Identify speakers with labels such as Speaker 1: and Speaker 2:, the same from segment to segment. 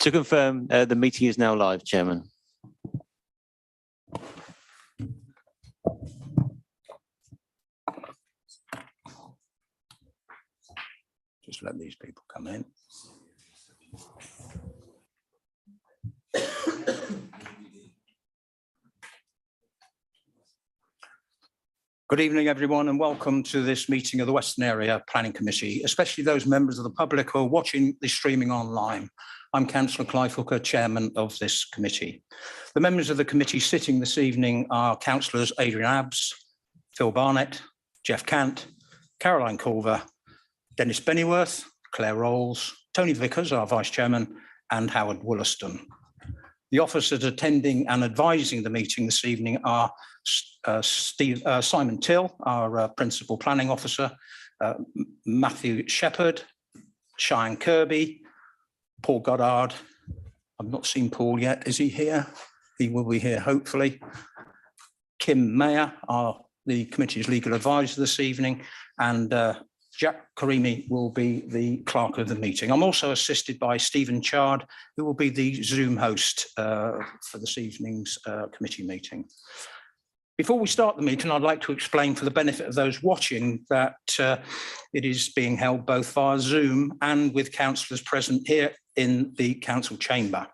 Speaker 1: To confirm, the meeting is now live, Chairman.
Speaker 2: Just let these people come in. Good evening, everyone, and welcome to this meeting of the Western Area Planning Committee, especially those members of the public who are watching this streaming online. I'm Councillor Clive Hooker, Chairman of this committee. The members of the committee sitting this evening are Councillors Adrian Abbs, Phil Barnett, Jeff Cant, Caroline Culver, Dennis Bennyworth, Claire Rolls, Tony Vickers, our Vice Chairman, and Howard Wollaston. The officers attending and advising the meeting this evening are Simon Till, our Principal Planning Officer, Matthew Shepherd, Cheyenne Kirby, Paul Goddard. I've not seen Paul yet. Is he here? He will be here, hopefully. Kim Mayer, the committee's legal advisor this evening, and Jack Karimi will be the clerk of the meeting. I'm also assisted by Stephen Chard, who will be the Zoom host for this evening's committee meeting. Before we start the meeting, I'd like to explain for the benefit of those watching that it is being held both via Zoom and with councillors present here in the council chamber.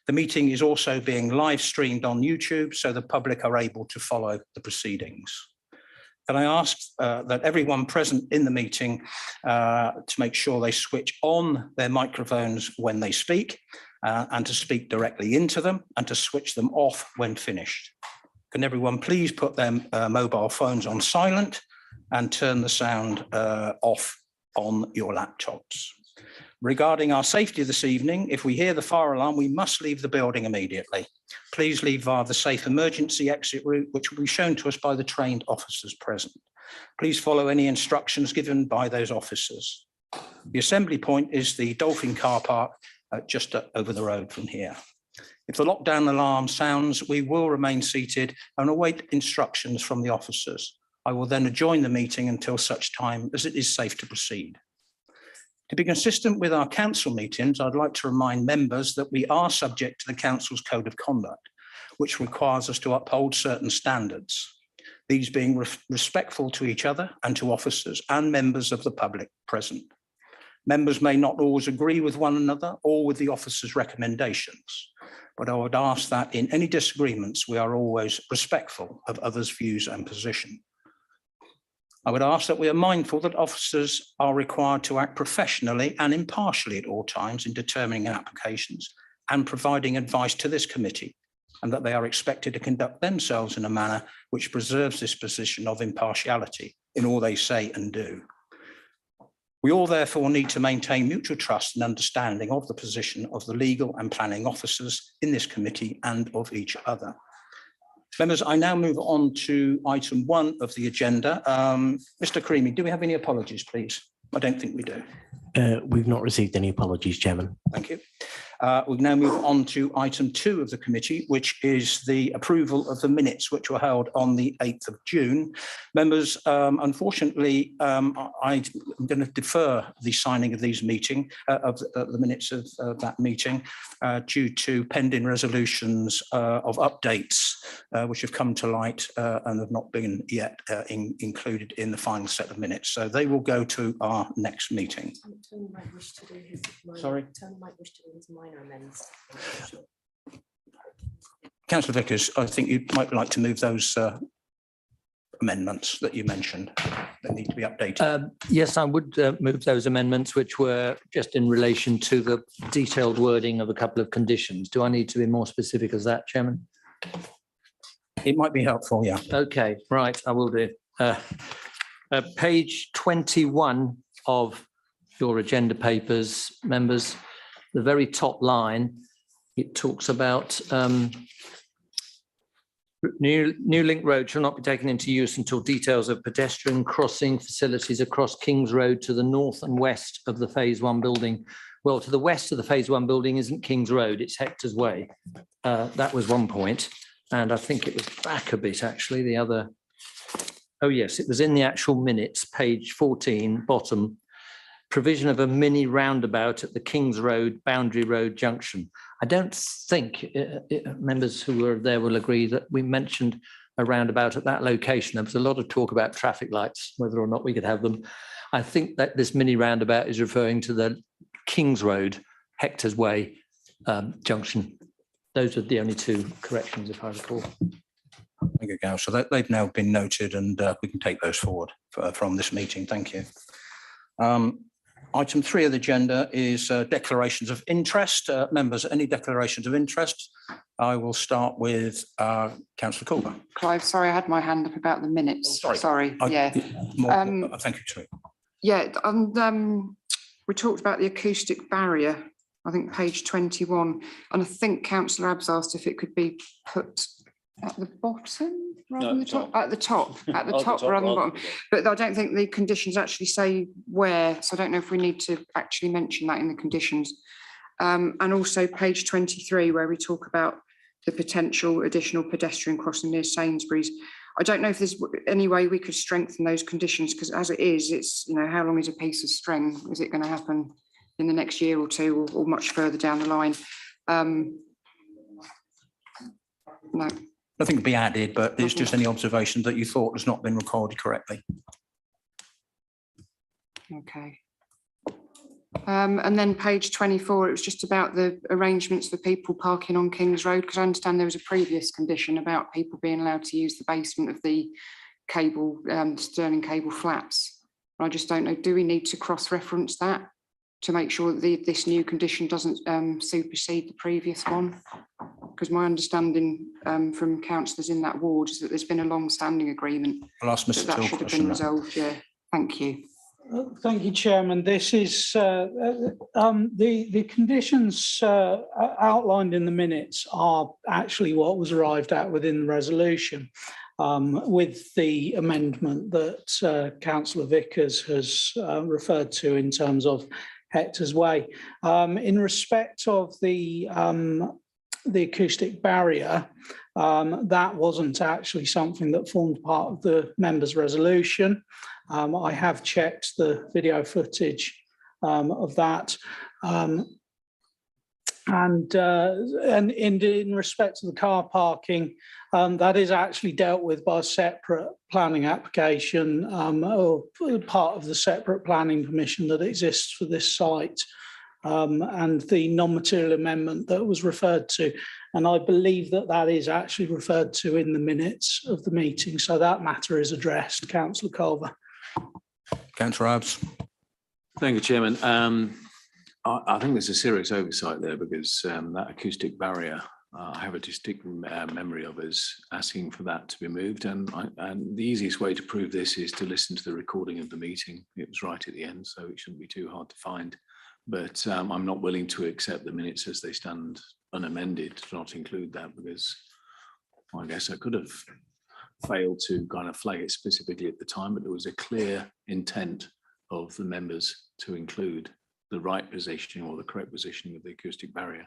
Speaker 2: The meeting is also being live streamed on YouTube, so the public are able to follow the proceedings. Can I ask that everyone present in the meeting to make sure they switch on their microphones when they speak and to speak directly into them and to switch them off when finished. Can everyone please put their mobile phones on silent and turn the sound off on your laptops. Regarding our safety this evening, if we hear the fire alarm, we must leave the building immediately. Please leave via the safe emergency exit route, which will be shown to us by the trained officers present. Please follow any instructions given by those officers. The assembly point is the Dolphin car park just over the road from here. If the lockdown alarm sounds, we will remain seated and await instructions from the officers. I will then adjourn the meeting until such time as it is safe to proceed. To be consistent with our council meetings, I'd like to remind members that we are subject to the council's code of conduct, which requires us to uphold certain standards. These being respectful to each other and to officers and members of the public present. Members may not always agree with one another or with the officers' recommendations, but I would ask that in any disagreements, we are always respectful of others' views and position. I would ask that we are mindful that officers are required to act professionally and impartially at all times in determining applications and providing advice to this committee, and that they are expected to conduct themselves in a manner which preserves this position of impartiality in all they say and do. We all therefore need to maintain mutual trust and understanding of the position of the legal and planning officers in this committee and of each other. Members, I now move on to item 1 of the agenda. Mr. Karimi, do we have any apologies, please? I don't think we do.
Speaker 3: We've not received any apologies, Chairman.
Speaker 2: Thank you. We'll now move on to item 2 of the committee, which is the approval of the minutes which were held on the 8th of June. Members, unfortunately, I'm going to defer the signing of these the minutes of that meeting due to pending resolutions of updates which have come to light and have not been yet included in the final set of minutes. So they will go to our next meeting.
Speaker 4: Tony might wish to do his
Speaker 2: Sorry?
Speaker 4: Tony might wish to do his minor amendments.
Speaker 2: Councillor Vickers, I think you might like to move those amendments that you mentioned that need to be updated.
Speaker 3: Yes, I would move those amendments, which were just in relation to the detailed wording of a couple of conditions. Do I need to be more specific as that, Chairman?
Speaker 2: It might be helpful, yeah.
Speaker 3: Okay, right, I will do. Page 21 of your agenda papers, members, the very top line, it talks about New Link Road shall not be taken into use until details of pedestrian crossing facilities across Kings Road to the north and west of the Phase 1 building. Well, to the west of the Phase 1 building isn't Kings Road, it's Hector's Way. That was one point. And I think it was back a bit, actually, the other. Oh, yes, it was in the actual minutes, page 14, bottom. provision of a mini roundabout at the Kings Road, Boundary Road junction. I don't think members who were there will agree that we mentioned a roundabout at that location. There was a lot of talk about traffic lights, whether or not we could have them. I think that this mini roundabout is referring to the Kings Road, Hector's Way junction. Those are the only two corrections, if I recall.
Speaker 2: Thank you, Councillor. They've now been noted, and we can take those forward from this meeting. Thank you. Item 3 of the agenda is declarations of interest. Members, any declarations of interest? I will start with Councillor Culver.
Speaker 5: Clive, sorry, I had my hand up about the minutes.
Speaker 2: Oh, sorry.
Speaker 5: Yeah.
Speaker 2: Thank you, Terry.
Speaker 5: Yeah, and we talked about the acoustic barrier, I think page 21, and I think Councillor Abbs asked if it could be put at the bottom rather than the top. At the top rather than the bottom. But I don't think the conditions actually say where, so I don't know if we need to actually mention that in the conditions. And also page 23, where we talk about the potential additional pedestrian crossing near Sainsbury's. I don't know if there's any way we could strengthen those conditions, because as it is, it's, you know, how long is a piece of string? Is it going to happen in the next year or two, or much further down the line? No.
Speaker 2: Nothing to be added, but it's just any observation that you thought has not been recorded correctly.
Speaker 5: Okay. And then page 24, it was just about the arrangements for people parking on Kings Road, because I understand there was a previous condition about people being allowed to use the basement of the cable, Stirling cable flats. I just don't know, do we need to cross-reference that to make sure that this new condition doesn't supersede the previous one? Because my understanding from councillors in that ward is that there's been a long-standing agreement.
Speaker 2: I'll ask Mr.
Speaker 5: That should have been resolved, yeah. Thank you.
Speaker 6: Thank you, Chairman. This is the conditions outlined in the minutes are actually what was arrived at within the resolution, with the amendment that Councillor Vickers has referred to in terms of Hector's Way. In respect of the acoustic barrier, that wasn't actually something that formed part of the members' resolution. I have checked the video footage of that, and in respect to the car parking, that is actually dealt with by a separate planning application, or part of the separate planning permission that exists for this site, and the non-material amendment that was referred to. And I believe that that is actually referred to in the minutes of the meeting. So that matter is addressed, Councillor Culver.
Speaker 2: Councillor Abbs.
Speaker 7: Thank you, Chairman. I think there's a serious oversight there, because that acoustic barrier, I have a distinct memory of us asking for that to be moved. And the easiest way to prove this is to listen to the recording of the meeting. It was right at the end, so it shouldn't be too hard to find. But I'm not willing to accept the minutes as they stand unamended to not include that, because I guess I could have failed to kind of flag it specifically at the time, but there was a clear intent of the members to include the right positioning or the correct positioning of the acoustic barrier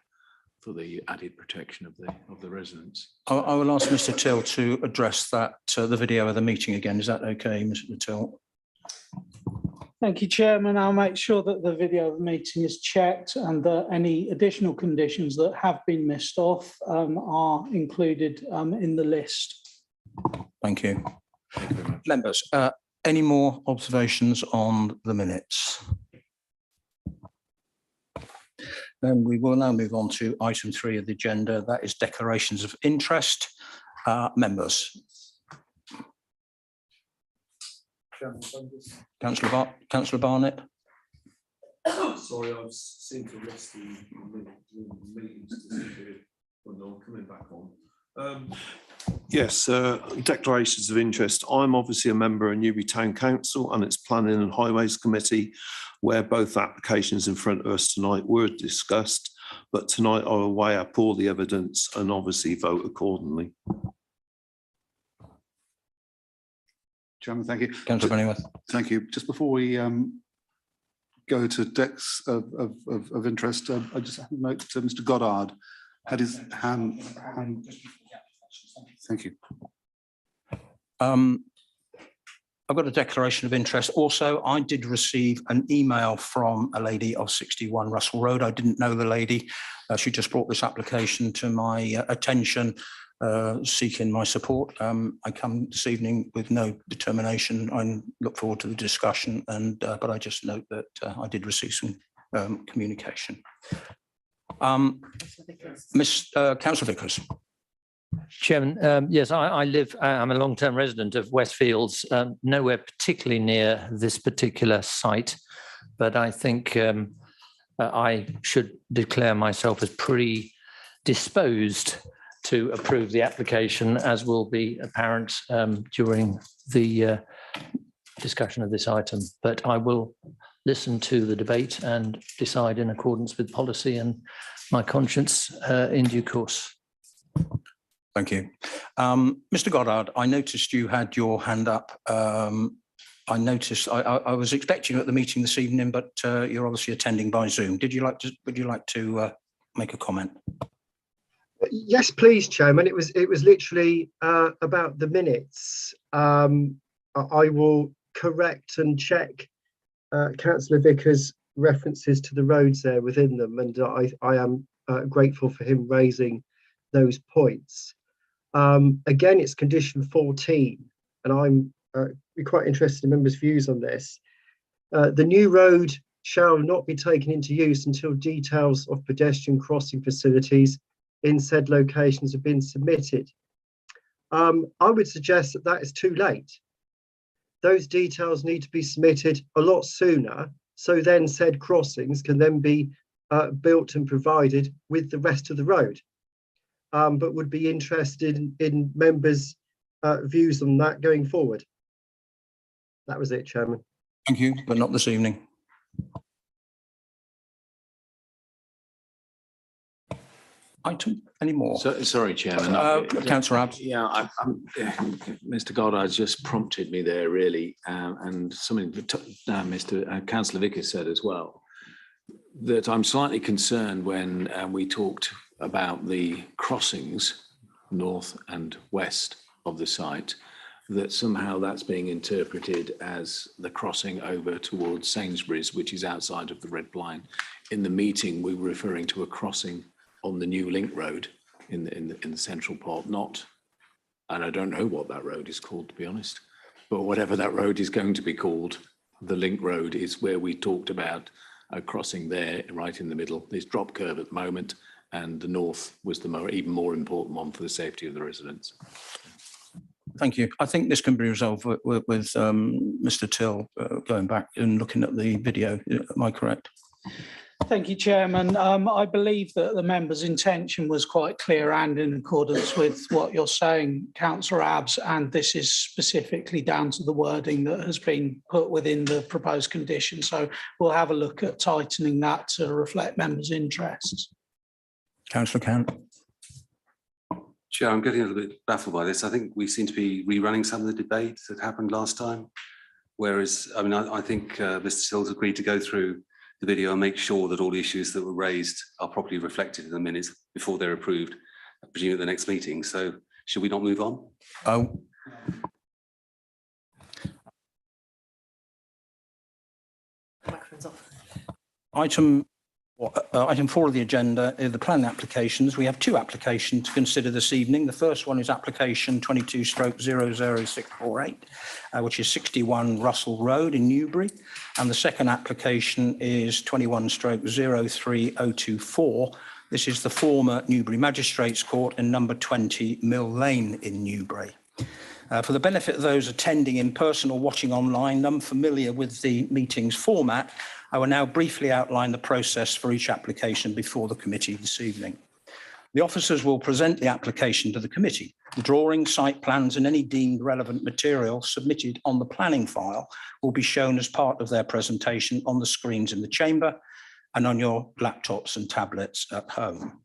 Speaker 7: for the added protection of the residents.
Speaker 2: I will ask Mr. Till to address that, the video of the meeting again. Is that okay, Mr. Till?
Speaker 6: Thank you, Chairman. I'll make sure that the video of the meeting is checked and that any additional conditions that have been missed off are included in the list.
Speaker 2: Thank you. Thank you very much. Members, any more observations on the minutes? Then we will now move on to item 3 of the agenda. That is declarations of interest. Members. Councillor Barnett.
Speaker 8: Sorry, I've seemed to have lost the meetings. Well, coming back on. Yes, declarations of interest. I'm obviously a member of Newbury Town Council and its Planning and Highways Committee, where both applications in front of us tonight were discussed, but tonight I will weigh up all the evidence and obviously vote accordingly.
Speaker 9: Chairman, thank you.
Speaker 2: Councillor Benningworth.
Speaker 9: Thank you. Just before we go to decks of interest, I just have a note to Mr. Goddard had his hand. Thank you.
Speaker 2: I've got a declaration of interest. Also, I did receive an email from a lady of 61 Russell Road. I didn't know the lady. She just brought this application to my attention, seeking my support. I come this evening with no determination. I look forward to the discussion, but I just note that I did receive some communication. Councillor Vickers.
Speaker 3: Chairman, yes, I'm a long-term resident of Westfields, nowhere particularly near this particular site, but I think I should declare myself as predisposed to approve the application, as will be apparent during the discussion of this item. But I will listen to the debate and decide in accordance with policy and my conscience in due course.
Speaker 2: Thank you. Mr. Goddard, I noticed you had your hand up. I noticed I was expecting you at the meeting this evening, but you're obviously attending by Zoom. Would you like to make a comment?
Speaker 10: Yes, please, Chairman. It was literally about the minutes. I will correct and check Councillor Vickers' references to the roads there within them, and I am grateful for him raising those points. Again, it's condition 14, and I'm quite interested in members' views on this. The new road shall not be taken into use until details of pedestrian crossing facilities in said locations have been submitted. I would suggest that is too late. Those details need to be submitted a lot sooner, so then said crossings can then be built and provided with the rest of the road. But would be interested in members' views on that going forward. That was it, Chairman.
Speaker 2: Thank you, but not this evening. Item, any more?
Speaker 7: So, sorry, Chairman.
Speaker 2: Councillor Abbs.
Speaker 7: Yeah, Mr. Goddard's just prompted me there, really, and something Mr. Councillor Vickers said as well, that I'm slightly concerned when we talked about the crossings north and west of the site, that somehow that's being interpreted as the crossing over towards Sainsbury's, which is outside of the red line. In the meeting, we were referring to a crossing on the new link road in the central part, not, and I don't know what that road is called, to be honest, but whatever that road is going to be called, the link road is where we talked about a crossing there, right in the middle. There's drop curve at the moment, and the north was the even more important one for the safety of the residents.
Speaker 2: Thank you. I think this can be resolved with Mr. Till going back and looking at the video. Am I correct?
Speaker 6: Thank you, Chairman. I believe that the member's intention was quite clear and in accordance with what you're saying, Councillor Abbs, and this is specifically down to the wording that has been put within the proposed condition. So we'll have a look at tightening that to reflect members' interests.
Speaker 2: Councillor Cant.
Speaker 11: Chair, I'm getting a little bit baffled by this. I think we seem to be rerunning some of the debate that happened last time. Whereas, I mean, I think Mr. Till's agreed to go through the video and make sure that all the issues that were raised are properly reflected in the minutes before they're approved, I presume at the next meeting. So should we not move on?
Speaker 2: Oh.
Speaker 4: Microphone's off.
Speaker 2: Item 4 of the agenda is the planning applications. We have 2 applications to consider this evening. The first one is application 22/00648, which is 61 Russell Road in Newbury. And the second application is 21/03024. This is the former Newbury Magistrates Court in number 20 Mill Lane in Newbury. For the benefit of those attending in person or watching online, unfamiliar with the meeting's format, I will now briefly outline the process for each application before the committee this evening. The officers will present the application to the committee. The drawings, site plans and any deemed relevant material submitted on the planning file will be shown as part of their presentation on the screens in the chamber and on your laptops and tablets at home.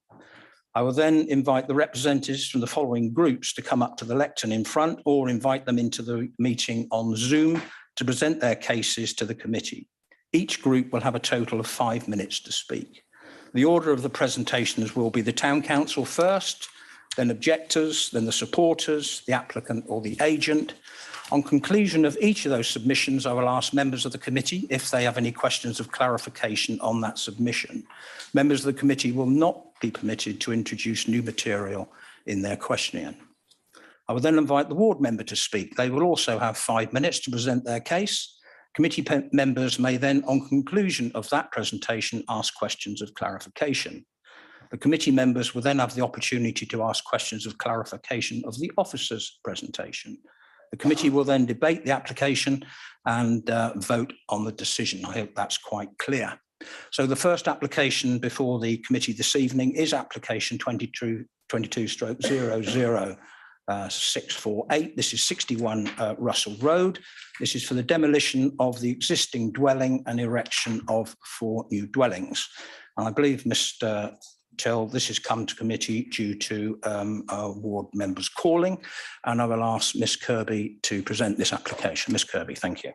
Speaker 2: I will then invite the representatives from the following groups to come up to the lectern in front or invite them into the meeting on Zoom to present their cases to the committee. Each group will have a total of 5 minutes to speak. The order of the presentations will be the Town Council first, then objectors, then the supporters, the applicant or the agent, On conclusion of each of those submissions, I will ask members of the committee if they have any questions of clarification on that submission. Members of the committee will not be permitted to introduce new material in their questioning. I will then invite the ward member to speak. They will also have 5 minutes to present their case. Committee members may then, on conclusion of that presentation, ask questions of clarification. The committee members will then have the opportunity to ask questions of clarification of the officer's presentation. The committee will then debate the application and vote on the decision. I hope that's quite clear. So the first application before the committee this evening is application 22/00/648. This is 61 Russell Road. This is for the demolition of the existing dwelling and erection of 4 new dwellings. And I believe, Mr. Till, this has come to committee due to ward members calling, and I will ask Ms. Kirby to present this application. Ms. Kirby, thank you.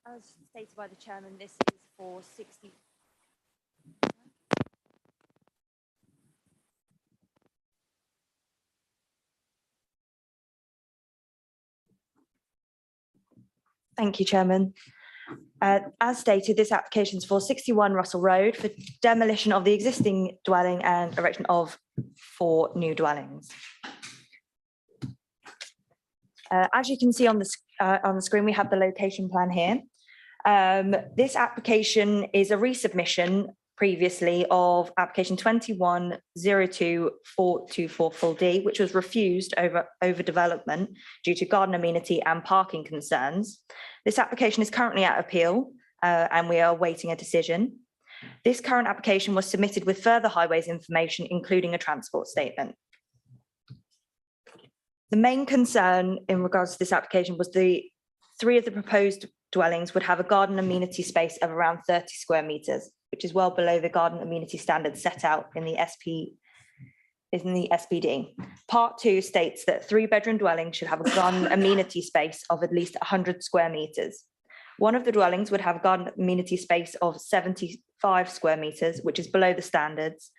Speaker 12: As stated by the chairman, this is for 60. Thank you, Chairman. As stated, this application is for 61 Russell Road for demolition of the existing dwelling and erection of 4 new dwellings. As you can see on the screen, we have the location plan here. This application is a resubmission previously of application 21-02-424 full D, which was refused over development due to garden amenity and parking concerns. This application is currently at appeal and we are awaiting a decision. This current application was submitted with further highways information, including a transport statement. The main concern in regards to this application was the 3 of the proposed dwellings would have a garden amenity space of around 30 square meters, which is well below the garden amenity standards set out in the SPD. Part 2 states that 3-bedroom dwellings should have a garden amenity space of at least 100 square meters. One of the dwellings would have a garden amenity space of 75 square meters, which is below the standards.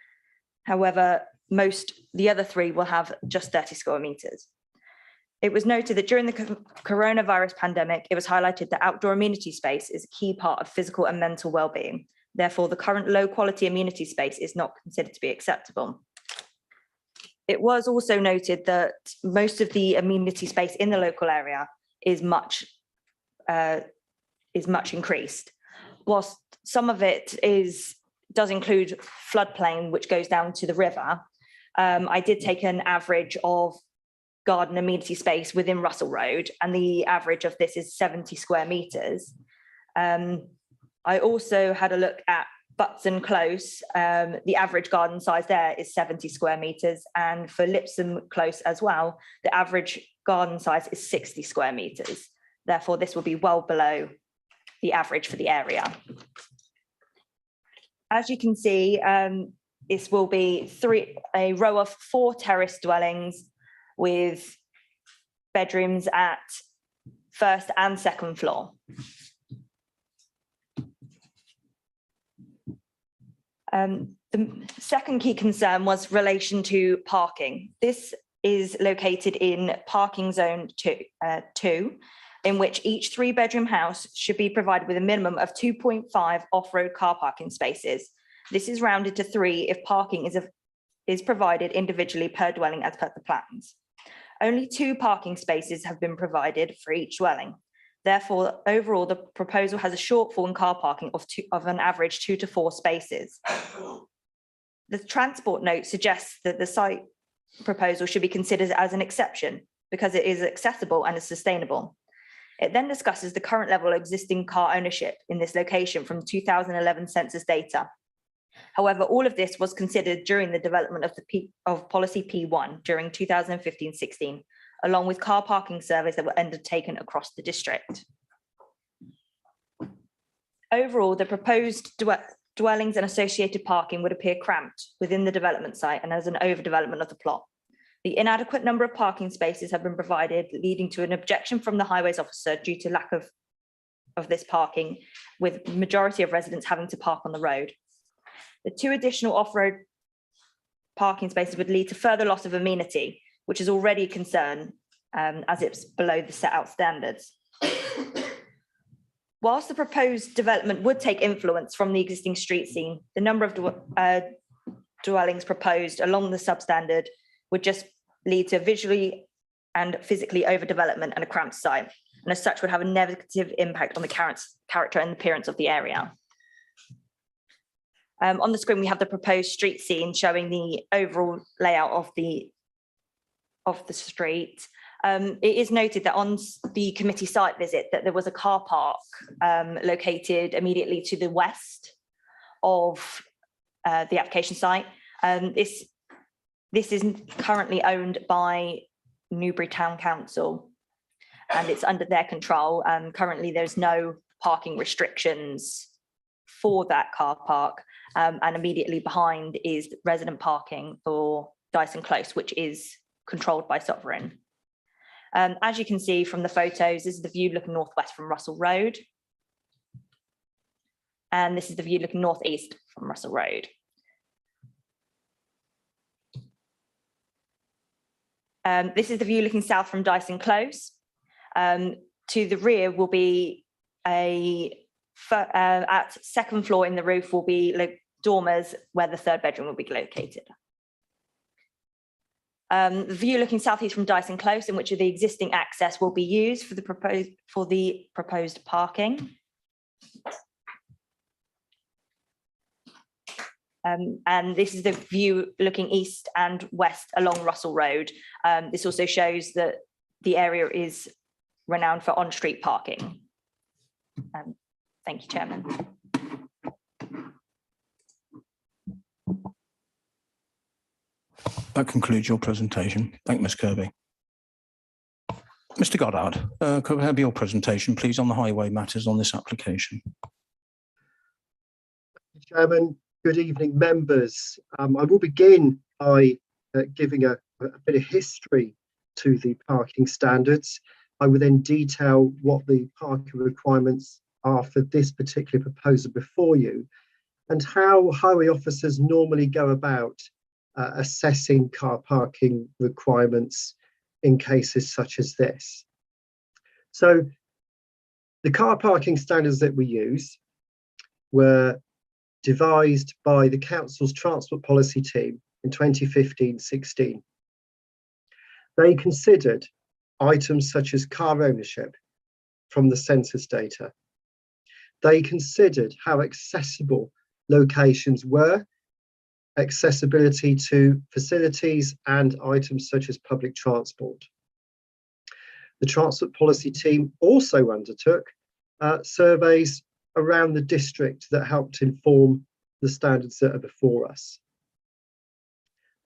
Speaker 12: However, the other 3 will have just 30 square meters. It was noted that during the coronavirus pandemic, it was highlighted that outdoor amenity space is a key part of physical and mental well-being. Therefore, the current low-quality amenity space is not considered to be acceptable. It was also noted that most of the amenity space in the local area is much increased. Whilst some of it does include floodplain, which goes down to the river, I did take an average of garden amenity space within Russell Road, and the average of this is 70 square meters. I also had a look at Butson Close. The average garden size there is 70 square meters, and for Lipsome Close as well, the average garden size is 60 square meters. Therefore, this will be well below the average for the area. As you can see, this will be a row of 4 terrace dwellings with bedrooms at 1st and 2nd floor. The second key concern was relation to parking. This is located in parking zone 2, in which each 3-bedroom house should be provided with a minimum of 2.5 off-road car parking spaces. This is rounded to 3 if parking is provided individually per dwelling as per the plans. Only 2 parking spaces have been provided for each dwelling. Therefore, overall, the proposal has a shortfall in car parking of an average 2 to 4 spaces. The transport note suggests that the site proposal should be considered as an exception because it is accessible and is sustainable. It then discusses the current level of existing car ownership in this location from 2011 census data. However, all of this was considered during the development of policy P1 during 2015-16, along with car parking surveys that were undertaken across the district. Overall, the proposed dwellings and associated parking would appear cramped within the development site and as an overdevelopment of the plot. The inadequate number of parking spaces have been provided, leading to an objection from the highways officer due to lack of of this parking, with majority of residents having to park on the road. The 2 additional off-road parking spaces would lead to further loss of amenity, which is already a concern as it's below the set out standards. Whilst the proposed development would take influence from the existing street scene, the number of dwellings proposed along the substandard would just lead to visually and physically overdevelopment and a cramped site, and as such would have a negative impact on the character and appearance of the area. On the screen, we have the proposed street scene showing the overall layout of the street. It is noted that on the committee site visit that there was a car park located immediately to the west of the application site. This is currently owned by Newbury Town Council, and it's under their control. Currently, there's no parking restrictions for that car park, and immediately behind is resident parking for Dyson Close, which is controlled by Sovereign. As you can see from the photos, this is the view looking northwest from Russell Road, and this is the view looking northeast from Russell Road. This is the view looking south from Dyson Close. To the rear will be at second floor in the roof will be dormers where the 3rd bedroom will be located. The view looking southeast from Dyson Close, in which the existing access will be used for the proposed parking. And this is the view looking east and west along Russell Road. This also shows that the area is renowned for on-street parking. Thank you, Chairman.
Speaker 2: That concludes your presentation. Thank you, Ms. Kirby. Mr. Goddard, could I have your presentation, please, on the highway matters on this application?
Speaker 10: Chairman, good evening, members. I will begin by giving a bit of history to the parking standards. I will then detail what the parking requirements are for this particular proposal before you, and how highway officers normally go about assessing car parking requirements in cases such as this. So the car parking standards that we use were devised by the Council's Transport Policy Team in 2015-16. They considered items such as car ownership from the census data. They considered how accessible locations were, accessibility to facilities and items such as public transport. The Transport Policy Team also undertook surveys around the district that helped inform the standards that are before us.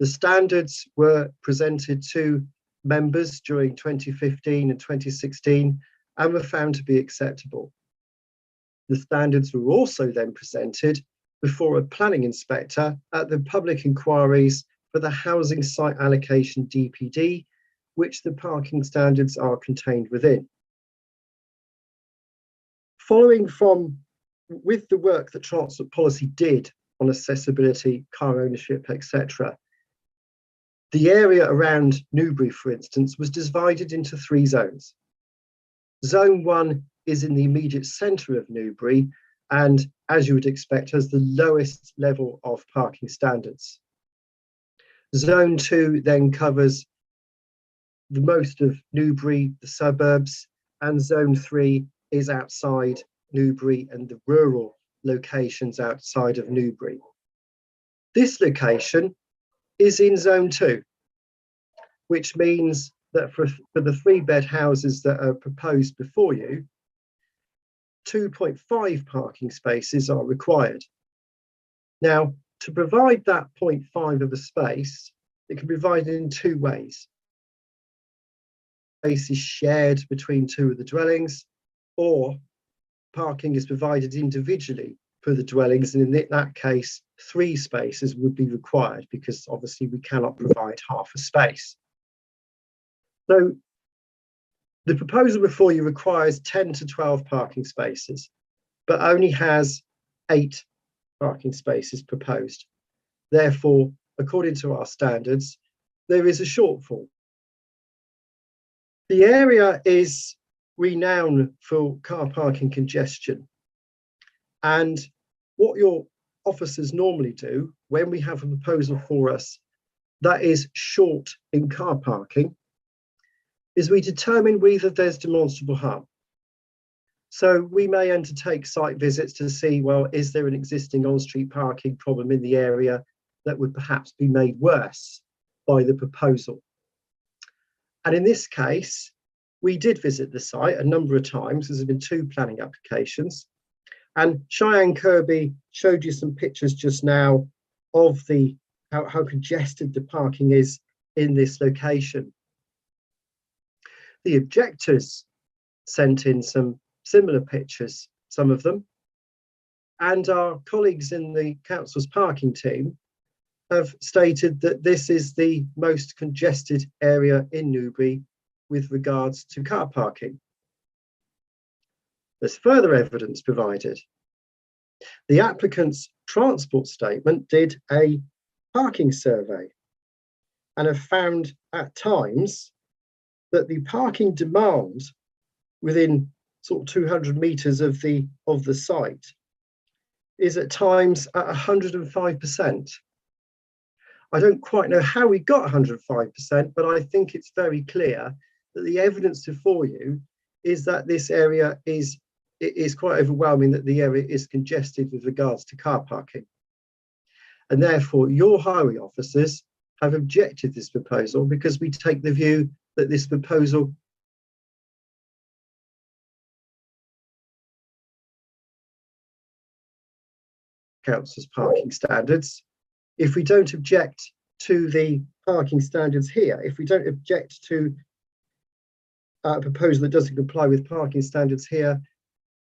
Speaker 10: The standards were presented to members during 2015 and 2016 and were found to be acceptable. The standards were also then presented before a planning inspector at the public inquiries for the Housing Site Allocation DPD, which the parking standards are contained within. Following from with the work that Transport Policy did on accessibility, car ownership, etc., the area around Newbury, for instance, was divided into 3 zones. Zone 1 is in the immediate centre of Newbury, and as you would expect, has the lowest level of parking standards. Zone 2 then covers the most of Newbury, the suburbs, and Zone 3 is outside Newbury and the rural locations outside of Newbury. This location is in Zone 2, which means that for the 3-bed houses that are proposed before you, 2.5 parking spaces are required. Now, to provide that 0.5 of a space, it can be provided in 2 ways. Space is shared between 2 of the dwellings, or parking is provided individually for the dwellings, and in that case, 3 spaces would be required because obviously we cannot provide half a space. So The proposal before you requires 10 to 12 parking spaces, but only has 8 parking spaces proposed. Therefore, according to our standards, there is a shortfall. The area is renowned for car parking congestion. And what your officers normally do when we have a proposal for us that is short in car parking is we determine whether there's demonstrable harm. So we may undertake site visits to see, well, is there an existing on-street parking problem in the area that would perhaps be made worse by the proposal? And in this case, we did visit the site a number of times. There's been 2 planning applications. And Cheyenne Kirby showed you some pictures just now of how congested the parking is in this location. The objectors sent in some similar pictures, some of them, and our colleagues in the council's parking team have stated that this is the most congested area in Newbury with regards to car parking. There's further evidence provided. The applicant's transport statement did a parking survey and have found at times that the parking demand within sort of 200 meters of the site is at times at 105%. I don't quite know how we got 105%, but I think it's very clear that the evidence before you is that this area is quite overwhelming, that the area is congested with regards to car parking. And therefore, your highway officers have objected this proposal because we take the view that this proposal council's parking standards. If we don't object to the parking standards here, if we don't object to a proposal that doesn't comply with parking standards here,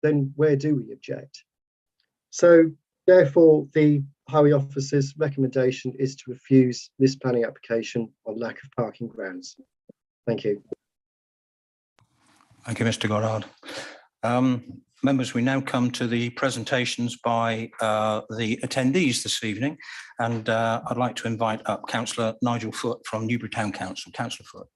Speaker 10: then where do we object? So therefore, the highway officer's recommendation is to refuse this planning application on lack of parking grounds. Thank you.
Speaker 2: Thank you, Mr. Goddard. Members, we now come to the presentations by the attendees this evening, and I'd like to invite up Councillor Nigel Foote from Newbury Town Council. Councillor Foote.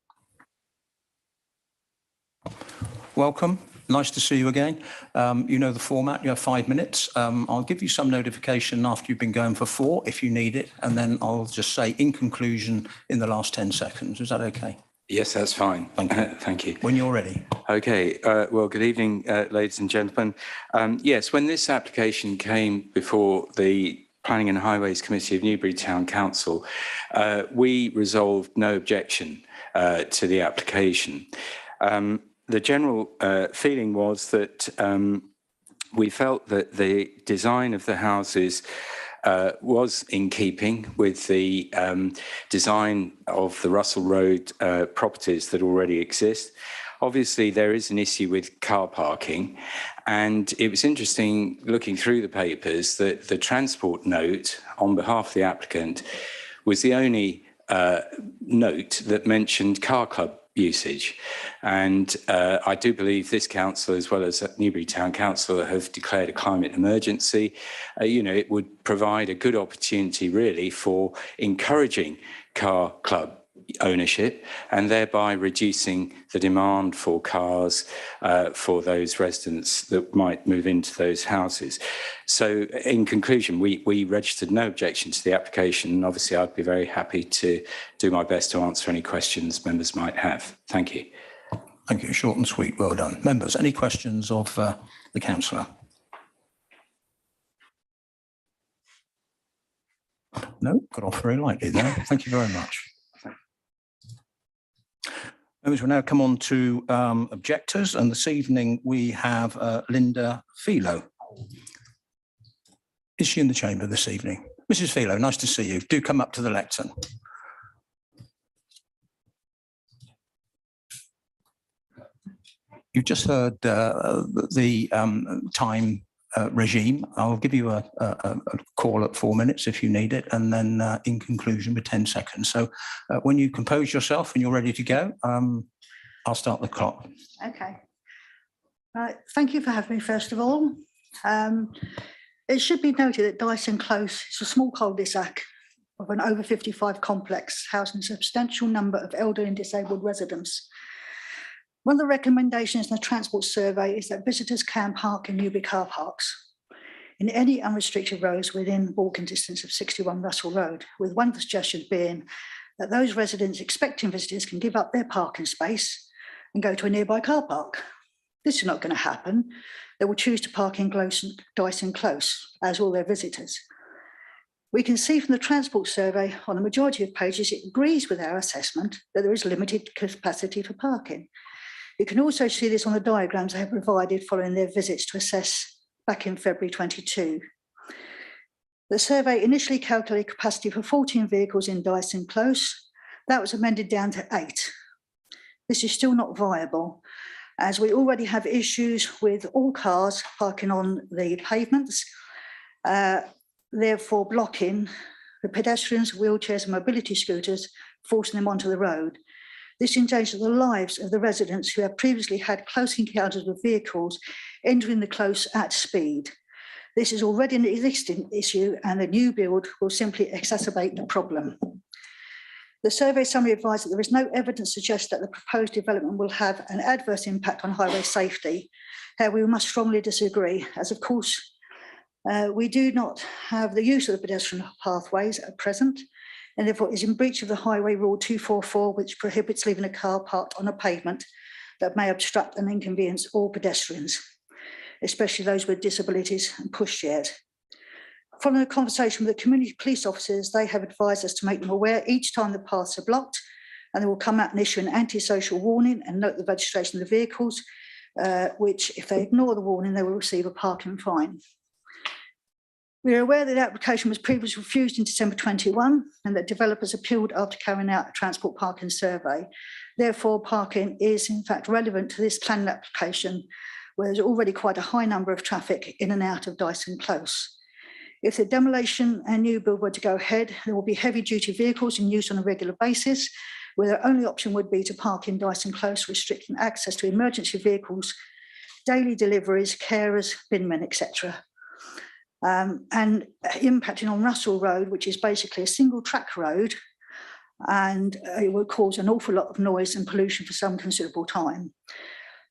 Speaker 2: Welcome. Nice to see you again. You know the format. You have 5 minutes. I'll give you some notification after you've been going for 4 if you need it, and then I'll just say in conclusion in the last 10 seconds. Is that okay?
Speaker 13: Yes, that's fine.
Speaker 2: Thank you.
Speaker 13: Thank you.
Speaker 2: When you're ready.
Speaker 13: Okay. Well, good evening, ladies and gentlemen. Yes, when this application came before the Planning and Highways Committee of Newbury Town Council, we resolved no objection to the application. The general feeling was that we felt that the design of the houses was in keeping with the design of the Russell Road properties that already exist. Obviously, there is an issue with car parking, and it was interesting looking through the papers that the transport note on behalf of the applicant was the only note that mentioned car club usage. And I do believe this council, as well as Newbury Town Council, have declared a climate emergency. It would provide a good opportunity really for encouraging car club ownership and thereby reducing the demand for cars for those residents that might move into those houses. So in conclusion, we registered no objection to the application, and obviously I'd be very happy to do my best to answer any questions members might have. Thank you.
Speaker 2: Thank you. Short and sweet. Well done. Members, any questions of the councillor? No, got off very lightly there. Thank you very much. Members, we'll now come on to objectors, and this evening we have Linda Philo. Is she in the chamber this evening? Mrs. Philo, nice to see you. Do come up to the lectern. You've just heard the time regime. I'll give you a call at 4 minutes if you need it, and then in conclusion with 10 seconds. So when you compose yourself and you're ready to go, I'll start the clock.
Speaker 14: Okay. Right, thank you for having me, first of all. It should be noted that Dyson Close is a small cul-de-sac of an over 55 complex housing a substantial number of elderly and disabled residents. One of the recommendations in the transport survey is that visitors can park in Newbury car parks in any unrestricted roads within walking distance of 61 Russell Road, with one of the suggestions being that those residents expecting visitors can give up their parking space and go to a nearby car park. This is not going to happen. They will choose to park in Dyson Close, as will their visitors. We can see from the transport survey on a majority of pages, it agrees with our assessment that there is limited capacity for parking. You can also see this on the diagrams I have provided following their visits to assess back in February 22. The survey initially calculated capacity for 14 vehicles in Dyson Close. That was amended down to 8. This is still not viable, as we already have issues with all cars parking on the pavements, therefore blocking the pedestrians, wheelchairs and mobility scooters, forcing them onto the road. This endangers the lives of the residents who have previously had close encounters with vehicles entering the close at speed. This is already an existing issue and the new build will simply exacerbate the problem. The survey summary advised that there is no evidence to suggest that the proposed development will have an adverse impact on highway safety. However, we must strongly disagree, as of course, we do not have the use of the pedestrian pathways at present, and therefore is in breach of the Highway Rule 244, which prohibits leaving a car parked on a pavement that may obstruct and inconvenience all pedestrians, especially those with disabilities and pushchairs. Following a conversation with the community police officers, they have advised us to make them aware each time the paths are blocked, and they will come out and issue an antisocial warning and note the registration of the vehicles, which if they ignore the warning, they will receive a parking fine. We are aware that the application was previously refused in December 21 and that developers appealed after carrying out a transport parking survey. Therefore, parking is in fact relevant to this planning application, where there's already quite a high number of traffic in and out of Dyson Close. If the demolition and new build were to go ahead, there will be heavy duty vehicles in use on a regular basis, where their only option would be to park in Dyson Close, restricting access to emergency vehicles, daily deliveries, carers, binmen, etc. And impacting on Russell Road, which is basically a single track road, and it will cause an awful lot of noise and pollution for some considerable time.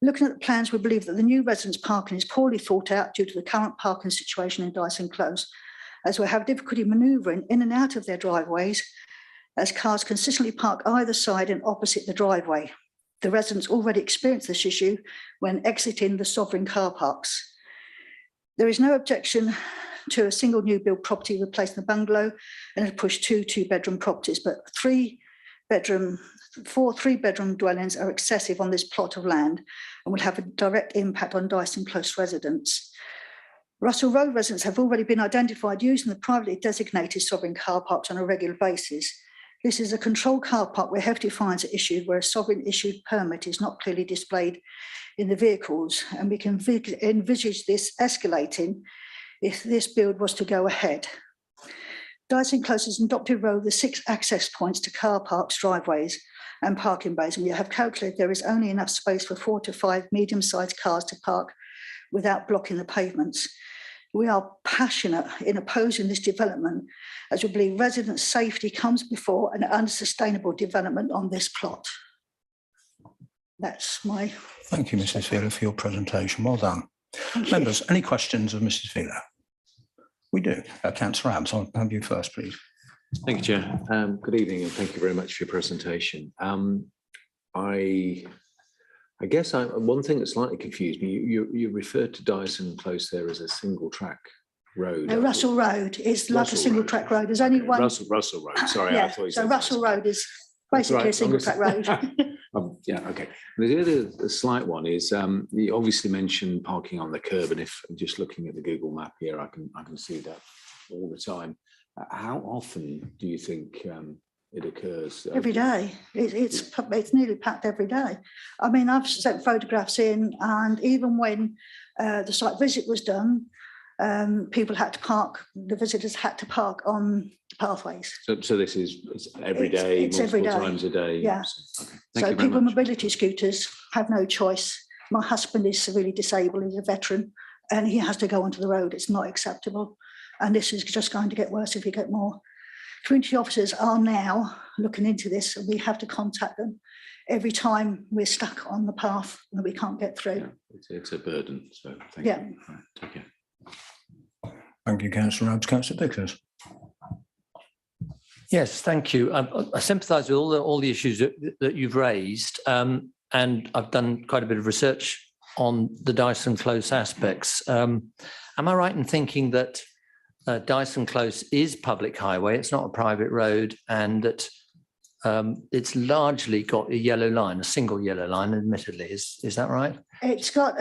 Speaker 14: Looking at the plans, we believe that the new residents' parking is poorly thought out due to the current parking situation in Dyson Close, as we have difficulty manoeuvring in and out of their driveways, as cars consistently park either side and opposite the driveway. The residents already experienced this issue when exiting the sovereign car parks. There is no objection to a single new build property replacing the bungalow and to push 2 two-bedroom properties, but 4 three-bedroom dwellings are excessive on this plot of land and will have a direct impact on Dyson Close residents. Russell Road residents have already been identified using the privately designated sovereign car parks on a regular basis. This is a controlled car park where hefty fines are issued, where a sovereign issued permit is not clearly displayed in the vehicles, and we can envisage this escalating if this build was to go ahead. Dyson Close is an adopted road with 6 access points to car parks, driveways and parking bays, and we have calculated there is only enough space for 4 to 5 medium-sized cars to park without blocking the pavements. We are passionate in opposing this development, as we believe resident safety comes before an unsustainable development on this plot. That's my...
Speaker 2: Thank you, Mrs. Wheeler, for your presentation. Well done. Members, any questions of Mrs. Wheeler? We do. Councillor Abbs, I'll have you first, please.
Speaker 7: Thank you, Chair. Good evening, and thank you very much for your presentation. I guess one thing that slightly confused me, you referred to Dyson Close there as a single track road.
Speaker 14: No, Russell Road. It's like a single track road. There's only one.
Speaker 7: Russell Road. Sorry,
Speaker 14: yeah.
Speaker 7: I thought you
Speaker 14: So
Speaker 7: said
Speaker 14: Russell Road is basically a single track road.
Speaker 7: Yeah, okay. The other slight one is you obviously mentioned parking on the curb, and if I'm just looking at the Google map here, I can see that all the time. How often do you think it occurs?
Speaker 14: Every day. It's nearly packed every day. I mean, I've sent photographs in, and even when the site visit was done, people had to park, the visitors had to park on the pathways.
Speaker 7: So this is it's every
Speaker 14: It's-
Speaker 7: day,
Speaker 14: it's every
Speaker 7: multiple
Speaker 14: day.
Speaker 7: times a day.
Speaker 14: Yeah.
Speaker 7: Okay. Thank
Speaker 14: So
Speaker 7: you very
Speaker 14: people with
Speaker 7: much.
Speaker 14: mobility scooters have no choice. My husband is severely disabled, he's a veteran, and he has to go onto the road. It's not acceptable. And this is just going to get worse if you get more. Community officers are now looking into this, and we have to contact them every time we're stuck on the path and we can't get through.
Speaker 7: Yeah, it's a burden. So thank
Speaker 14: Yeah.
Speaker 7: you. Right, take care.
Speaker 2: Thank you, Councillor Rhodes. Councillor Vickers.
Speaker 3: Yes, thank you. I sympathise with all the issues that you've raised, and I've done quite a bit of research on the Dyson Close aspects. Am I right in thinking that Dyson Close is public highway? It's not a private road, and that it's largely got a yellow line, a single yellow line, admittedly. Is that right?
Speaker 14: It's got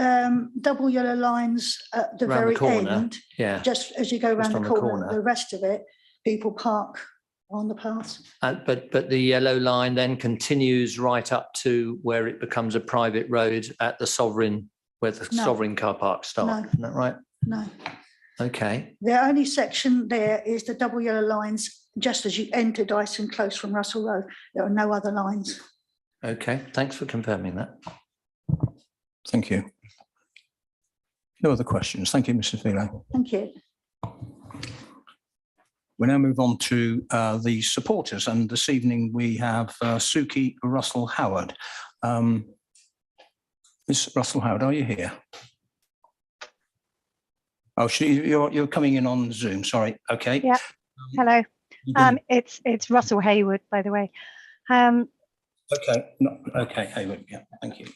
Speaker 14: double yellow lines at the
Speaker 3: Round
Speaker 14: very
Speaker 3: the corner,
Speaker 14: end.
Speaker 3: yeah.
Speaker 14: Just as you go
Speaker 3: Just
Speaker 14: around
Speaker 3: on
Speaker 14: the
Speaker 3: the
Speaker 14: corner,
Speaker 3: corner.
Speaker 14: the rest of it, people park on the paths.
Speaker 3: But the yellow line then continues right up to where it becomes a private road at the Sovereign, where the
Speaker 14: No.
Speaker 3: Sovereign car parks start.
Speaker 14: No.
Speaker 3: Isn't that right?
Speaker 14: No.
Speaker 3: Okay.
Speaker 14: The only section there is the double yellow lines just as you enter Dyson Close from Russell Road. There are no other lines.
Speaker 3: Okay. Thanks for confirming that.
Speaker 2: Thank you. No other questions. Thank you, Mrs. Phelan.
Speaker 14: Thank you.
Speaker 2: We now move on to the supporters, and this evening we have Suki Russell Howard. Ms. Russell Howard, are you here? Oh, you're coming in on Zoom. Sorry. Okay.
Speaker 15: Yeah. Hello.
Speaker 2: You can-
Speaker 15: It's Russell Hayward, by the way.
Speaker 2: Okay. No, okay, Hayward. Yeah. Thank you.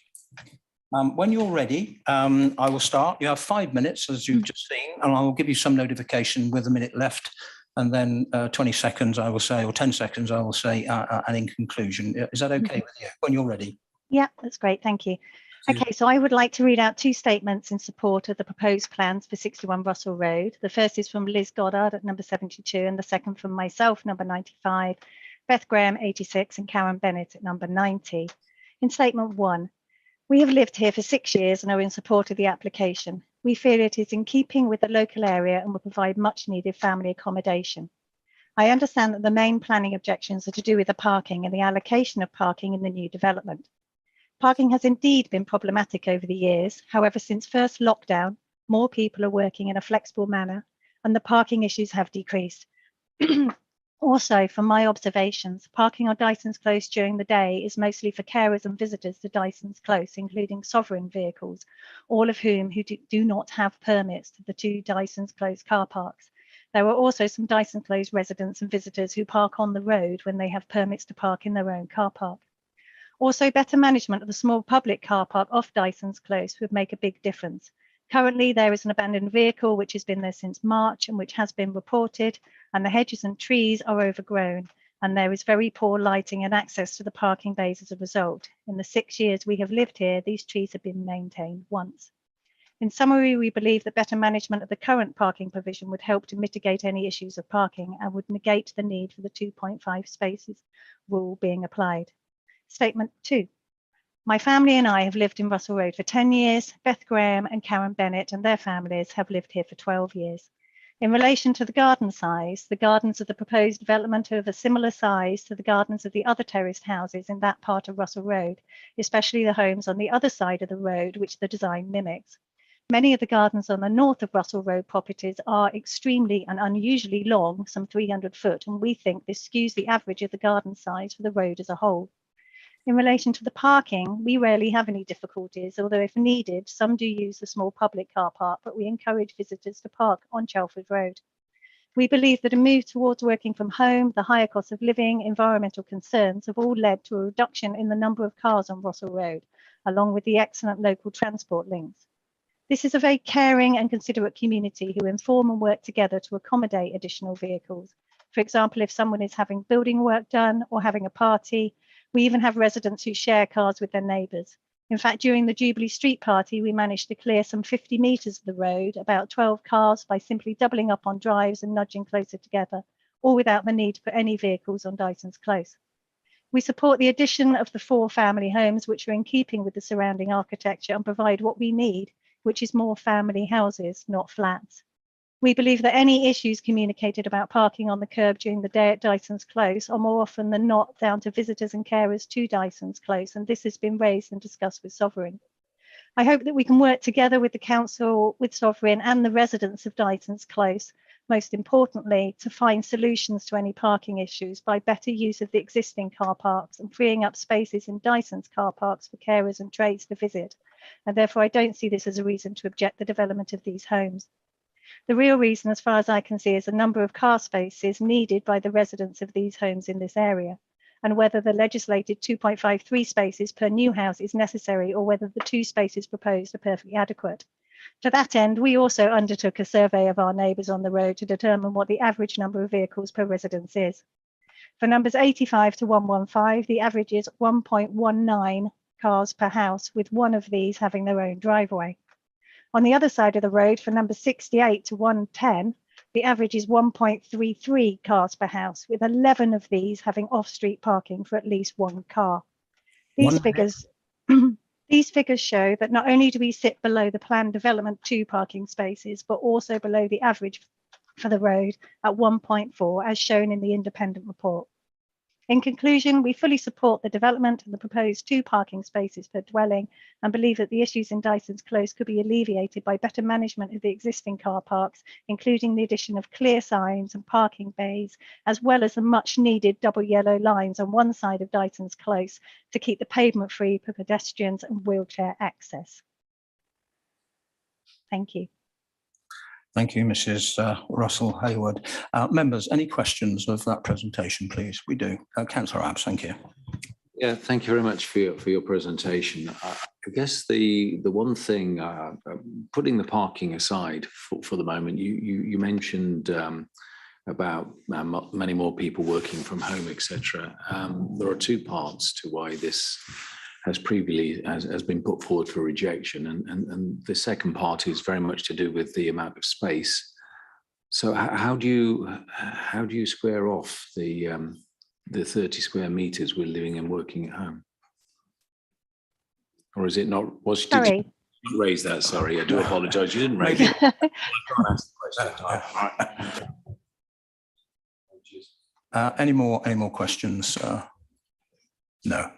Speaker 2: When you're ready, I will start. You have 5 minutes, as you've just seen, and I will give you some notification with a minute left, and then 20 seconds, I will say, or 10 seconds, I will say, and in conclusion. Is that okay with you? When you're ready.
Speaker 15: Yeah, that's great. Thank you. Okay, so I would like to read out two statements in support of the proposed plans for 61 Russell Road. The first is from Liz Goddard at number 72, and the second from myself, number 95, Beth Graham, 86, and Karen Bennett at number 90. In statement 1, we have lived here for 6 years and are in support of the application. We feel it is in keeping with the local area and will provide much needed family accommodation. I understand that the main planning objections are to do with the parking and the allocation of parking in the new development. Parking has indeed been problematic over the years. However, since first lockdown, more people are working in a flexible manner and the parking issues have decreased. Also, from my observations, parking on Dyson's Close during the day is mostly for carers and visitors to Dyson's Close, including sovereign vehicles, all of whom do not have permits to the two Dyson's Close car parks. There are also some Dyson Close residents and visitors who park on the road when they have permits to park in their own car park. Also, better management of the small public car park off Dyson's Close would make a big difference. Currently, there is an abandoned vehicle which has been there since March and which has been reported, and the hedges and trees are overgrown, and there is very poor lighting and access to the parking bays as a result. In the 6 years we have lived here, these trees have been maintained once. In summary, we believe that better management of the current parking provision would help to mitigate any issues of parking and would negate the need for the 2.5 spaces rule being applied. Statement 2. My family and I have lived in Russell Road for 10 years. Beth Graham and Karen Bennett and their families have lived here for 12 years. In relation to the garden size, the gardens of the proposed development are of a similar size to the gardens of the other terraced houses in that part of Russell Road, especially the homes on the other side of the road, which the design mimics. Many of the gardens on the north of Russell Road properties are extremely and unusually long, some 300 foot, and we think this skews the average of the garden size for the road as a whole. In relation to the parking, we rarely have any difficulties, although if needed, some do use the small public car park, but we encourage visitors to park on Chelford Road. We believe that a move towards working from home, the higher cost of living, environmental concerns have all led to a reduction in the number of cars on Russell Road, along with the excellent local transport links. This is a very caring and considerate community who inform and work together to accommodate additional vehicles. For example, if someone is having building work done or having a party, we even have residents who share cars with their neighbours. In fact, during the Jubilee Street party, we managed to clear some 50 metres of the road, about 12 cars, by simply doubling up on drives and nudging closer together, all without the need for any vehicles on Dyson's Close. We support the addition of the 4 family homes, which are in keeping with the surrounding architecture and provide what we need, which is more family houses, not flats. We believe that any issues communicated about parking on the curb during the day at Dyson's Close are more often than not down to visitors and carers to Dyson's Close, and this has been raised and discussed with Sovereign. I hope that we can work together with the council, with Sovereign and the residents of Dyson's Close, most importantly, to find solutions to any parking issues by better use of the existing car parks and freeing up spaces in Dyson's car parks for carers and trades to visit. And therefore, I don't see this as a reason to object the development of these homes. The real reason, as far as I can see, is the number of car spaces needed by the residents of these homes in this area, and whether the legislated 2.53 spaces per new house is necessary or whether the 2 spaces proposed are perfectly adequate. To that end, we also undertook a survey of our neighbours on the road to determine what the average number of vehicles per residence is. For numbers 85 to 115, the average is 1.19 cars per house, with one of these having their own driveway. On the other side of the road, for numbers 68 to 110, the average is 1.33 cars per house, with 11 of these having off-street parking for at least 1 car. These figures show that not only do we sit below the planned development 2 parking spaces, but also below the average for the road at 1.4, as shown in the independent report. In conclusion, we fully support the development and the proposed 2 parking spaces per dwelling, and believe that the issues in Dyson's Close could be alleviated by better management of the existing car parks, including the addition of clear signs and parking bays, as well as the much needed double yellow lines on one side of Dyson's Close to keep the pavement free for pedestrians and wheelchair access. Thank you.
Speaker 2: Thank you, Mrs. Russell Hayward. Members, any questions of that presentation, please? We do. Councillor Abbs, thank you.
Speaker 7: Yeah, thank you very much for your presentation. I guess the one thing, putting the parking aside for the moment, you mentioned about many more people working from home, etc. There are 2 parts to why this has previously has been put forward for rejection, and the second part is very much to do with the amount of space. So how do you square off the 30 square meters we're living and working at home? Or is it not? Did you raise that? Sorry, I do apologise. You didn't raise it.
Speaker 2: Any more questions? No.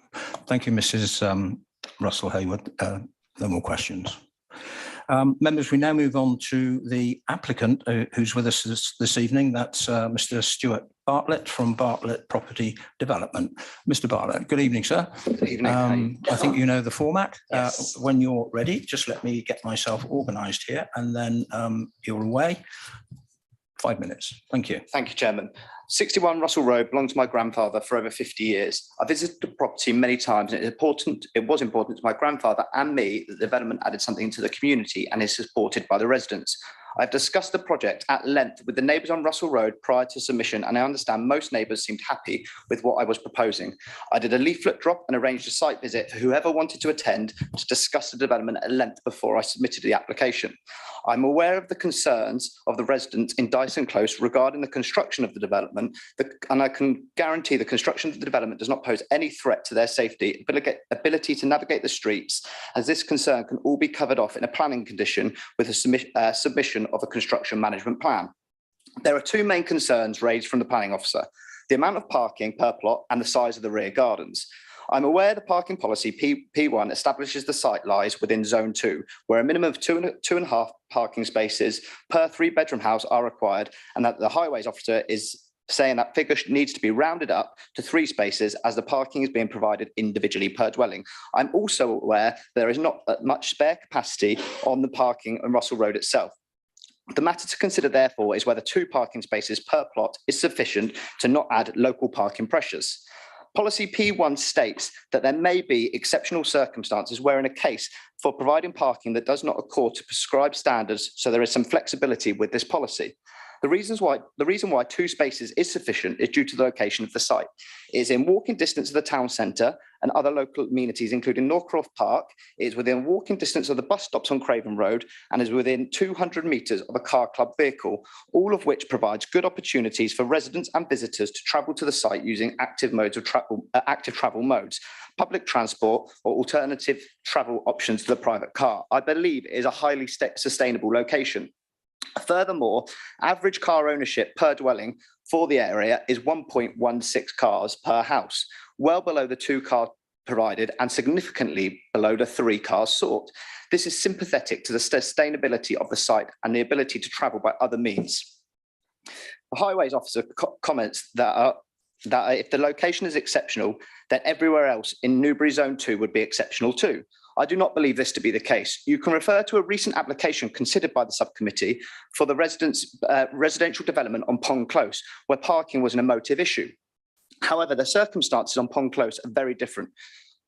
Speaker 2: Thank you, Mrs. Russell Hayward. No more questions. Members, we now move on to the applicant who's with us this evening. That's Mr. Stuart Bartlett from Bartlett Property Development. Mr. Bartlett, good evening, sir.
Speaker 16: Good evening.
Speaker 2: I think you know the format.
Speaker 16: Yes.
Speaker 2: When you're ready, just let me get myself organised here, and then you're away. 5 minutes. Thank you.
Speaker 16: Thank you, Chairman. 61 Russell Road belonged to my grandfather for over 50 years. I visited the property many times, and it was important to my grandfather and me that the development added something to the community and is supported by the residents. I've discussed the project at length with the neighbours on Russell Road prior to submission, and I understand most neighbours seemed happy with what I was proposing. I did a leaflet drop and arranged a site visit for whoever wanted to attend to discuss the development at length before I submitted the application. I'm aware of the concerns of the residents in Dyson Close regarding the construction of the development, and I can guarantee the construction of the development does not pose any threat to their safety, ability to navigate the streets, as this concern can all be covered off in a planning condition with a submission of a construction management plan. There are 2 main concerns raised from the planning officer: the amount of parking per plot and the size of the rear gardens. I'm aware the parking policy P1 establishes the site lies within zone 2, where a minimum of 2.5 parking spaces per 3-bedroom house are required, and that the highways officer is saying that figure needs to be rounded up to 3 spaces as the parking is being provided individually per dwelling. I'm also aware there is not much spare capacity on the parking on Russell Road itself. The matter to consider, therefore, is whether 2 parking spaces per plot is sufficient to not add local parking pressures. Policy P1 states that there may be exceptional circumstances where in a case for providing parking that does not accord to prescribed standards, so there is some flexibility with this policy. The reason why 2 spaces is sufficient is due to the location of the site. It is in walking distance of the town centre and other local amenities, including Norcroft Park. It is within walking distance of the bus stops on Craven Road and is within 200 metres of a car club vehicle, all of which provides good opportunities for residents and visitors to travel to the site using active travel modes, public transport or alternative travel options to the private car. I believe it is a highly sustainable location. Furthermore, average car ownership per dwelling for the area is 1.16 cars per house, well below the 2 car provided and significantly below the 3 cars sought. This is sympathetic to the sustainability of the site and the ability to travel by other means. The highways officer comments that if the location is exceptional, then everywhere else in Newbury Zone 2 would be exceptional too. I do not believe this to be the case. You can refer to a recent application considered by the subcommittee for the residential development on Pond Close, where parking was an emotive issue. However, the circumstances on Pond Close are very different.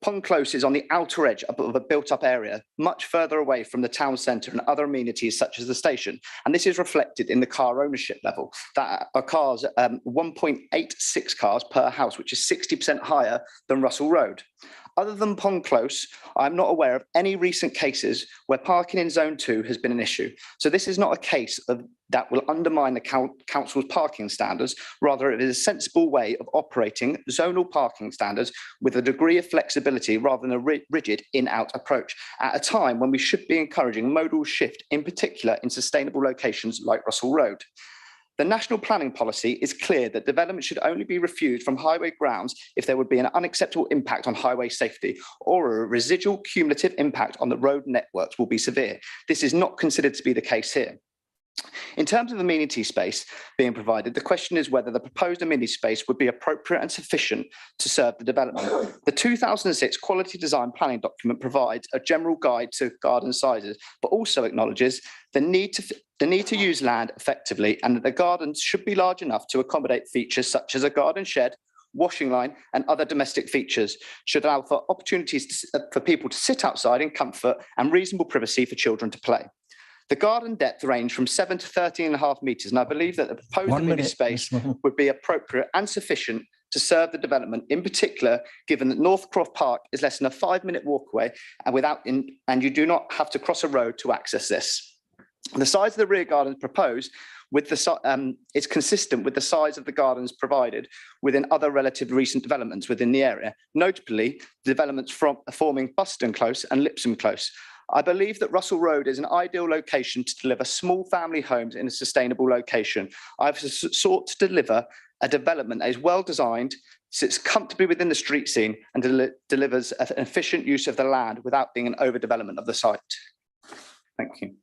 Speaker 16: Pond Close is on the outer edge of a built-up area, much further away from the town centre and other amenities such as the station. And this is reflected in the car ownership level. That are cars, 1.86 cars per house, which is 60% higher than Russell Road. Other than Pond Close, I'm not aware of any recent cases where parking in Zone 2 has been an issue. So this is not a case that will undermine the council's parking standards. Rather, it is a sensible way of operating zonal parking standards with a degree of flexibility rather than a rigid in-out approach at a time when we should be encouraging modal shift, in particular in sustainable locations like Russell Road. The national planning policy is clear that development should only be refused from highway grounds if there would be an unacceptable impact on highway safety or a residual cumulative impact on the road networks will be severe. This is not considered to be the case here. In terms of amenity space being provided, the question is whether the proposed amenity space would be appropriate and sufficient to serve the development. The 2006 quality design planning document provides a general guide to garden sizes, but also acknowledges the need to use land effectively and that the gardens should be large enough to accommodate features such as a garden shed, washing line and other domestic features, should allow for opportunities for people to sit outside in comfort and reasonable privacy for children to play. The garden depth range from 7 to 13.5 metres, and I believe that the proposed amenity space would be appropriate and sufficient to serve the development, in particular, given that Northcroft Park is less than a 5-minute walk away and you do not have to cross a road to access this. The size of the rear gardens proposed is consistent with the size of the gardens provided within other relative recent developments within the area, notably developments forming Buston Close and Lipsome Close. I believe that Russell Road is an ideal location to deliver small family homes in a sustainable location. I've sought to deliver a development that is well designed, sits comfortably within the street scene and delivers an efficient use of the land without being an overdevelopment of the site. Thank you.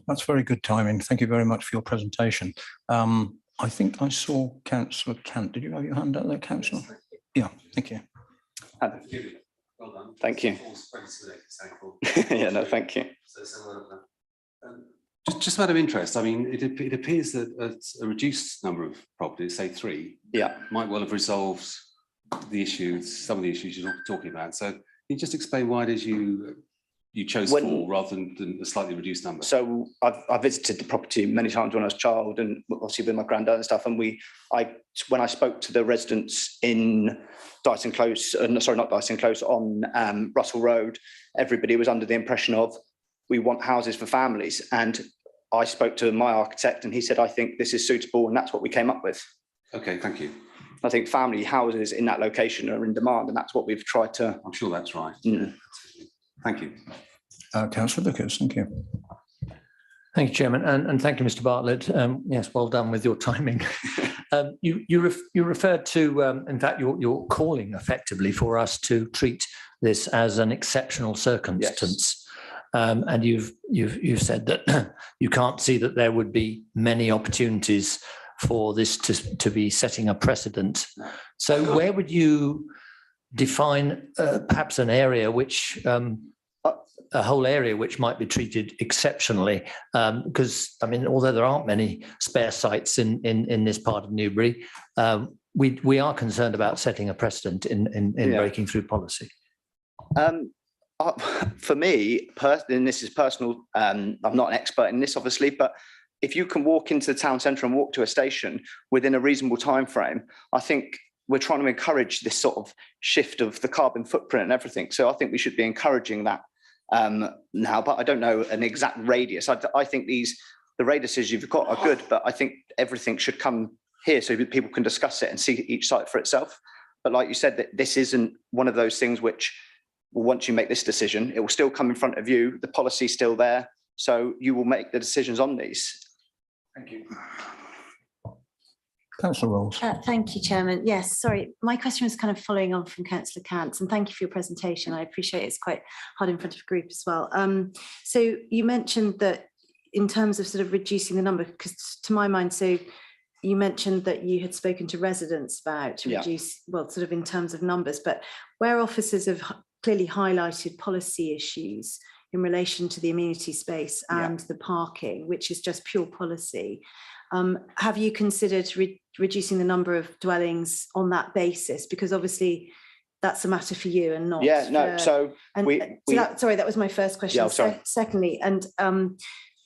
Speaker 2: That's very good timing. Thank you very much for your presentation. I think I saw Councillor Cant. Did you have your hand up there, Councillor? Yeah, thank you.
Speaker 11: Well done.
Speaker 16: Thank you. Yeah, no, thank you.
Speaker 11: Just out of interest, I mean, it appears that a reduced number of properties, say 3, might well have resolved the issues, some of the issues you're talking about. So can you just explain why it is you chose 4 rather than a slightly reduced number?
Speaker 16: So I visited the property many times when I was a child and obviously with my granddad and stuff. And when I spoke to the residents in Dyson Close, sorry, not Dyson Close, on Russell Road, everybody was under the impression of we want houses for families. And I spoke to my architect and he said, I think this is suitable. And that's what we came up with.
Speaker 11: Okay, thank you.
Speaker 16: I think family houses in that location are in demand and that's what we've tried to.
Speaker 11: I'm sure that's right. Thank you.
Speaker 2: Councillor Vickers, thank you.
Speaker 3: Thank you, Chairman, and thank you, Mr. Bartlett. Yes, well done with your timing. You referred to, in fact, you're calling effectively for us to treat this as an exceptional circumstance. Yes. And you've said that you can't see that there would be many opportunities for this to be setting a precedent. So where would you define perhaps an area which a whole area which might be treated exceptionally, because I mean, although there aren't many spare sites in this part of Newbury, we are concerned about setting a precedent in breaking through policy.
Speaker 16: For me, and this is personal, I'm not an expert in this, obviously, but if you can walk into the town centre and walk to a station within a reasonable time frame, I think we're trying to encourage this sort of shift of the carbon footprint and everything. So I think we should be encouraging that now, but I don't know an exact radius. I think the radiuses you've got are good, but I think everything should come here so that people can discuss it and see each site for itself. But like you said, that this isn't one of those things which, once you make this decision, it will still come in front of you. The policy's still there. So you will make the decisions on these.
Speaker 7: Thank you.
Speaker 3: Councillor Rolls.
Speaker 4: Thank you, Chairman. Yes, sorry, my question was kind of following on from Councillor Cant's, and thank you for your presentation. I appreciate it's quite hard in front of a group as well. So you mentioned that in terms of sort of reducing the number, because to my mind, so you mentioned that you had spoken to residents about to reduce, well, sort of in terms of numbers, but where officers have clearly highlighted policy issues in relation to the amenity space and the parking, which is just pure policy. Have you considered reducing the number of dwellings on that basis? Because obviously that's a matter for you and not.
Speaker 16: Yeah, no,
Speaker 4: for,
Speaker 16: so
Speaker 4: sorry, that was my first question.
Speaker 16: Yeah, sorry.
Speaker 4: Secondly, and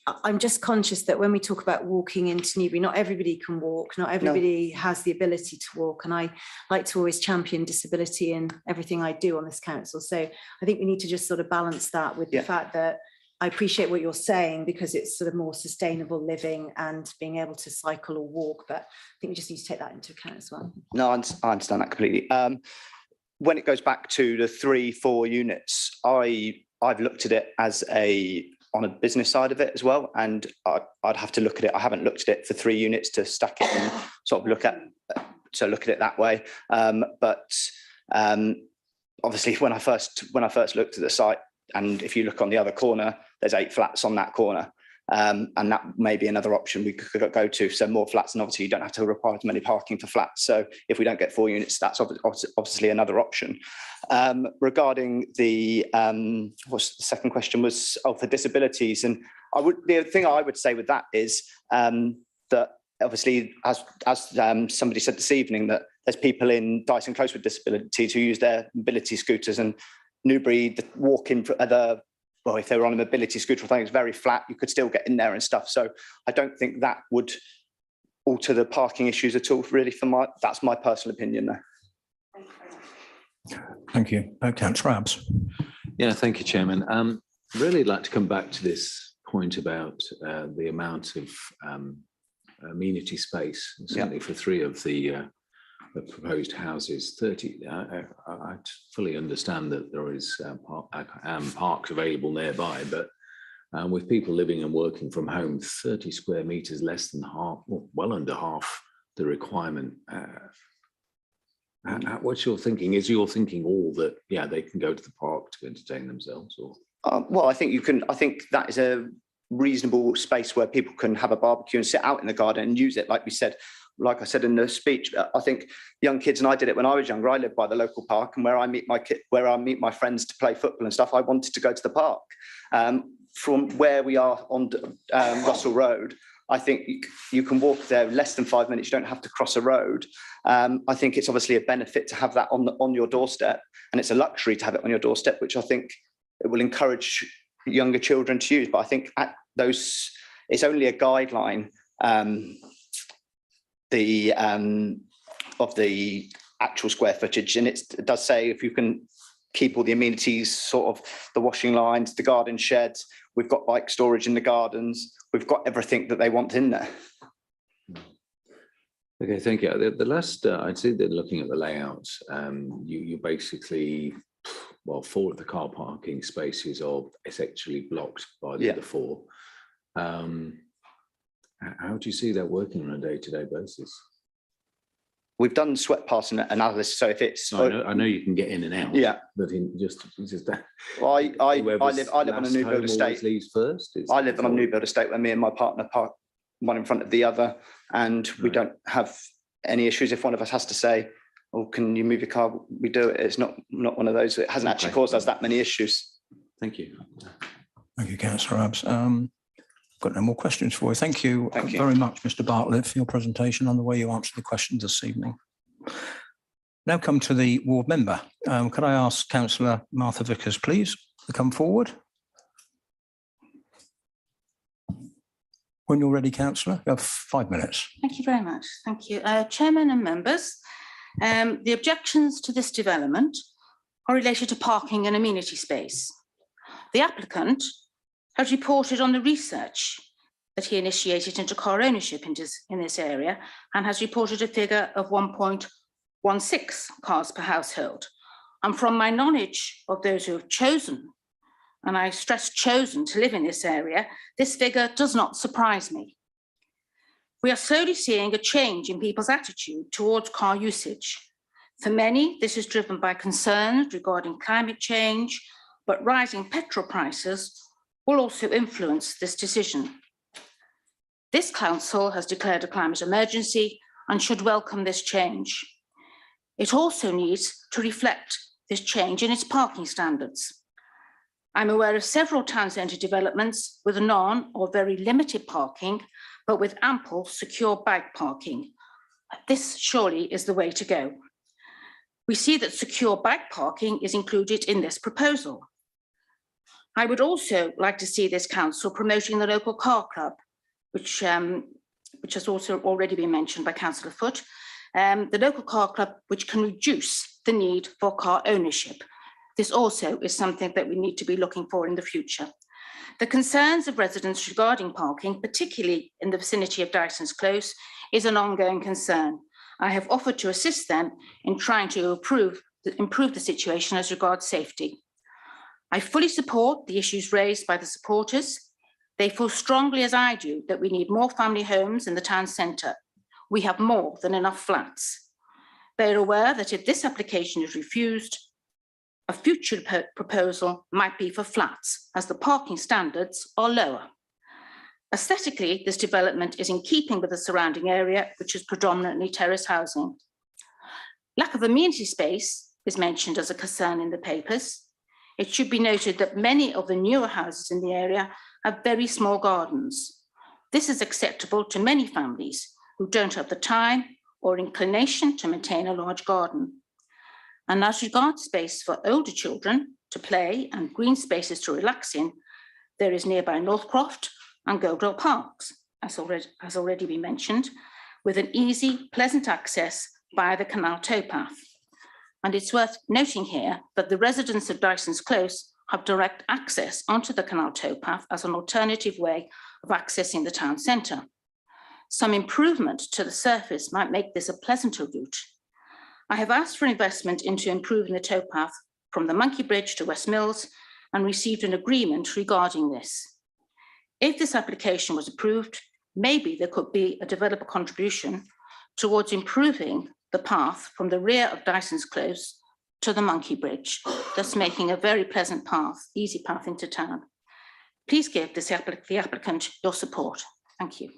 Speaker 4: I'm just conscious that when we talk about walking into Newbury, not everybody can walk, not everybody has the ability to walk. And I like to always champion disability in everything I do on this council. So I think we need to just sort of balance that with the fact that I appreciate what you're saying, because it's sort of more sustainable living and being able to cycle or walk. But I think we just need to take that into account as well.
Speaker 16: No, I understand that completely. When it goes back to the 3-4 units, I've looked at it as on a business side of it as well. And I'd have to look at it. I haven't looked at it for 3 units to stack it and sort of look at it that way. But obviously when I first looked at the site, and if you look on the other corner, there's 8 flats on that corner. And that may be another option we could go to. So more flats, and obviously you don't have to require as many parking for flats. So if we don't get 4 units, that's obviously another option. Regarding the, what's the second question was, for disabilities. And the thing I would say with that is that obviously, as somebody said this evening, that there's people in Dyson Close with disabilities who use their mobility scooters, and Newbury, the walk-in for well, if they were on a mobility scooter, I think it's very flat, you could still get in there and stuff. So I don't think that would alter the parking issues at all, really, that's my personal opinion there.
Speaker 3: Thank you. Councillor Abbs.
Speaker 7: Yeah, thank you, Chairman. Really like to come back to this point about the amount of amenity space, certainly for 3 of the proposed houses. 30. I fully understand that there is parks available nearby, but with people living and working from home, 30 square metres, less than half, well under half the requirement. What's your thinking? Is your thinking all that they can go to the park to entertain themselves, or?
Speaker 16: Well, I think I think that is a reasonable space where people can have a barbecue and sit out in the garden and use it, like I said in the speech. I think young kids, and I did it when I was younger, I lived by the local park, and where I meet my friends to play football and stuff, I wanted to go to the park. From where we are on Russell Road, I think you can walk there less than 5 minutes. You don't have to cross a road. I think it's obviously a benefit to have that on your doorstep, and it's a luxury to have it on your doorstep, which I think it will encourage younger children to use. But I think it's only a guideline of the actual square footage, and it does say if you can keep all the amenities, sort of the washing lines, the garden sheds, we've got bike storage in the gardens, we've got everything that they want in there.
Speaker 7: Okay, thank you. The last, I'd say that looking at the layout, you basically, 4 of the car parking spaces are essentially blocked by the other 4. How do you see that working on a day-to-day basis?
Speaker 16: We've done sweat pass analysis, so if it's,
Speaker 7: I know you can get in and out.
Speaker 16: Yeah,
Speaker 7: but just that.
Speaker 16: Well, I live on a new build estate.
Speaker 7: Leaves first.
Speaker 16: I live on a new build estate where me and my partner park one in front of the other, and we don't have any issues. If one of us has to say, "Oh, can you move your car?" we do it. It's not one of those. It hasn't actually caused us that many issues.
Speaker 7: Thank you.
Speaker 3: Thank you, Councillor Abbs. Got no more questions for you. Thank you very much, Mr. Bartlett, for your presentation and the way you answered the questions this evening. Now come to the ward member. Could I ask Councillor Martha Vickers, please, to come forward? When you're ready, Councillor, you have 5 minutes.
Speaker 17: Thank you very much. Thank you. Chairman and members, the objections to this development are related to parking and amenity space. The applicant has reported on the research that he initiated into car ownership in this area, and has reported a figure of 1.16 cars per household. And from my knowledge of those who have chosen and I stress chosen to live in this area, this figure does not surprise me. We are slowly seeing a change in people's attitude towards car usage. For many, this is driven by concerns regarding climate change, but rising petrol prices will also influence this decision. This council has declared a climate emergency and should welcome this change. It also needs to reflect this change in its parking standards. I'm aware of several town centre developments with none or very limited parking, but with ample secure bike parking. This surely is the way to go. We see that secure bike parking is included in this proposal. I would also like to see this council promoting the local car club, which has also already been mentioned by Councillor Foote, the local car club, which can reduce the need for car ownership. This also is something that we need to be looking for in the future. The concerns of residents regarding parking, particularly in the vicinity of Dyson's Close, is an ongoing concern. I have offered to assist them in trying to improve the situation as regards safety. I fully support the issues raised by the supporters. They feel strongly as I do that we need more family homes in the town centre. We have more than enough flats. They are aware that if this application is refused, a future proposal might be for flats, as the parking standards are lower. Aesthetically, this development is in keeping with the surrounding area, which is predominantly terrace housing. Lack of amenity space is mentioned as a concern in the papers. It should be noted that many of the newer houses in the area have very small gardens. This is acceptable to many families who don't have the time or inclination to maintain a large garden. And as regards space for older children to play and green spaces to relax in, there is nearby Northcroft and Goldwell Parks, as already been mentioned, with an easy, pleasant access via the canal towpath. And it's worth noting here that the residents of Dyson's Close have direct access onto the canal towpath as an alternative way of accessing the town centre. Some improvement to the surface might make this a pleasanter route. I have asked for investment into improving the towpath from the Monkey Bridge to West Mills and received an agreement regarding this. If this application was approved, maybe there could be a developer contribution towards improving the path from the rear of Dyson's Close to the Monkey Bridge, thus making a very pleasant path, easy path into town. Please give the applicant your support. Thank you.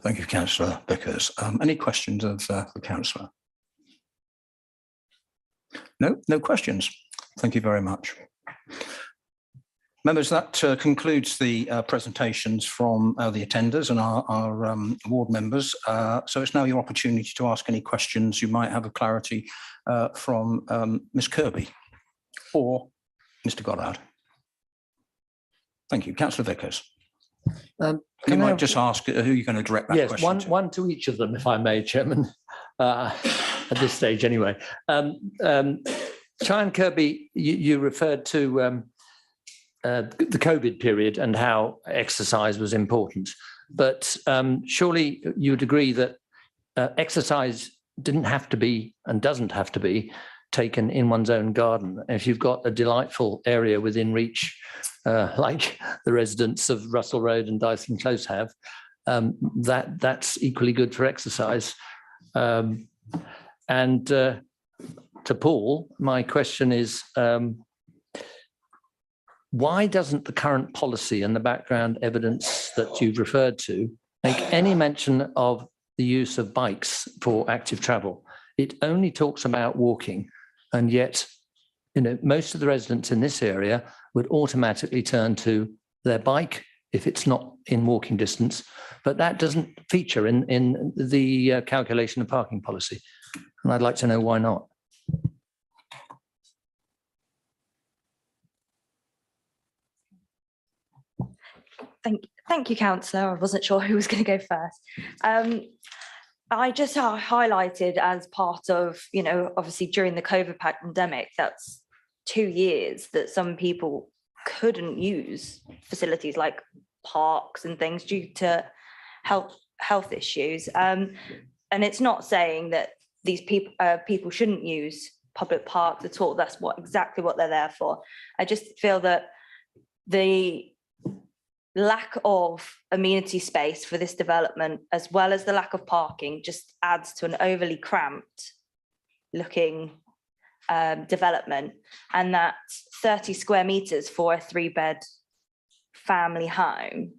Speaker 2: Thank you, Councillor Vickers. Any questions of the councillor? No questions. Thank you very much. Members, that concludes the presentations from the attenders and our ward members. So it's now your opportunity to ask any questions you might have of clarity from Ms Kirby or Mr Goddard. Thank you. Councillor Vickers. You might just ask who you're going to direct that question to.
Speaker 3: One to each of them, if I may, Chairman, at this stage anyway. Cheyenne Kirby, you referred to the COVID period and how exercise was important. But surely you would agree that exercise didn't have to be and doesn't have to be taken in one's own garden. If you've got a delightful area within reach, like the residents of Russell Road and Dyson Close have, that's equally good for exercise. And to Paul, my question is, why doesn't the current policy and the background evidence that you've referred to make any mention of the use of bikes for active travel? It only talks about walking, and yet, most of the residents in this area would automatically turn to their bike if it's not in walking distance, but that doesn't feature in the calculation of parking policy. And I'd like to know why not.
Speaker 12: Thank you, Councillor. I wasn't sure who was going to go first. I just highlighted as part of, obviously during the COVID pandemic, that's 2 years that some people couldn't use facilities like parks and things due to health issues. And it's not saying that these people shouldn't use public parks at all. That's exactly what they're there for. I just feel that the lack of amenity space for this development, as well as the lack of parking, just adds to an overly cramped looking development, and that 30 square meters for a 3-bed family home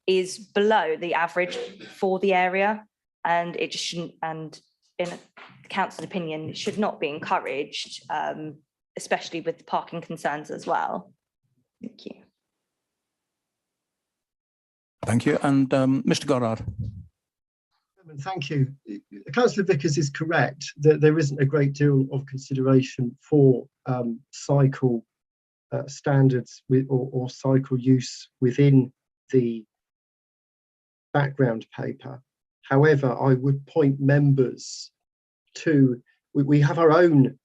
Speaker 12: is below the average for the area, and it just shouldn't, and in the council's opinion, it should not be encouraged, especially with parking concerns as well. Thank you.
Speaker 2: Thank you. And Mr. Goddard.
Speaker 10: Thank you. Councillor Vickers is correct that there isn't a great deal of consideration for cycle standards or cycle use within the background paper. However, I would point members to, we have our own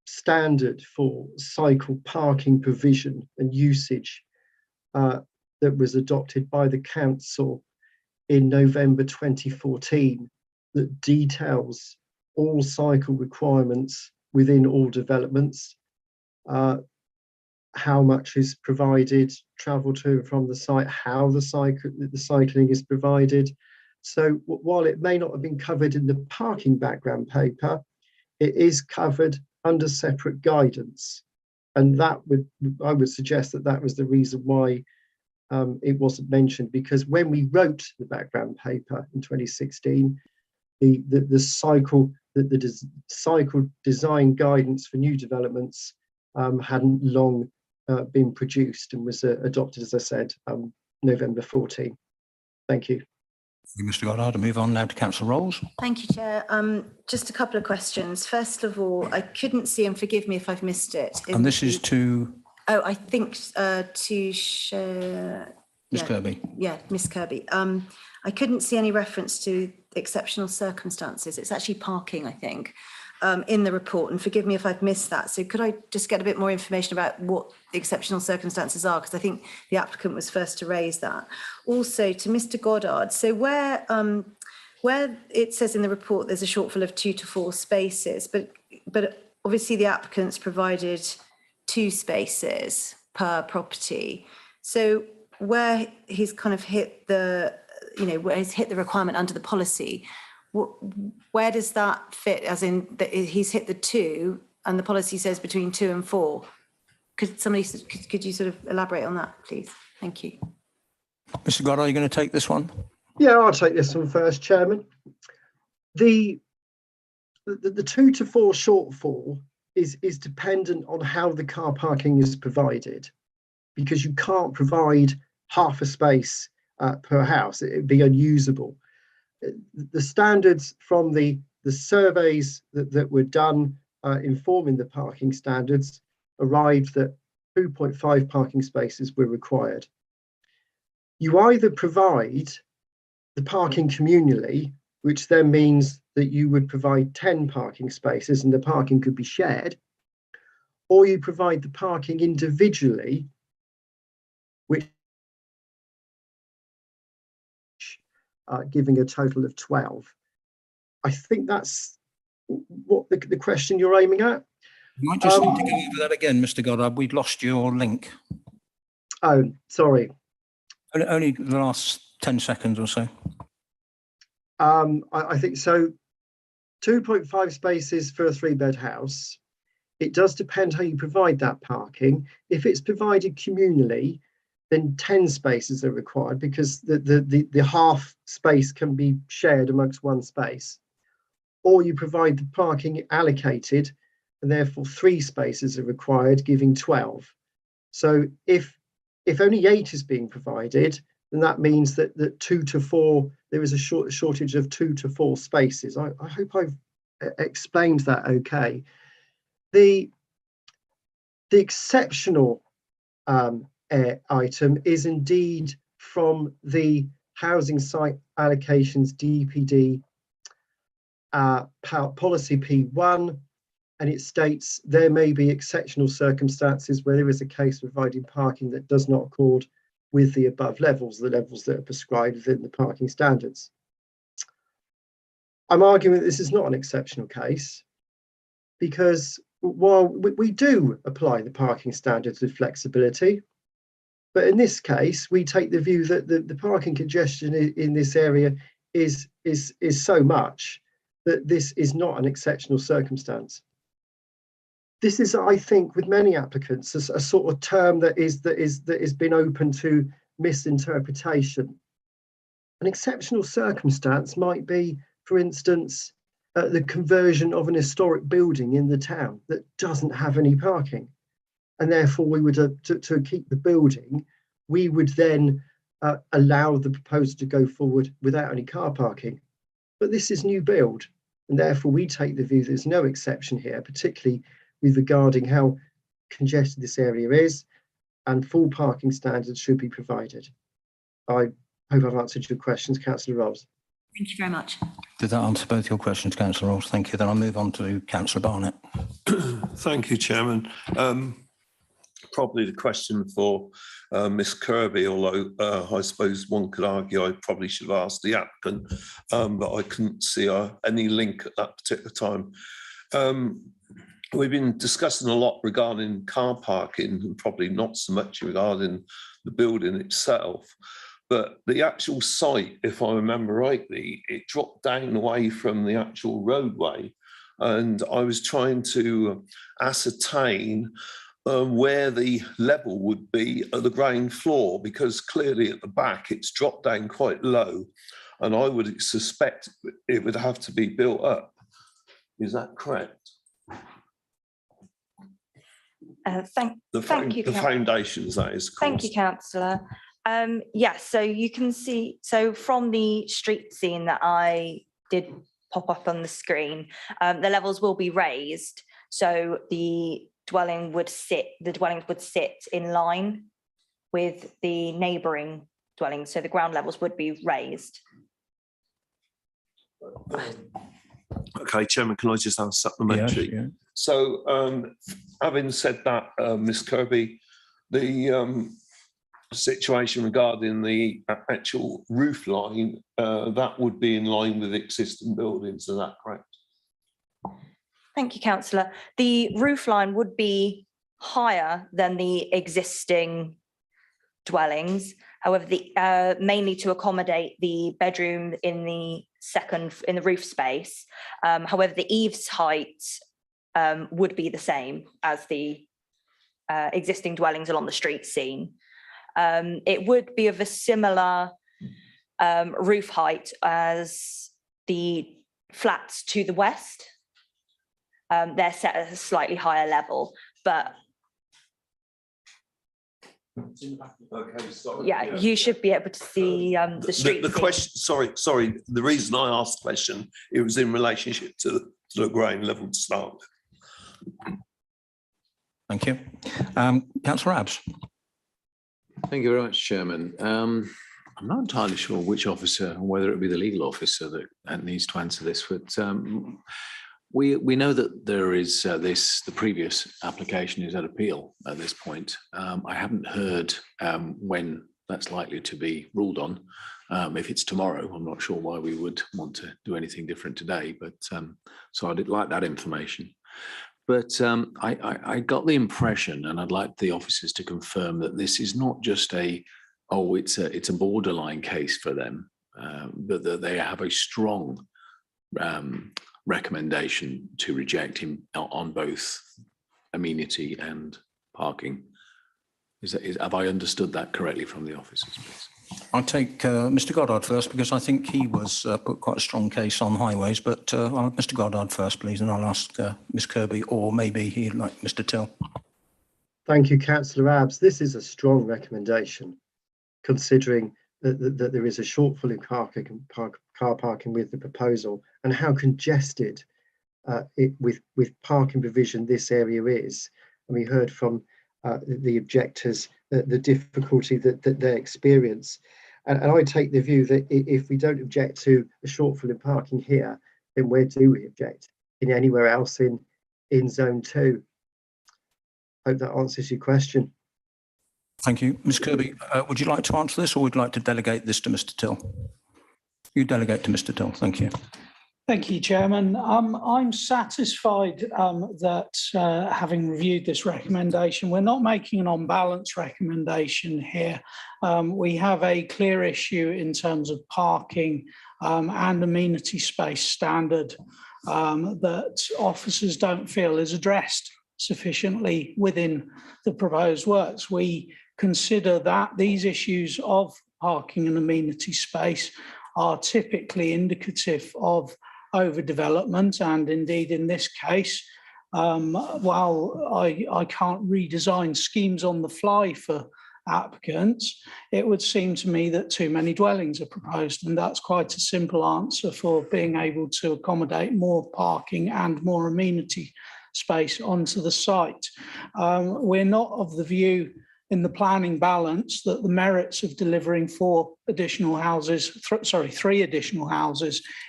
Speaker 10: standard for cycle parking provision and usage that was adopted by the council in November 2014 that details all cycle requirements within all developments, how much is provided, travel to and from the site, how the cycling is provided. So while it may not have been covered in the parking background paper, it is covered under separate guidance. And that I would suggest that that was the reason why it wasn't mentioned, because when we wrote the background paper in 2016, the cycle design guidance for new developments hadn't long been produced and was adopted, as I said, November 14. Thank you.
Speaker 2: Mr. Goddard, to move on now to Councillor Rolls.
Speaker 4: Thank you, Chair. Just a couple of questions. First of all, I couldn't see, and forgive me if I've missed it.
Speaker 2: And this is to?
Speaker 4: Oh, I think to
Speaker 2: Ms. Kirby.
Speaker 4: Yeah, Miss Kirby. I couldn't see any reference to exceptional circumstances. It's actually parking, I think, in the report. And forgive me if I've missed that. So could I just get a bit more information about what the exceptional circumstances are? Because I think the applicant was first to raise that. Also, to Mr. Goddard, so where it says in the report there's a shortfall of 2 to 4 spaces, but obviously the applicant's provided 2 spaces per property. So where he's kind of hit the, where he's hit the requirement under the policy, where does that fit? As in that he's hit the 2 and the policy says between 2 and 4. Could you sort of elaborate on that, please? Thank you.
Speaker 2: Mr. Goddard, are you going to take this one?
Speaker 10: Yeah, I'll take this one first, Chairman. The 2 to 4 shortfall is dependent on how the car parking is provided, because you can't provide half a space per house. It would be unusable. The standards from the surveys that were done informing the parking standards arrived that 2.5 parking spaces were required. You either provide the parking communally, which then means that you would provide 10 parking spaces and the parking could be shared, or you provide the parking individually, which giving a total of 12. I think that's what the question you're aiming at.
Speaker 2: You might just need to go over that again, Mr. Goddard. We'd lost your link.
Speaker 10: Oh, sorry.
Speaker 2: Only the last 10 seconds or so.
Speaker 10: I think so. 2.5 spaces for a 3-bed house. It does depend how you provide that parking. If it's provided communally, then 10 spaces are required because the half space can be shared amongst one space. Or you provide the parking allocated, and therefore 3 spaces are required, giving 12. So if only 8 is being provided, then that means that 2 to 4, there is a shortage of 2 to 4 spaces. I hope I've explained that okay. The exceptional item is indeed from the Housing Site Allocations DPD policy P1, and it states there may be exceptional circumstances where there is a case providing parking that does not accord with the above levels, the levels that are prescribed within the parking standards. I'm arguing that this is not an exceptional case because while we do apply the parking standards with flexibility, but in this case, we take the view that the parking congestion in this area is so much that this is not an exceptional circumstance. This is, I think, with many applicants, a sort of term that has been open to misinterpretation. An exceptional circumstance might be, for instance, the conversion of an historic building in the town that doesn't have any parking, and therefore we would to keep the building, we would then allow the proposal to go forward without any car parking. But this is new build, and therefore we take the view there's no exception here, particularly with regarding how congested this area is, and full parking standards should be provided. I hope I've answered your questions, Councillor Rolls.
Speaker 4: Thank you very much.
Speaker 2: Did that answer both your questions, Councillor Rolls? Thank you. Then I'll move on to Councillor Barnett.
Speaker 8: Thank you, Chairman. Probably the question for Miss Kirby, although I suppose one could argue I probably should have asked the applicant, but I couldn't see any link at that particular time. We've been discussing a lot regarding car parking and probably not so much regarding the building itself, but the actual site, if I remember rightly, it dropped down away from the actual roadway, and I was trying to ascertain where the level would be at the ground floor, because clearly at the back it's dropped down quite low, and I would suspect it would have to be built up. Is that correct?
Speaker 12: Thank you.
Speaker 8: The foundations, that is.
Speaker 12: Thank you, Councillor. Yes, so you can see, so from the street scene that I did pop up on the screen, the levels will be raised. So the dwellings would sit in line with the neighbouring dwellings. So the ground levels would be raised.
Speaker 8: Okay, Chairman, can I just ask supplementary?
Speaker 2: Yes, yeah.
Speaker 8: So, having said that, Ms Kirby, the situation regarding the actual roof line, that would be in line with existing buildings, is that correct?
Speaker 12: Thank you, Councillor. The roof line would be higher than the existing dwellings. However, mainly to accommodate the bedroom in the roof space. However, the eaves height would be the same as the existing dwellings along the street scene. It would be of a similar roof height as the flats to the west. They're set at a slightly higher level, but
Speaker 8: okay, sorry.
Speaker 12: yeah, you should be able to see the street.
Speaker 8: The question, sorry. The reason I asked the question, it was in relationship to the ground level to start with.
Speaker 2: Thank you. Councillor Abbs.
Speaker 7: Thank you very much, Chairman. I'm not entirely sure which officer, or whether it be the legal officer that needs to answer this, but we know that there is the previous application is at appeal at this point. I haven't heard when that's likely to be ruled on. If it's tomorrow, I'm not sure why we would want to do anything different today, but so I'd like that information. But I got the impression, and I'd like the officers to confirm, that this is not just it's a borderline case for them, but that they have a strong recommendation to reject him on both amenity and parking. Have I understood that correctly from the officers, please?
Speaker 2: I'll take Mr Goddard first, because I think he was put quite a strong case on highways, but I'll have Mr Goddard first, please, and I'll ask Ms Kirby, or maybe he'd like Mr Till.
Speaker 10: Thank you, Councillor Abbs. This is a strong recommendation, considering that there is a shortfall in car parking with the proposal, and how congested with parking provision this area is. And we heard from the objectors the difficulty that they experience. And I take the view that if we don't object to a shortfall in parking here, then where do we object? In anywhere else in zone 2? Hope that answers your question.
Speaker 2: Thank you. Ms Kirby, would you like to answer this, or would you like to delegate this to Mr Till? You delegate to Mr Till, thank you.
Speaker 6: Thank you, Chairman. I'm satisfied that having reviewed this recommendation, we're not making an on-balance recommendation here. We have a clear issue in terms of parking and amenity space standard that officers don't feel is addressed sufficiently within the proposed works. We consider that these issues of parking and amenity space are typically indicative of overdevelopment, and indeed in this case, while I can't redesign schemes on the fly for applicants, it would seem to me that too many dwellings are proposed, and that's quite a simple answer for being able to accommodate more parking and more amenity space onto the site. We're not of the view in the planning balance that the merits of delivering three additional houses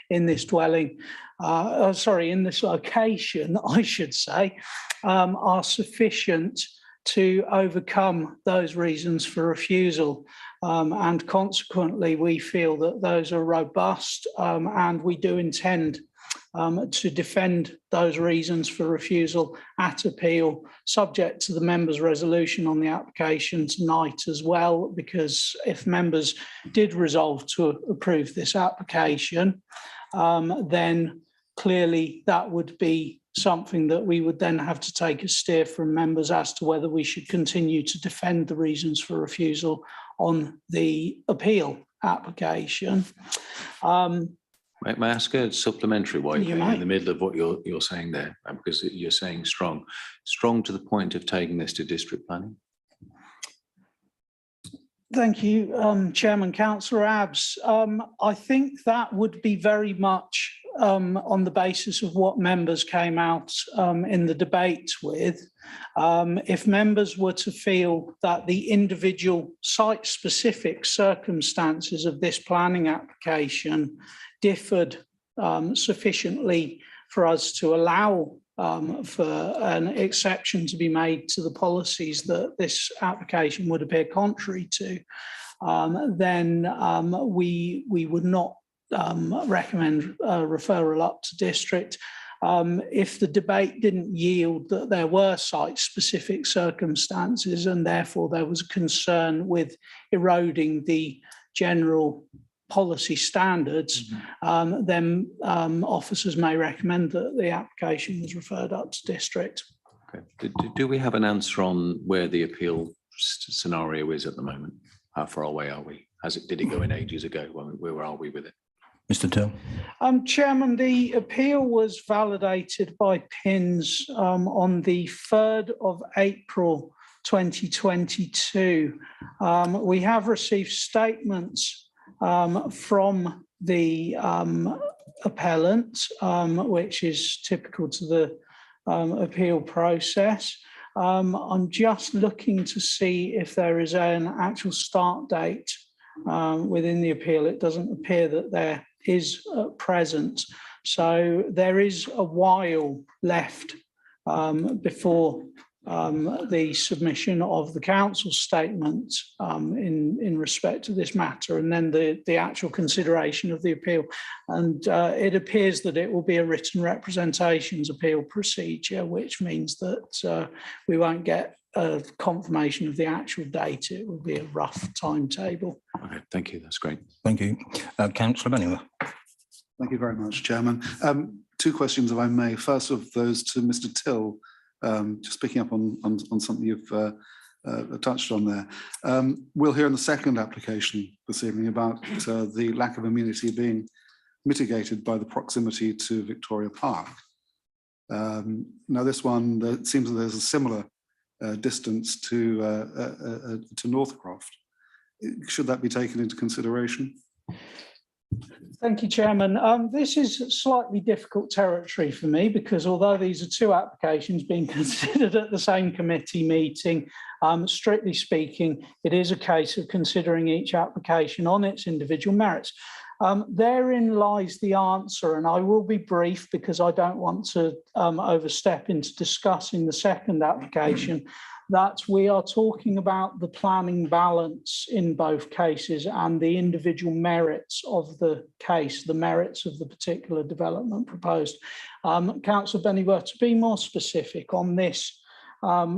Speaker 6: in this dwelling, in this location, I should say, are sufficient to overcome those reasons for refusal. And consequently, we feel that those are robust, and we do intend to defend those reasons for refusal at appeal, subject to the members' resolution on the application tonight as well, because if members did resolve to approve this application, then clearly that would be something that we would then have to take a steer from members as to whether we should continue to defend the reasons for refusal on the appeal application.
Speaker 7: May I ask a supplementary while
Speaker 6: You
Speaker 7: you're
Speaker 6: may.
Speaker 7: in the middle of what you're saying there, because you're saying strong to the point of taking this to district planning?
Speaker 6: Thank you, Chairman. Councillor Abbs. I think that would be very much on the basis of what members came out in the debate with. If members were to feel that the individual site-specific circumstances of this planning application differed sufficiently for us to allow for an exception to be made to the policies that this application would appear contrary to, then we would not recommend referral up to district. If the debate didn't yield that there were site-specific circumstances and therefore there was a concern with eroding the general policy standards, then officers may recommend that the application was referred up to district.
Speaker 7: Okay. Do we have an answer on where the appeal scenario is at the moment? How far away are we? Did it go in ages ago? Where are we with it?
Speaker 18: Mr. Till.
Speaker 6: Chairman, the appeal was validated by PINS on the 3rd of April 2022. We have received statements from the appellant, which is typical to the appeal process. I'm just looking to see if there is an actual start date within the appeal. It doesn't appear that there is at present. So there is a while left before the submission of the council statement in respect to this matter, and then the actual consideration of the appeal. And it appears that it will be a written representations appeal procedure, which means that we won't get a confirmation of the actual date. It will be a rough timetable.
Speaker 7: Okay, thank you. That's great.
Speaker 18: Thank you. Councillor Benninger.
Speaker 9: Thank you very much, Chairman. Two questions, if I may. First of those to Mr. Till. Just picking up on something you've touched on there. We'll hear in the second application this evening about the lack of amenity being mitigated by the proximity to Victoria Park. Now, this one, it seems that there's a similar distance to Northcroft. Should that be taken into consideration?
Speaker 6: Thank you, Chairman. This is slightly difficult territory for me because although these are two applications being considered at the same committee meeting, strictly speaking, it is a case of considering each application on its individual merits. Therein lies the answer, and I will be brief because I don't want to overstep into discussing the second application. that we are talking about the planning balance in both cases and the individual merits of the case, the merits of the particular development proposed. Councillor Bennyworth, to be more specific on this,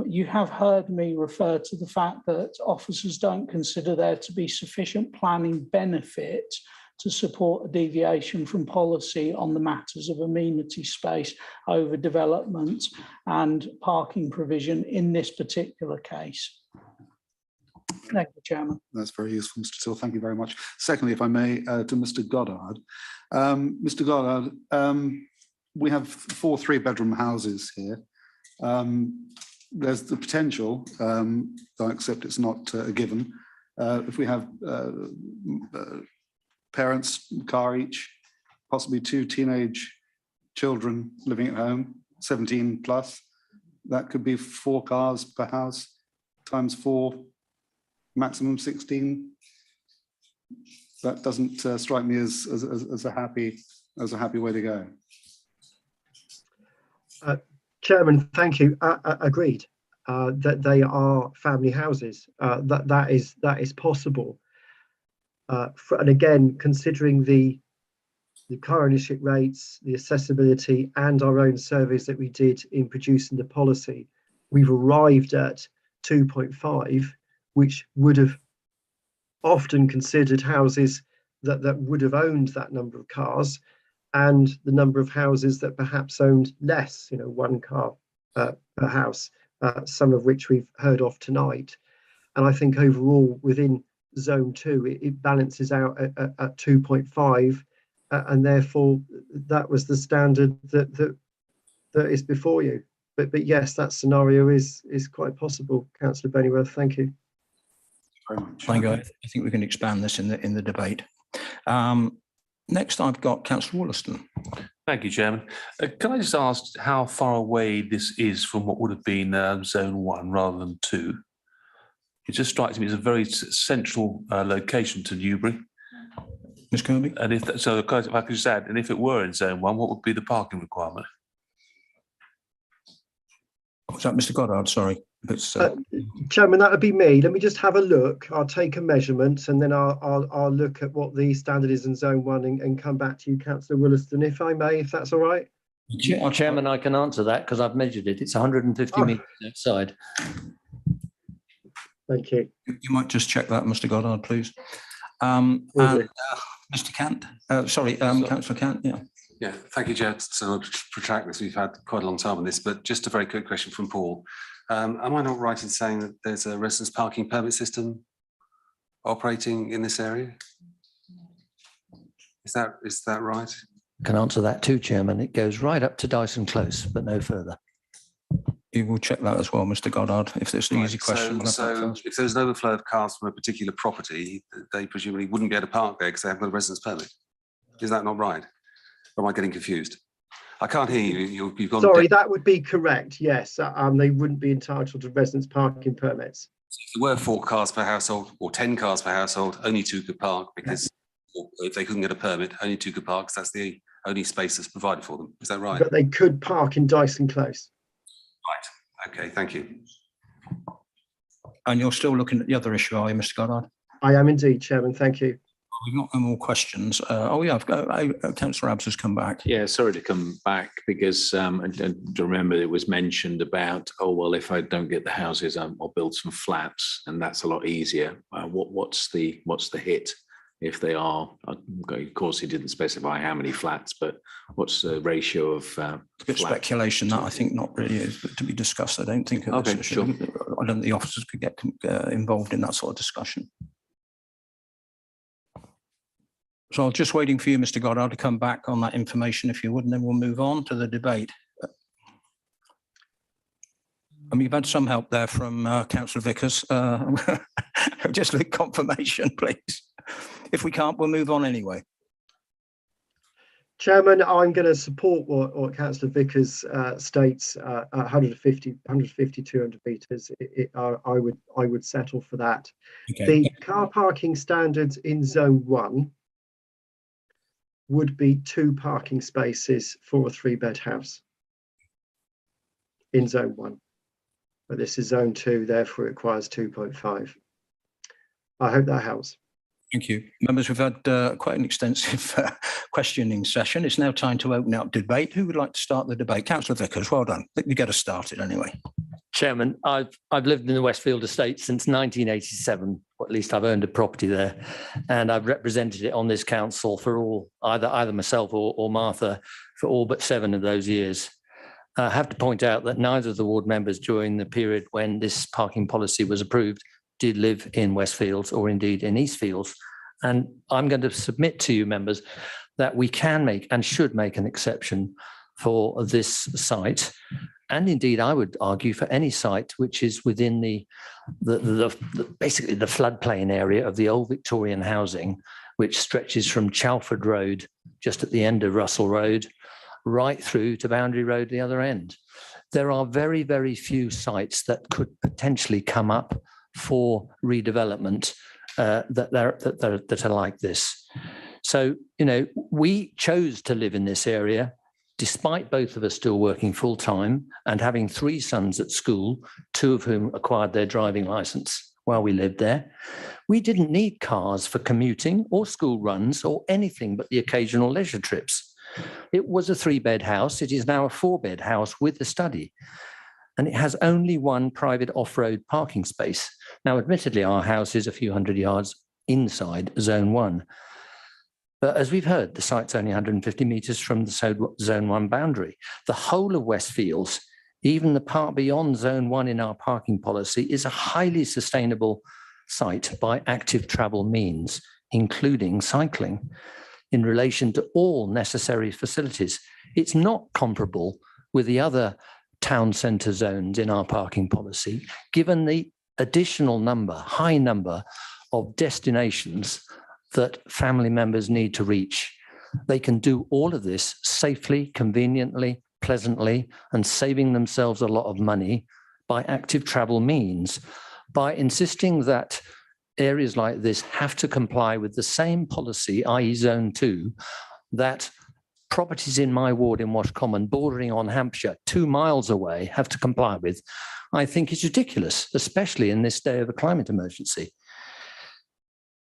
Speaker 6: you have heard me refer to the fact that officers don't consider there to be sufficient planning benefit to support a deviation from policy on the matters of amenity space over development and parking provision in this particular case. Thank you, Chairman.
Speaker 9: That's very useful, Mr. Till. Thank you very much. Secondly, if I may, to Mr. Goddard. Mr. Goddard, we have 4 3-bedroom houses here. There's the potential, though I accept it's not a given, if we have parents, car each, possibly 2 teenage children living at home, 17 plus, that could be 4 cars per house, times 4, maximum 16. That doesn't strike me as a happy way to go.
Speaker 10: Chairman, thank you. Agreed that they are family houses. That is possible. And again, considering the car ownership rates, the accessibility, and our own surveys that we did in producing the policy, we've arrived at 2.5, which would have often considered houses that would have owned that number of cars, and the number of houses that perhaps owned less, 1 car per house, some of which we've heard of tonight. And I think overall within Zone 2, it balances out at 2.5, and therefore that was the standard that is before you. But yes, that scenario is quite possible. Councillor Bennyworth, thank you.
Speaker 9: Very much.
Speaker 18: Thank you. I think we can expand this in the debate. Next, I've got Councillor Wollaston.
Speaker 8: Thank you, Chairman. Can I just ask how far away this is from what would have been Zone 1 rather than 2? It just strikes me as a very central location to Newbury.
Speaker 18: Ms. Kirby?
Speaker 8: And if I could just add, and if it were in Zone 1, what would be the parking requirement?
Speaker 18: Was that Mr. Goddard? Sorry.
Speaker 10: Chairman, that would be me. Let me just have a look. I'll take a measurement and then I'll look at what the standard is in Zone 1 and come back to you, Councillor Wollaston, if I may, if that's all right.
Speaker 3: Chairman, I can answer that because I've measured it. It's 150 metres outside.
Speaker 10: Thank you.
Speaker 18: You might just check that, Mr. Goddard, please. Mr. Cant, Councillor Cant, yeah.
Speaker 11: Yeah, thank you, Chair. So I'll protract this. We've had quite a long time on this, but just a very quick question from Paul. Am I not right in saying that there's a residence parking permit system operating in this area? Is that right?
Speaker 3: I can answer that too, Chairman. It goes right up to Dyson Close, but no further.
Speaker 18: You will check that as well, Mr. Goddard, if there's an easy question.
Speaker 11: So if there's an overflow of cars from a particular property, they presumably wouldn't be able to park there because they haven't got a residence permit. Is that not right? Or am I getting confused? I can't hear you. You've gone.
Speaker 10: Sorry, that would be correct. Yes, they wouldn't be entitled to residence parking permits.
Speaker 11: So if there were 4 cars per household or 10 cars per household, only 2 could park because if they couldn't get a permit, only 2 could park because that's the only space that's provided for them. Is that right?
Speaker 10: But they could park in Dyson Close.
Speaker 11: Right. Okay. Thank you.
Speaker 18: And you're still looking at the other issue, are you, Mr. Goddard?
Speaker 10: I am indeed, Chairman. Thank you.
Speaker 18: We've got no more questions. Councillor Abbs has come back.
Speaker 7: Yeah, sorry to come back because I remember it was mentioned about, oh, well, if I don't get the houses, I'll build some flats and that's a lot easier. What's the hit if they are? Of course, he didn't specify how many flats, but what's the ratio of
Speaker 18: It's a bit speculation that I think not really is to be discussed. I don't think.
Speaker 7: Okay, sure.
Speaker 18: I don't think the officers could get involved in that sort of discussion. So I'm just waiting for you, Mr. Goddard, to come back on that information, if you would, and then we'll move on to the debate. You've had some help there from Councillor Vickers. Just a confirmation, please. If we can't, we'll move on anyway.
Speaker 10: Chairman, I'm going to support what Councillor Vickers states. 150, 200 metres. I would settle for that. Okay. The car parking standards in Zone 1 would be 2 parking spaces for a 3-bed house in Zone 1. but this is zone 2, therefore requires 2.5. I hope that helps.
Speaker 18: Thank you. Members, we've had quite an extensive questioning session. It's now time to open up debate. Who would like to start the debate? Councillor Vickers, well done. You get us started anyway.
Speaker 3: Chairman, I've lived in the Westfield estate since 1987, or at least I've owned a property there, and I've represented it on this council for all, either myself or Martha, for all but 7 of those years. I have to point out that neither of the ward members during the period when this parking policy was approved did live in Westfields or indeed in Eastfields. And I'm going to submit to you, members, that we can make and should make an exception for this site. And indeed, I would argue for any site which is within basically the floodplain area of the old Victorian housing, which stretches from Chalford Road, just at the end of Russell Road, right through to Boundary Road, the other end. There are very, very few sites that could potentially come up for redevelopment that are like this. So, we chose to live in this area, despite both of us still working full time and having 3 sons at school, 2 of whom acquired their driving license while we lived there. We didn't need cars for commuting or school runs or anything but the occasional leisure trips. It was a 3-bed house. It is now a 4-bed house with a study. And it has only 1 private off-road parking space. Now, admittedly, our house is a few hundred yards inside zone 1. But as we've heard, the site's only 150 metres from the zone 1 boundary. The whole of Westfields, even the part beyond zone 1 in our parking policy, is a highly sustainable site by active travel means, including cycling, in relation to all necessary facilities. It's not comparable with the other town centre zones in our parking policy, given the additional high number of destinations that family members need to reach. They can do all of this safely, conveniently, pleasantly, and saving themselves a lot of money by active travel means, by insisting that areas like this have to comply with the same policy, i.e. zone 2, that properties in my ward in Wash Common, bordering on Hampshire, 2 miles away, have to comply with, I think is ridiculous, especially in this day of a climate emergency.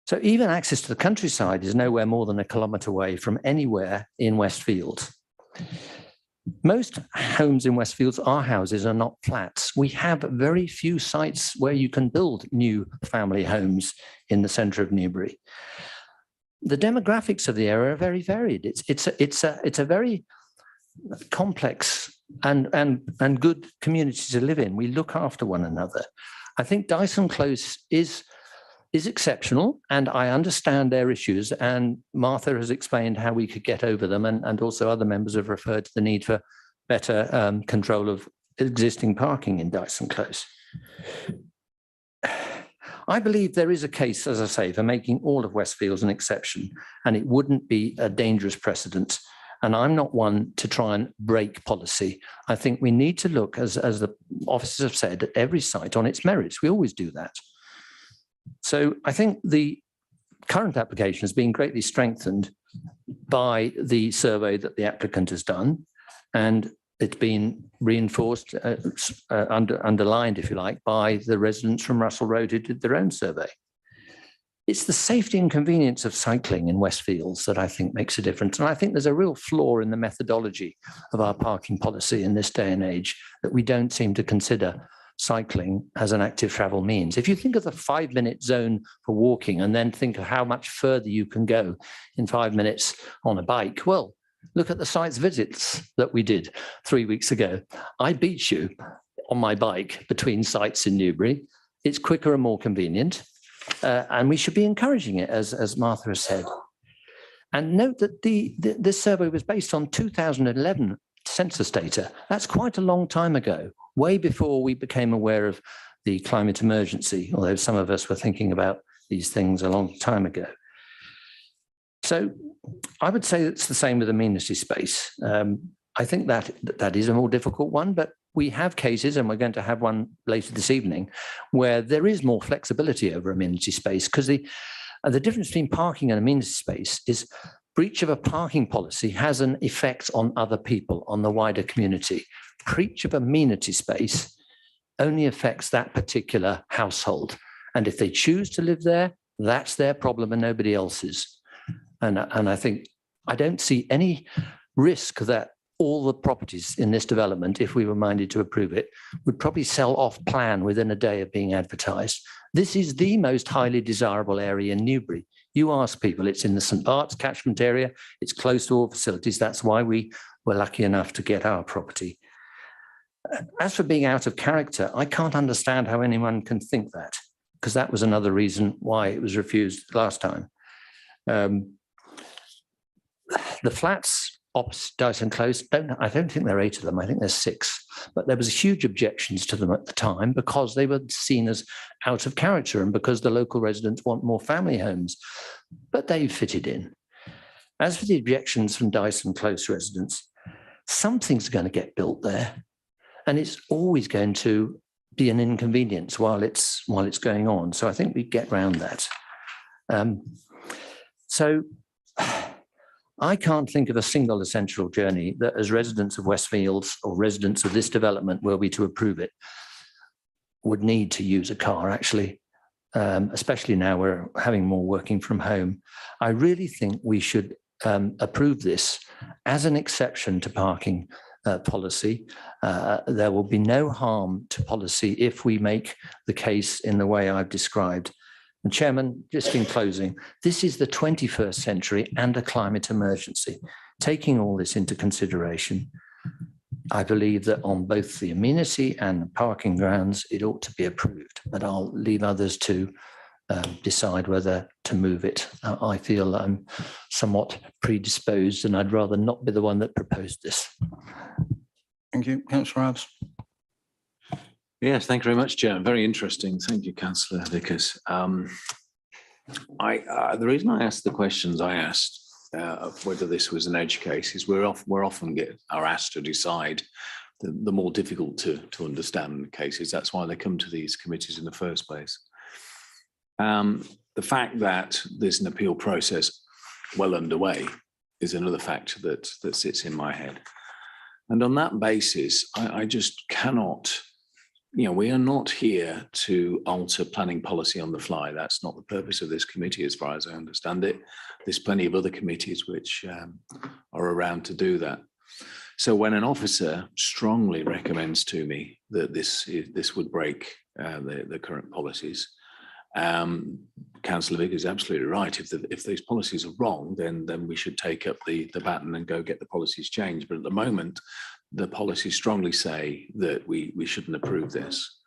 Speaker 3: So even access to the countryside is nowhere more than 1 kilometre away from anywhere in Westfield. Most homes in Westfields are houses and not flats. We have very few sites where you can build new family homes in the centre of Newbury. The demographics of the area are very varied. It's a very complex and good community to live in. We look after one another. I think Dyson Close is exceptional, and I understand their issues, and Martha has explained how we could get over them, and also other members have referred to the need for better control of existing parking in Dyson Close. I believe there is a case, as I say, for making all of Westfields an exception, and it wouldn't be a dangerous precedent. And I'm not one to try and break policy. I think we need to look, as the officers have said, at every site on its merits. We always do that. So I think the current application has been greatly strengthened by the survey that the applicant has done, and it's been reinforced, underlined, if you like, by the residents from Russell Road who did their own survey. It's the safety and convenience of cycling in Westfields that I think makes a difference. And I think there's a real flaw in the methodology of our parking policy in this day and age, that we don't seem to consider cycling as an active travel means. If you think of the 5-minute zone for walking and then think of how much further you can go in 5 minutes on a bike, well, look at the site visits that we did 3 weeks ago. I beat you on my bike between sites in Newbury. It's quicker and more convenient, and we should be encouraging it, as Martha has said. And note that this survey was based on 2011 census data. That's quite a long time ago, way before we became aware of the climate emergency, although some of us were thinking about these things a long time ago. So I would say it's the same with amenity space. I think that is a more difficult one, but we have cases, and we're going to have one later this evening, where there is more flexibility over amenity space, because the difference between parking and amenity space is breach of a parking policy has an effect on other people, on the wider community. Breach of amenity space only affects that particular household. And if they choose to live there, that's their problem and nobody else's. And I think I don't see any risk that all the properties in this development, if we were minded to approve it, would probably sell off plan within a day of being advertised. This is the most highly desirable area in Newbury. You ask people, it's in the St. Bart's catchment area, it's close to all facilities. That's why we were lucky enough to get our property. As for being out of character, I can't understand how anyone can think that, because that was another reason why it was refused last time. The flats opposite Dyson Close, I don't think there are 8 of them, I think there's 6, but there was huge objections to them at the time because they were seen as out of character and because the local residents want more family homes, but they fitted in. As for the objections from Dyson Close residents, something's going to get built there and it's always going to be an inconvenience while it's going on. So I think we get around that. I can't think of a single essential journey that as residents of Westfields or residents of this development, were we to approve it, would need to use a car actually, especially now we're having more working from home. I really think we should approve this as an exception to parking policy. There will be no harm to policy if we make the case in the way I've described. And Chairman, just in closing, this is the 21st century and a climate emergency. Taking all this into consideration, I believe that on both the amenity and the parking grounds, it ought to be approved, but I'll leave others to decide whether to move it. I feel I'm somewhat predisposed and I'd rather not be the one that proposed this.
Speaker 18: Thank you. Councillor Abbs.
Speaker 7: Yes, thank you very much, Chair. Very interesting. Thank you, Councillor Vickers. The reason I asked the questions I asked of whether this was an edge case is we're often are asked to decide the more difficult to understand cases. That's why they come to these committees in the first place. The fact that there's an appeal process well underway is another factor that sits in my head. And on that basis, I just cannot. We are not here to alter planning policy on the fly. That's not the purpose of this committee, as far as I understand it. There's plenty of other committees which are around to do that. So when an officer strongly recommends to me that this would break the current policies, Councillor Vickers is absolutely right. If those policies are wrong, then we should take up the baton and go get the policies changed. But at the moment, the policies strongly say that we shouldn't approve this.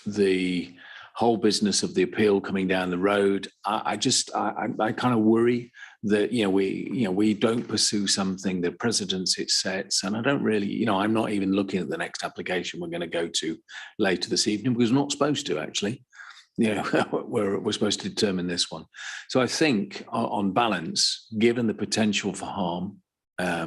Speaker 7: The whole business of the appeal coming down the road, I kind of worry that we don't pursue something, the precedents it sets, and I don't really, I'm not even looking at the next application we're going to go to later this evening because we're not supposed to actually. We're supposed to determine this one. So I think on balance, given the potential for harm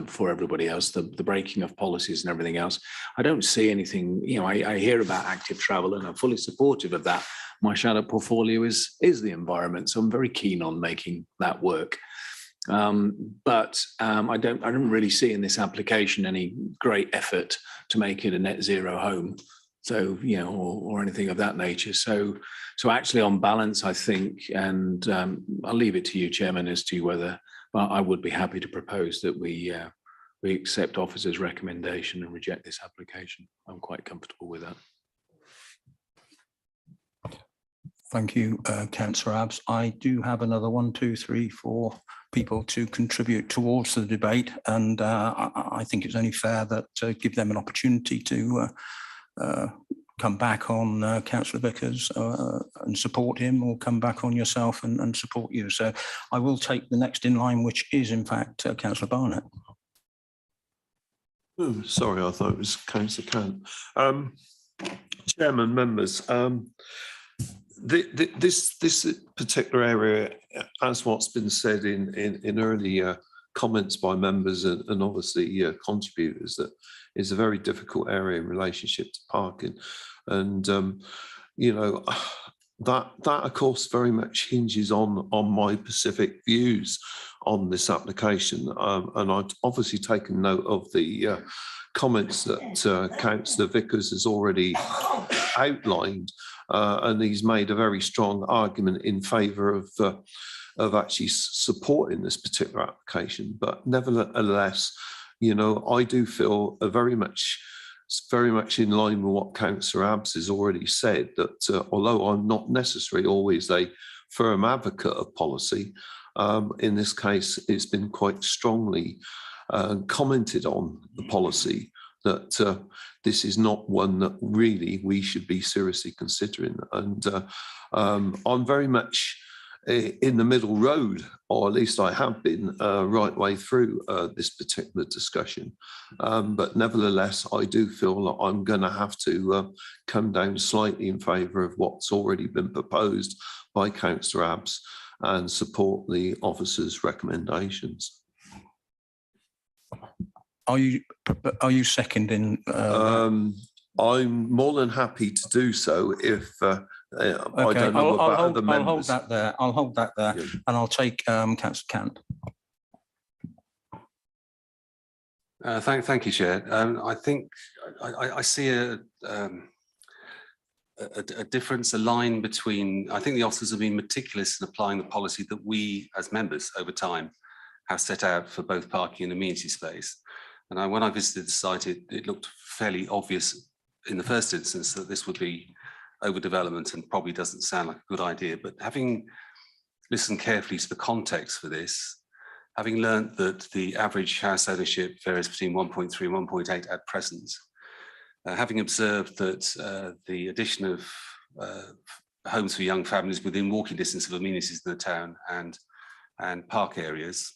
Speaker 7: for everybody else, the breaking of policies and everything else, I don't see anything. I hear about active travel and I'm fully supportive of that. My shadow portfolio is the environment, so I'm very keen on making that work. But I don't really see in this application any great effort to make it a net zero home. So, or anything of that nature. So actually on balance, I think, and I'll leave it to you, Chairman, as to whether I would be happy to propose that we accept officer's recommendation and reject this application. I'm quite comfortable with that.
Speaker 18: Thank you, Councillor Abbs. I do have another 1, 2, 3, 4 people to contribute towards the debate, and I think it's only fair that give them an opportunity to come back on Councillor Vickers and support him, or come back on yourself and support you. So I will take the next in line, which is in fact Councillor Barnett.
Speaker 8: Oh, sorry, I thought it was Councillor Kant. Chairman, members, this particular area, as what's been said in earlier comments by members and obviously contributors, that is a very difficult area in relationship to parking, and that of course very much hinges on my specific views on this application. And I've obviously taken note of the comments that Councillor Vickers has already outlined, and he's made a very strong argument in favour of actually supporting this particular application. But nevertheless, you know, I do feel very much in line with what Councillor Abbs has already said, that although I'm not necessarily always a firm advocate of policy, in this case, it's been quite strongly commented on the policy that this is not one that really we should be seriously considering. And I'm very much in the middle road, or at least I have been right way through this particular discussion. But nevertheless, I do feel that I'm going to have to come down slightly in favour of what's already been proposed by Councillor Abbs and support the officer's recommendations.
Speaker 18: Are you seconding?
Speaker 8: I'm more than happy to do so if I don't know about other members.
Speaker 18: I'll hold that there. I'll hold that there, yeah. And I'll take Councillor Cant.
Speaker 11: Thank you, Chair. I think I see a difference, a line between, I think the officers have been meticulous in applying the policy that we as members over time have set out for both parking and amenity space. And when I visited the site, it looked fairly obvious in the first instance that this would be overdevelopment and probably doesn't sound like a good idea. But having listened carefully to the context for this, having learnt that the average house ownership varies between 1.3 and 1.8 at present, having observed that the addition of homes for young families within walking distance of amenities in the town and park areas,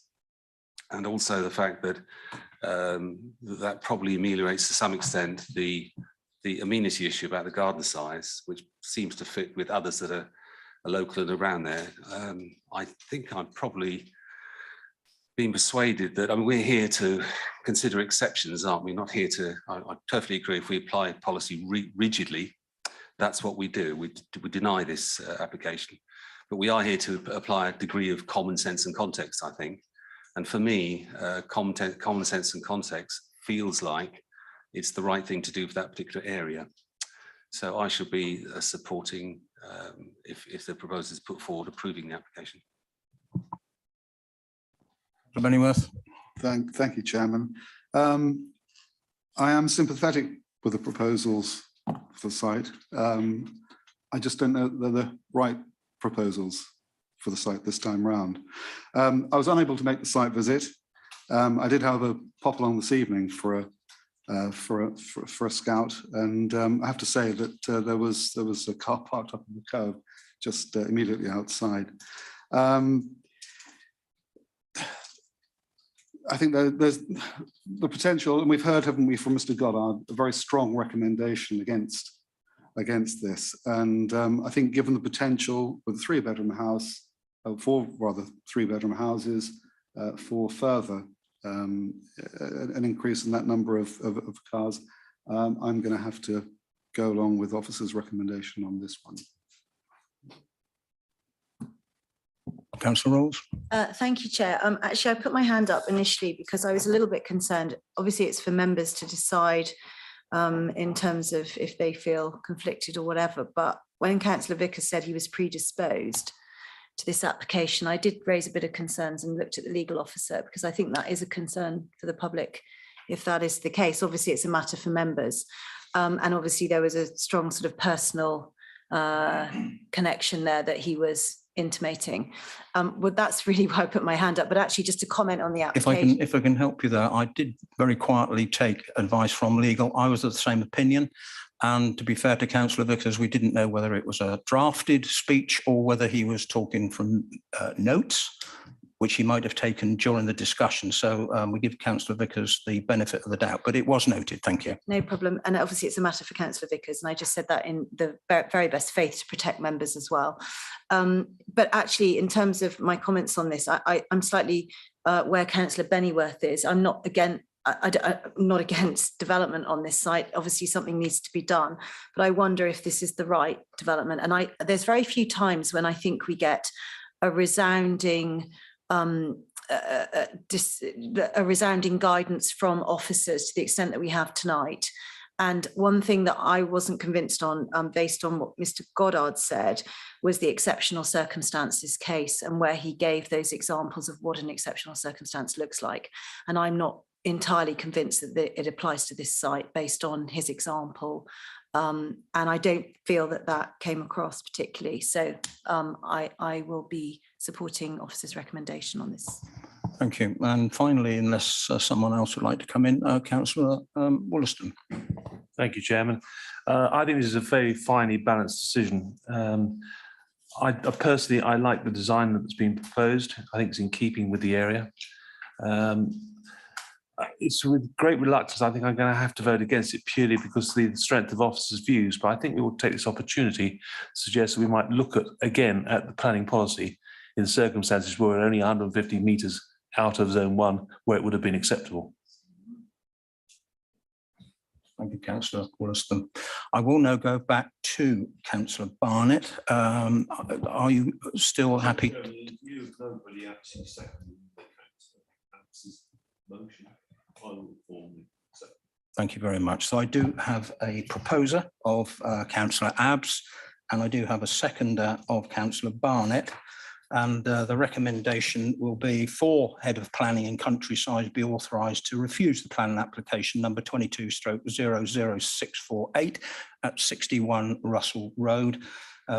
Speaker 11: and also the fact that that probably ameliorates to some extent the amenity issue about the garden size, which seems to fit with others that are local and around there. I think I'm probably being persuaded that, I mean, we're here to consider exceptions, aren't we? Not here to, I perfectly agree, if we apply policy rigidly, that's what we do. We deny this application. But we are here to apply a degree of common sense and context, I think. And for me, common sense and context feels like it's the right thing to do for that particular area. So I should be supporting, if the proposal is put forward, approving the application.
Speaker 18: Bennyworth.
Speaker 9: Thank you, Chairman. I am sympathetic with the proposals for the site. I just don't know that they're the right proposals for the site this time round. I was unable to make the site visit. I did, however, pop along this evening for a scout, and I have to say that there was a car parked up in the cove just immediately outside. I think there's the potential, and we've heard, haven't we, from Mr. Goddard, a very strong recommendation against this. And I think given the potential with a three-bedroom house, three-bedroom houses, for further an increase in that number of cars, I'm going to have to go along with officer's recommendation on this one.
Speaker 18: Councillor Rolls.
Speaker 4: Thank you, Chair. Actually, I put my hand up initially because I was a little bit concerned. Obviously, it's for members to decide in terms of if they feel conflicted or whatever. But when Councillor Vickers said he was predisposed to this application, I did raise a bit of concerns and looked at the legal officer, because I think that is a concern for the public if that is the case. Obviously, it's a matter for members. And obviously, there was a strong sort of personal connection there that he was intimating. Well, that's really why I put my hand up, but actually just to comment on the application.
Speaker 18: If I can help you there, I did very quietly take advice from legal. I was of the same opinion. And to be fair to Councillor Vickers, we didn't know whether it was a drafted speech or whether he was talking from notes, which he might have taken during the discussion. So we give Councillor Vickers the benefit of the doubt, but it was noted. Thank you.
Speaker 4: No problem. And obviously it's a matter for Councillor Vickers, and I just said that in the very best faith to protect members as well. But actually, in terms of my comments on this, I'm slightly where Councillor Bennyworth is. I'm not I'm not against development on this site. Obviously, something needs to be done, but I wonder if this is the right development. And there's very few times when I think we get a resounding a resounding guidance from officers to the extent that we have tonight. And one thing that I wasn't convinced on, based on what Mr. Goddard said, was the exceptional circumstances case, and where he gave those examples of what an exceptional circumstance looks like. And I'm not entirely convinced that it applies to this site based on his example. And I don't feel that that came across particularly. So I will be supporting officer's recommendation on this.
Speaker 18: Thank you. And finally, unless someone else would like to come in, Councillor Wollaston.
Speaker 8: Thank you, Chairman. I think this is a very finely balanced decision. I personally, I like the design that's been proposed. I think it's in keeping with the area. It's with great reluctance, I think I'm going to have to vote against it purely because of the strength of officers' views, but I think we will take this opportunity to suggest that we might look at, again, at the planning policy in circumstances where we're only 150 metres out of zone 1, where it would have been acceptable.
Speaker 18: Thank you, Councillor Wollaston. I will now go back to Councillor Barnett. Are you still happy? Thank you very much. So I do have a proposer of Councillor Abbs, and I do have a seconder of Councillor Barnett. And the recommendation will be for Head of Planning and Countryside be authorised to refuse the planning application number 22/00648 at 61 Russell Road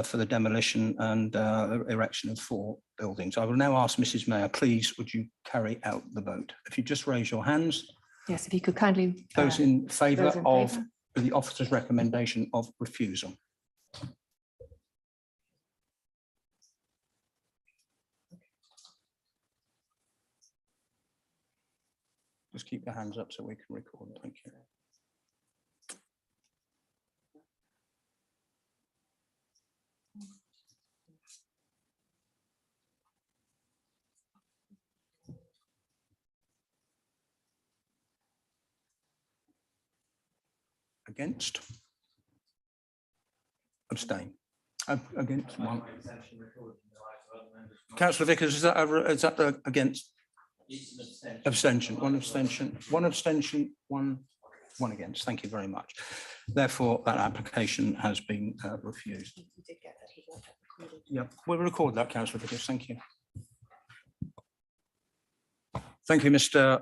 Speaker 18: for the demolition and erection of 4 buildings. I will now ask Mrs. Mayor, please, would you carry out the vote? If you just raise your hands.
Speaker 19: Yes, if you could kindly.
Speaker 18: Those in favour of the officer's recommendation of refusal. Just keep your hands up so we can record. Thank you. Against? Abstain? Against one. Councillor Vickers, is that against? Abstention, one abstention, one abstention, one against. Thank you very much. Therefore, that application has been refused. Yeah, we'll record that, Councillor Vickers. Thank you. Thank you, Mr.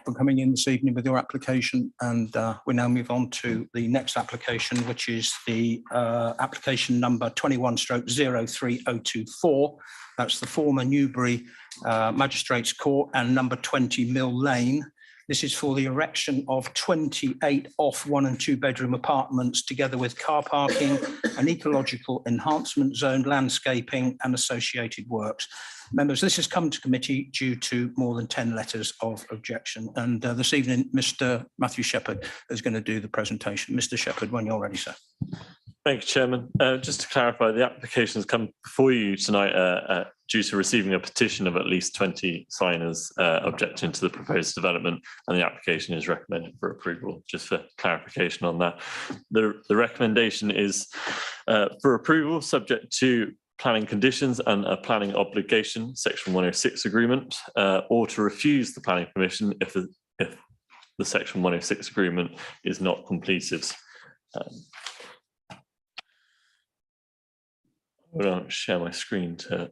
Speaker 18: For coming in this evening with your application, and we now move on to the next application, which is the application number 21/03024. That's the former Newbury Magistrates Court and number 20 Mill Lane. This is for the erection of 28 off 1 and 2 bedroom apartments, together with car parking, an ecological enhancement zone, landscaping and associated works. Members, this has come to committee due to more than 10 letters of objection. And this evening, Mr. Matthew Shepherd is going to do the presentation. Mr. Shepherd, when you're ready, sir.
Speaker 20: Thank you, Chairman. Just to clarify, the application has come before you tonight due to receiving a petition of at least 20 signers objecting to the proposed development, and the application is recommended for approval. Just for clarification on that. The recommendation is for approval subject to planning conditions and a planning obligation, section 106 agreement, or to refuse the planning permission if the section 106 agreement is not completed. I'll share my screen to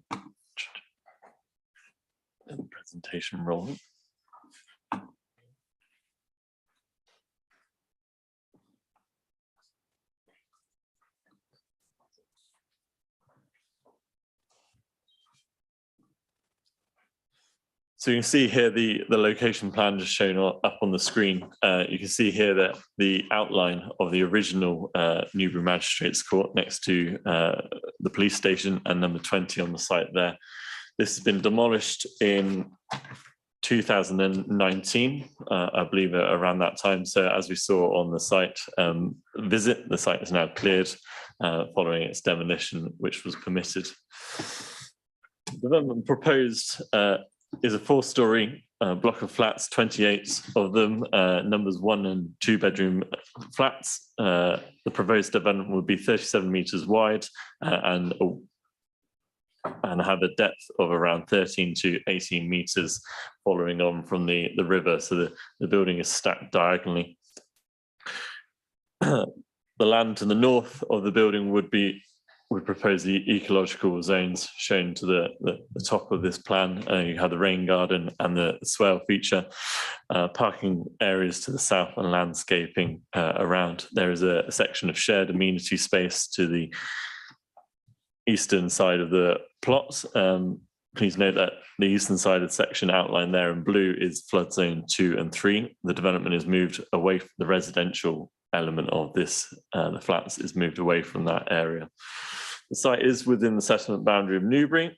Speaker 20: the presentation rolling. So you can see here the location plan just shown up on the screen. You can see here that the outline of the original Newbury Magistrates Court next to the police station and number 20 on the site there. This has been demolished in 2019, I believe around that time. So as we saw on the site visit, the site is now cleared following its demolition, which was permitted. The development proposed is a 4-storey block of flats, 28 of them, numbers 1 and 2 bedroom flats. The proposed development would be 37 metres wide and and have a depth of around 13 to 18 meters following on from the river. So the building is stacked diagonally. The land to the north of the building would propose the ecological zones shown to the top of this plan. You have the rain garden and the swale feature, parking areas to the south and landscaping around. There is a section of shared amenity space to the eastern side of the plot. Please note that the eastern side of the section outlined there in blue is flood zone 2 and 3. The development is moved away from the residential element of this. The flats is moved away from that area. The site is within the settlement boundary of Newbury.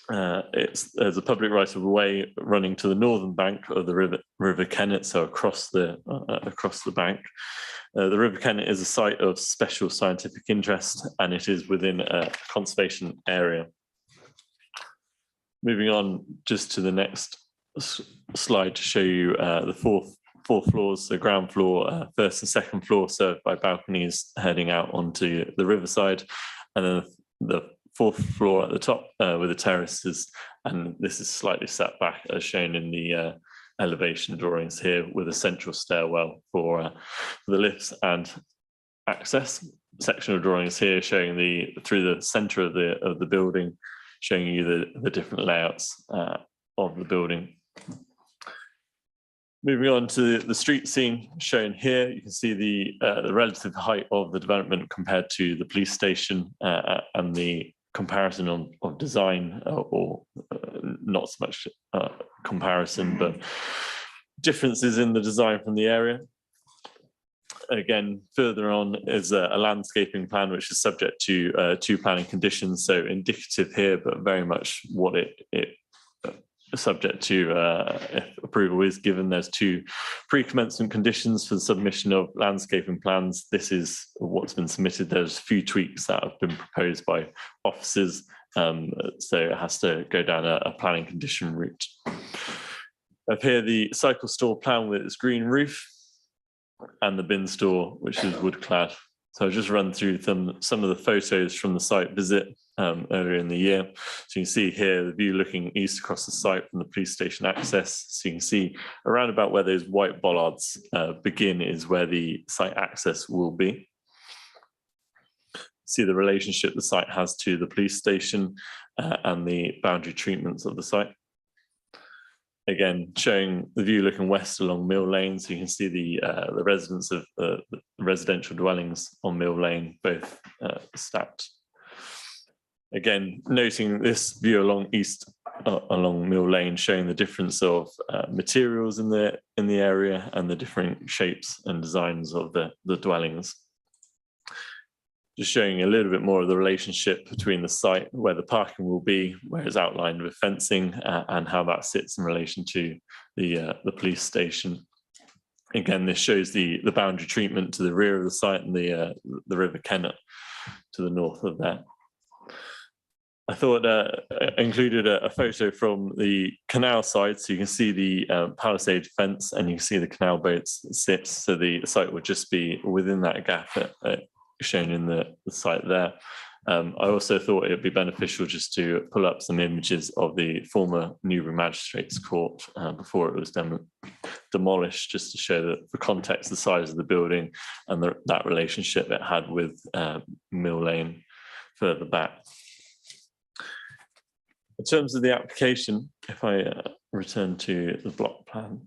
Speaker 20: There's a public right of way running to the northern bank of the River Kennet, so across the bank. The River Kennet is a site of special scientific interest, and it is within a conservation area. Moving on just to the next slide to show you the four floors, the ground floor, first and second floor served by balconies heading out onto the riverside, and then the fourth floor at the top with the terraces, and this is slightly set back as shown in the elevation drawings here, with a central stairwell for the lifts and access. Sectional drawings here showing through the center of the building, showing you the different layouts of the building. Moving on to the street scene shown here, you can see the relative height of the development compared to the police station, and the comparison of design, or not so much comparison, but differences in the design from the area. Again, further on is a landscaping plan, which is subject to 2 planning conditions. So indicative here, but very much what it subject to if approval is given. There's 2 pre-commencement conditions for the submission of landscaping plans. This is what's been submitted. There's a few tweaks that have been proposed by officers, so it has to go down a planning condition route. Up here, the cycle store plan with its green roof, and the bin store, which is wood clad. So I'll just run through some of the photos from the site visit earlier in the year. So you can see here the view looking east across the site from the police station access. So you can see around about where those white bollards begin is where the site access will be. See the relationship the site has to the police station and the boundary treatments of the site. Again, showing the view looking west along Mill Lane, so you can see the residents of the residential dwellings on Mill Lane, both stacked. Again, noting this view along along Mill Lane, showing the difference of materials in the area and the different shapes and designs of the dwellings. Just showing a little bit more of the relationship between the site, where the parking will be, where it's outlined with fencing, and how that sits in relation to the police station. Again, this shows the boundary treatment to the rear of the site and the River Kennet to the north of that. I thought included a photo from the canal side, so you can see the palisade fence and you can see the canal boats sit. So the site would just be within that gap shown in the site there. I also thought it would be beneficial just to pull up some images of the former Newbury Magistrates Court before it was demolished, just to show that the context, the size of the building, and that relationship it had with Mill Lane further back. In terms of the application, if I return to the block plan.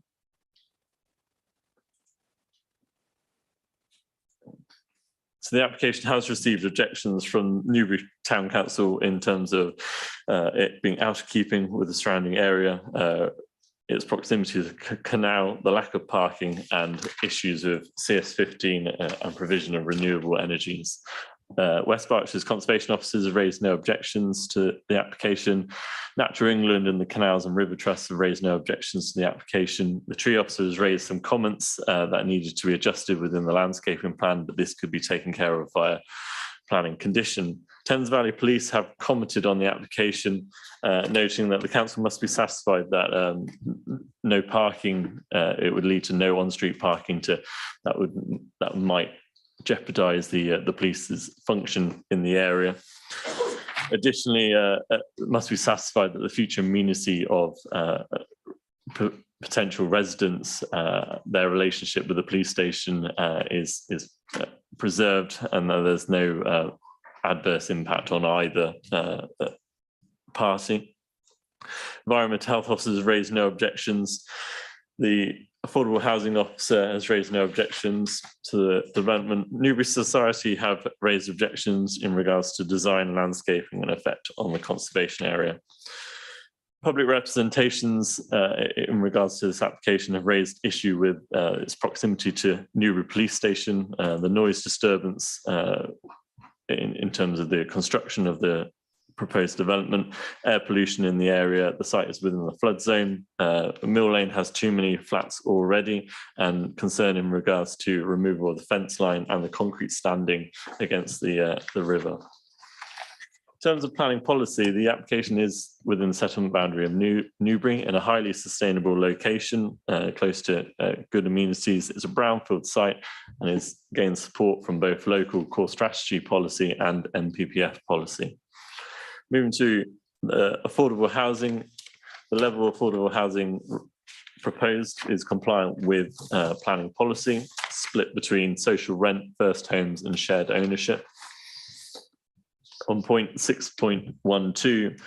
Speaker 20: So the application has received objections from Newbury Town Council in terms of it being out of keeping with the surrounding area, its proximity to the canal, the lack of parking, and issues with CS15 and provision of renewable energies. West Berkshire's conservation officers have raised no objections to the application. Natural England and the Canals and River Trust have raised no objections to the application. The tree officers raised some comments that needed to be adjusted within the landscaping plan, but this could be taken care of via planning condition. Thames Valley Police have commented on the application, noting that the council must be satisfied that no parking, it would lead to no on-street parking that might jeopardise the police's function in the area. Additionally, it must be satisfied that the future amenity of potential residents, their relationship with the police station is preserved, and that there's no adverse impact on either party. Environmental health officers raised no objections. The Affordable Housing Officer has raised no objections to the development. Newbury Society have raised objections in regards to design, landscaping and effect on the conservation area. Public representations in regards to this application have raised issue with its proximity to Newbury Police Station, the noise disturbance in terms of the construction of the proposed development, air pollution in the area. The site is within the flood zone. Mill Lane has too many flats already, and concern in regards to removal of the fence line and the concrete standing against the river. In terms of planning policy, the application is within the settlement boundary of Newbury in a highly sustainable location, close to good amenities. It's a brownfield site and is gained support from both local core strategy policy and NPPF policy. Moving to affordable housing, the level of affordable housing proposed is compliant with planning policy, split between social rent, first homes and shared ownership. On point 6.12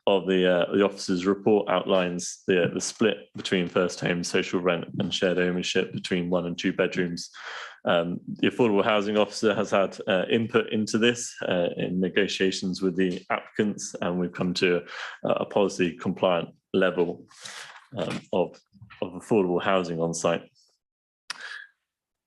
Speaker 20: of the officer's report outlines the split between first home, social rent and shared ownership between 1 and 2 bedrooms. The Affordable Housing Officer has had input into this in negotiations with the applicants, and we've come to a policy compliant level of affordable housing on site.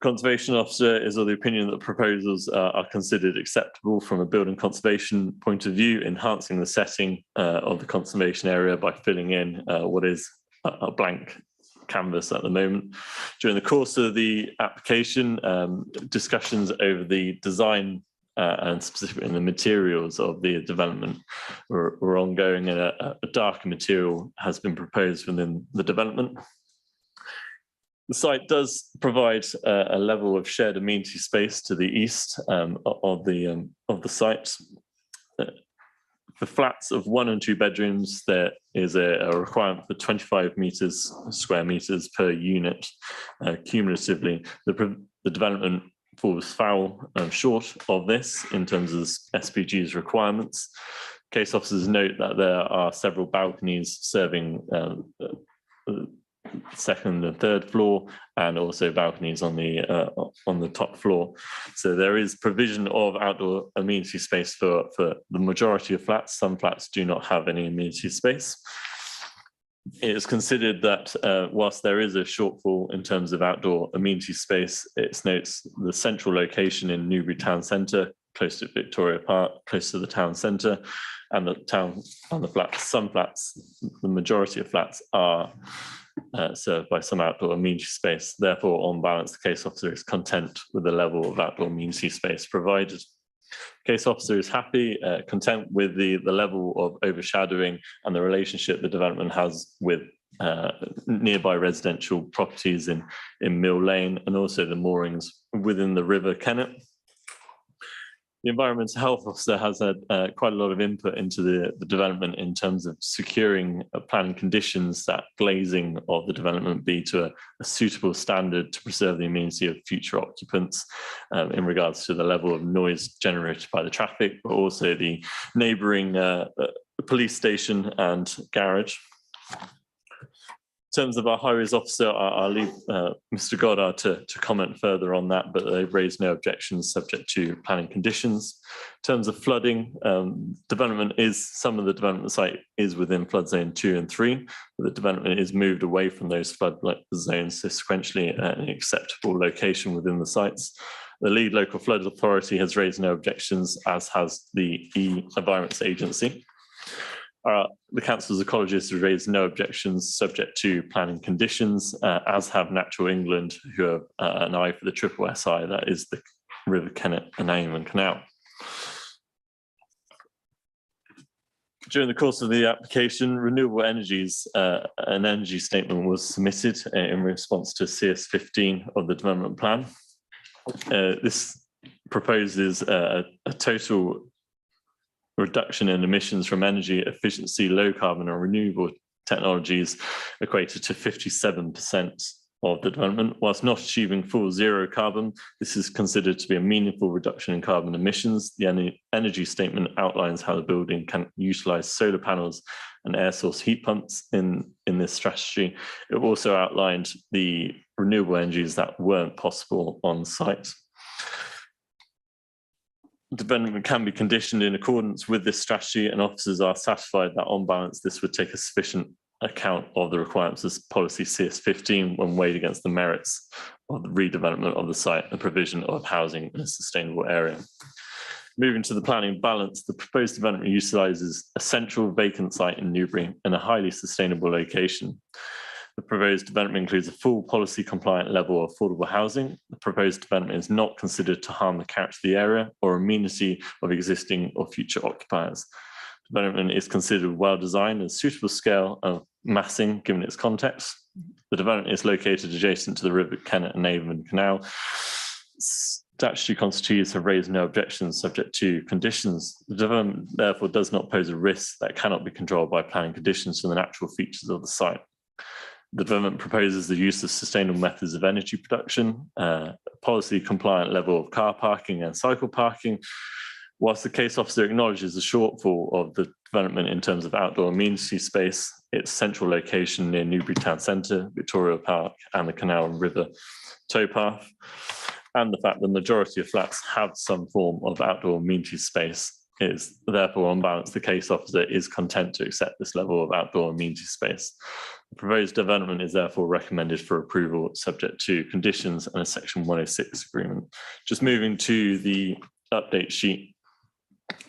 Speaker 20: Conservation Officer is of the opinion that proposals are considered acceptable from a building conservation point of view, enhancing the setting of the conservation area by filling in what is a blank canvas at the moment. During the course of the application, discussions over the design and specifically in the materials of the development were ongoing, and a darker material has been proposed within the development. The site does provide a level of shared amenity space to the east of the site. For flats of 1 and 2 bedrooms, there is a requirement for 25 square meters per unit. Cumulatively, the development falls foul short of this in terms of SPG's requirements. Case officers note that there are several balconies serving second and third floor, and also balconies on the top floor. So there is provision of outdoor amenity space for the majority of flats. Some flats do not have any amenity space. It is considered that whilst there is a shortfall in terms of outdoor amenity space, it notes the central location in Newbury Town Centre, close to Victoria Park, close to the town centre, and the flats. Some flats, the majority of flats are served by some outdoor amenity space. Therefore, on balance, the case officer is content with the level of outdoor amenity space provided. Case officer is happy, content with the level of overshadowing and the relationship the development has with nearby residential properties in Mill Lane, and also the moorings within the River Kennet. The Environmental Health Officer has had quite a lot of input into the development in terms of securing planning conditions that glazing of the development be to a suitable standard to preserve the amenity of future occupants in regards to the level of noise generated by the traffic, but also the neighbouring police station and garage. In terms of our highways officer, I'll leave Mr. Goddard to comment further on that, but they've raised no objections subject to planning conditions. In terms of flooding, some of the development site is within flood zone 2 and 3, but the development is moved away from those flood zones, so sequentially an acceptable location within the sites. The lead local flood authority has raised no objections, as has the Environments Agency. The Council's ecologists have raised no objections subject to planning conditions, as have Natural England, who have an eye for the triple SI, that is the River Kennet and Avon Canal. During the course of the application, renewable energies, an energy statement was submitted in response to CS15 of the development plan. This proposes a total reduction in emissions from energy efficiency, low carbon and renewable technologies equated to 57% of the development. Whilst not achieving full zero carbon, this is considered to be a meaningful reduction in carbon emissions. The energy statement outlines how the building can utilize solar panels and air source heat pumps in this strategy. It also outlined the renewable energies that weren't possible on site. Development can be conditioned in accordance with this strategy, and officers are satisfied that on balance this would take a sufficient account of the requirements of policy CS15 when weighed against the merits of the redevelopment of the site and provision of housing in a sustainable area. Moving to the planning balance, the proposed development utilises a central vacant site in Newbury in a highly sustainable location. The proposed development includes a full policy compliant level of affordable housing. The proposed development is not considered to harm the character of the area or amenity of existing or future occupiers. Development is considered well designed and suitable scale of massing given its context. The development is located adjacent to the River Kennet and Avon Canal. Statutory constituents have raised no objections subject to conditions. The development therefore does not pose a risk that cannot be controlled by planning conditions to the natural features of the site. The development proposes the use of sustainable methods of energy production, policy compliant level of car parking and cycle parking. Whilst the case officer acknowledges the shortfall of the development in terms of outdoor amenity space, its central location near Newbury Town Centre, Victoria Park and the Canal and River Towpath, and the fact that the majority of flats have some form of outdoor amenity space is therefore on balance the case officer is content to accept this level of outdoor amenity space. The proposed development is therefore recommended for approval subject to conditions and a section 106 agreement. Just moving to the update sheet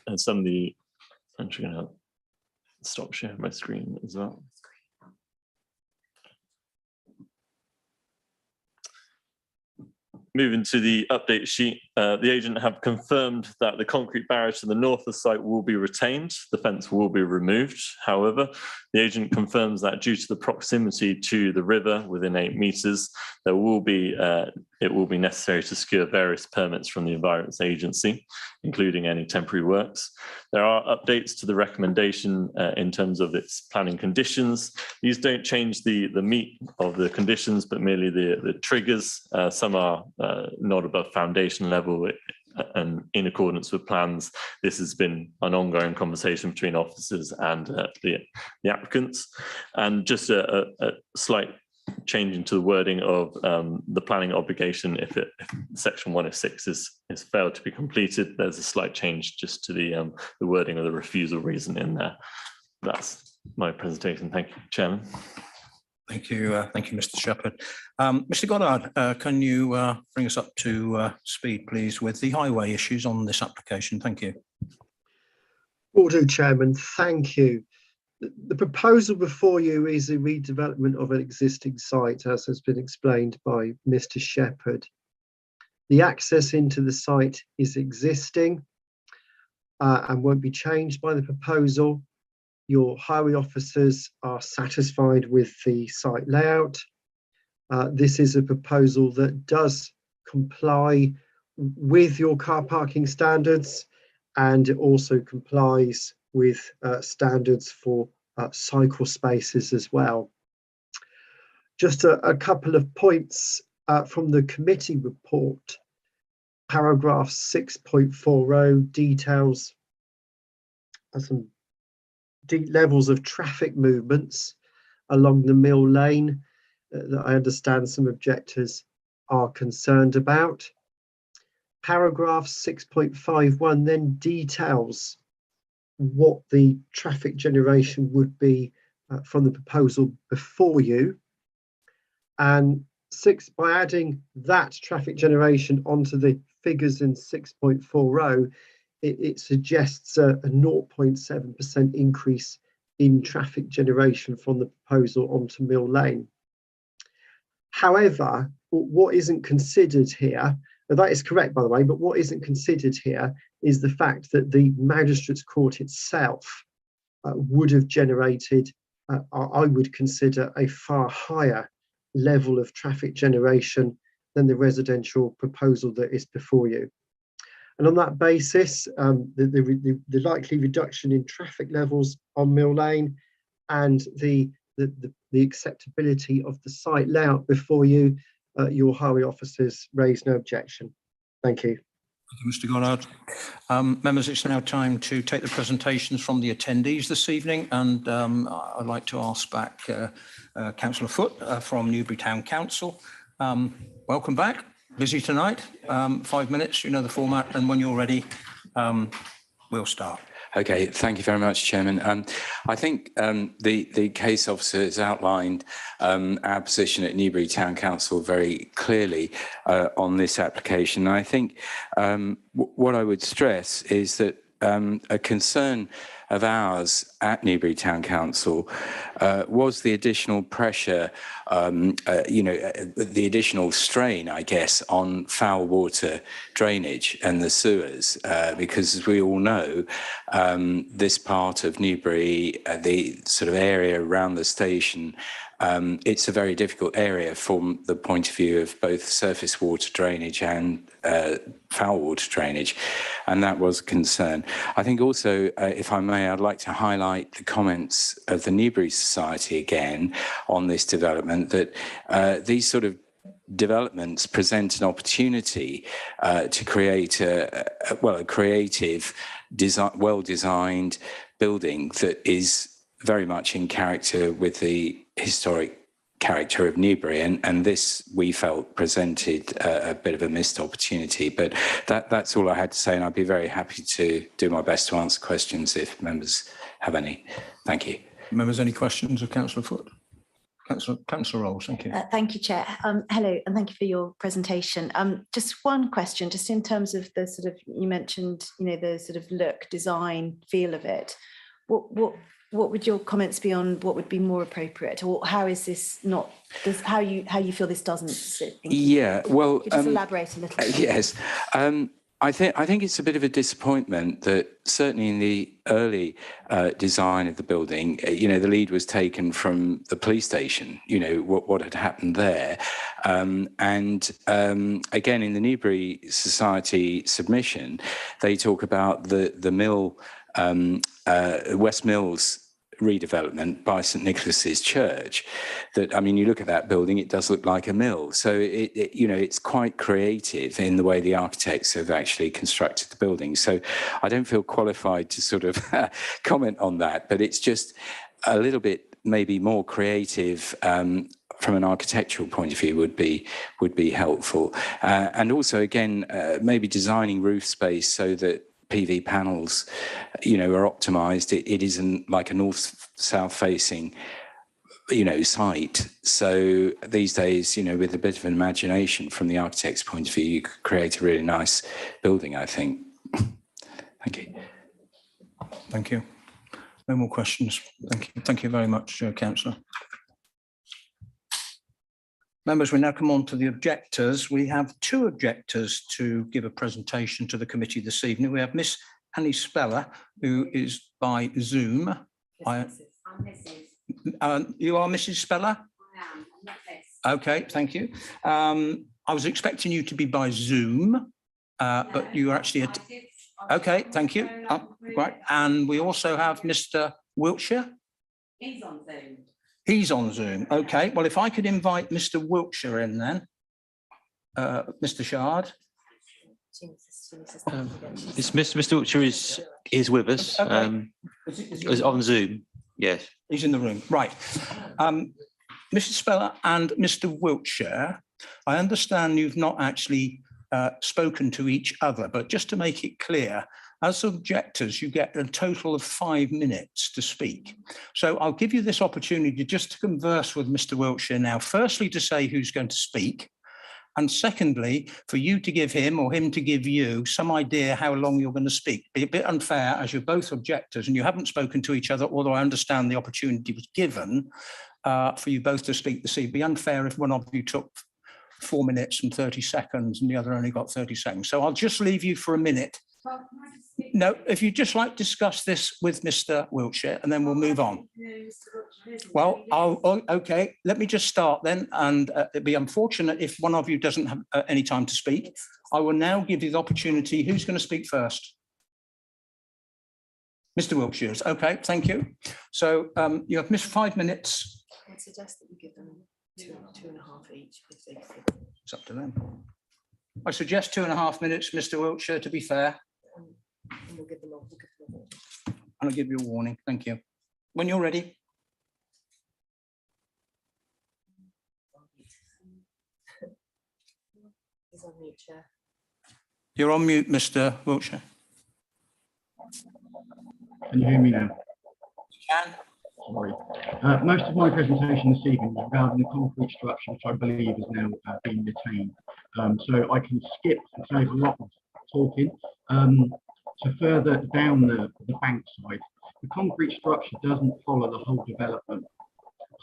Speaker 20: and some of the, I'm just going to stop sharing my screen as well. Moving to the update sheet, the agent have confirmed that the concrete barrier to the north of the site will be retained. The fence will be removed. However, the agent confirms that due to the proximity to the river within 8 meters, there will be it will be necessary to secure various permits from the Environment Agency, including any temporary works. There are updates to the recommendation in terms of its planning conditions. These don't change the meat of the conditions, but merely the triggers. Some are not above foundation level and in accordance with plans. This has been an ongoing conversation between officers and the applicants. And just a slight change into the wording of the planning obligation. If section 106 is failed to be completed, there's a slight change just to the wording of the refusal reason in there. That's my presentation. Thank you, Chairman.
Speaker 18: Thank you, Mr. Shepherd. Mr. Goddard, can you bring us up to speed, please, with the highway issues on this application? Thank you.
Speaker 10: Will do, Chairman. Thank you. The proposal before you is a redevelopment of an existing site, as has been explained by Mr. Shepherd. The access into the site is existing and won't be changed by the proposal. Your highway officers are satisfied with the site layout. This is a proposal that does comply with your car parking standards, and it also complies with standards for cycle spaces as well. Just a couple of points from the committee report. Paragraph 6.40 details some deep levels of traffic movements along the Mill Lane that I understand some objectors are concerned about. Paragraph 6.51 then details what the traffic generation would be from the proposal before you. And by adding that traffic generation onto the figures in 6.40, it suggests a 0.7% increase in traffic generation from the proposal onto Mill Lane. However, what isn't considered here, that is correct, by the way, but what isn't considered here is the fact that the Magistrates Court itself would have generated, I would consider, a far higher level of traffic generation than the residential proposal that is before you. And on that basis, the likely reduction in traffic levels on Mill Lane and the acceptability of the site layout before you, your highway officers raise no objection. Thank you.
Speaker 18: Thank you, Mr. Goddard. Members, it's now time to take the presentations from the attendees this evening, and I'd like to ask back Councillor Foote from Newbury Town Council. Welcome back. Busy tonight. 5 minutes, you know the format, and when you're ready, we'll start.
Speaker 13: Okay, thank you very much, Chairman. I think the case officer has outlined our position at Newbury Town Council very clearly on this application. I think what I would stress is that a concern of ours at Newbury Town Council was the additional pressure, the additional strain, I guess, on foul water drainage and the sewers, because as we all know, this part of Newbury, the sort of area around the station, it's a very difficult area from the point of view of both surface water drainage and foul water drainage, and that was a concern. I think also, if I may, I'd like to highlight the comments of the Newbury Society again on this development, that these sort of developments present an opportunity to create a creative, well-designed building that is very much in character with the historic character of Newbury, and this we felt presented a bit of a missed opportunity. But that's all I had to say, and I'd be very happy to do my best to answer questions if members have any. Thank you.
Speaker 18: Members, any questions of Councillor Foote? Councillor Rolls, thank you.
Speaker 4: Thank you, Chair. Hello, and thank you for your presentation. Just one question, just in terms of the sort of, you mentioned, the sort of look, design, feel of it. What would your comments be on what would be more appropriate, or how is this not? How you feel this doesn't sit?
Speaker 13: Yeah, well,
Speaker 4: could you just elaborate a little bit?
Speaker 13: Yes, I think it's a bit of a disappointment that certainly in the early design of the building, the lead was taken from the police station. What had happened there, and again in the Newbury Society submission, they talk about the mill. West Mills redevelopment by St Nicholas's Church. That, I mean, you look at that building, it does look like a mill. So it's quite creative in the way the architects have actually constructed the building. So I don't feel qualified to sort of comment on that, but it's just a little bit maybe more creative from an architectural point of view would be helpful. And also, again, maybe designing roof space so that PV panels, are optimized. It isn't like a north-south facing, site. So these days, with a bit of an imagination from the architect's point of view, you could create a really nice building, I think. Thank you.
Speaker 18: Thank you. No more questions. Thank you. Thank you very much, Councillor. Members, we now come on to the objectors. We have two objectors to give a presentation to the committee this evening. We have Miss Annie Speller, who is by Zoom. I'm Mrs. You are Mrs. Speller? I am. I'm not Miss. Okay, thank you. I was expecting you to be by Zoom, but you are actually... Okay, thank you. Right. And we also have Mr. Wiltshire.
Speaker 17: He's on Zoom.
Speaker 18: He's on Zoom. Okay. Well, if I could invite Mr. Wiltshire in then. Mr. Shard.
Speaker 1: Mr. Wiltshire is with us.
Speaker 18: Okay.
Speaker 1: Is on Zoom. Yes.
Speaker 18: He's in the room. Right. Mrs. Speller and Mr. Wiltshire, I understand you've not actually spoken to each other, but just to make it clear, as objectors, you get a total of 5 minutes to speak. So I'll give you this opportunity just to converse with Mr. Wiltshire now, firstly to say who's going to speak, and secondly, for you to give him or him to give you some idea how long you're going to speak. Be a bit unfair as you're both objectors and you haven't spoken to each other, although I understand the opportunity was given for you both to speak this evening. It'd be unfair if one of you took 4 minutes and 30 seconds and the other only got 30 seconds. So I'll just leave you for a minute No, if you'd just like to discuss this with Mr. Wiltshire, and then we'll move on. Well, okay, let me just start then, and it'd be unfortunate if one of you doesn't have any time to speak. I will now give you the opportunity. Who's going to speak first? Mr. Wiltshire's. Okay, thank you. So you have missed 5 minutes.
Speaker 19: I'd suggest that we give them two and a half each.
Speaker 18: It's up to them. I suggest 2.5 minutes, Mr. Wiltshire, to be fair.
Speaker 19: And we'll give them all.
Speaker 18: And I'll give you a warning. Thank you. When you're ready.
Speaker 19: He's on mute, Chair.
Speaker 18: You're on mute, Mr. Wiltshire.
Speaker 21: Can you hear me now?
Speaker 18: You can.
Speaker 21: Sorry. Most of my presentation this evening was regarding the concrete structure, which I believe is now being retained. So I can skip and save a lot of talking. To further down the bank side, the concrete structure doesn't follow the whole development.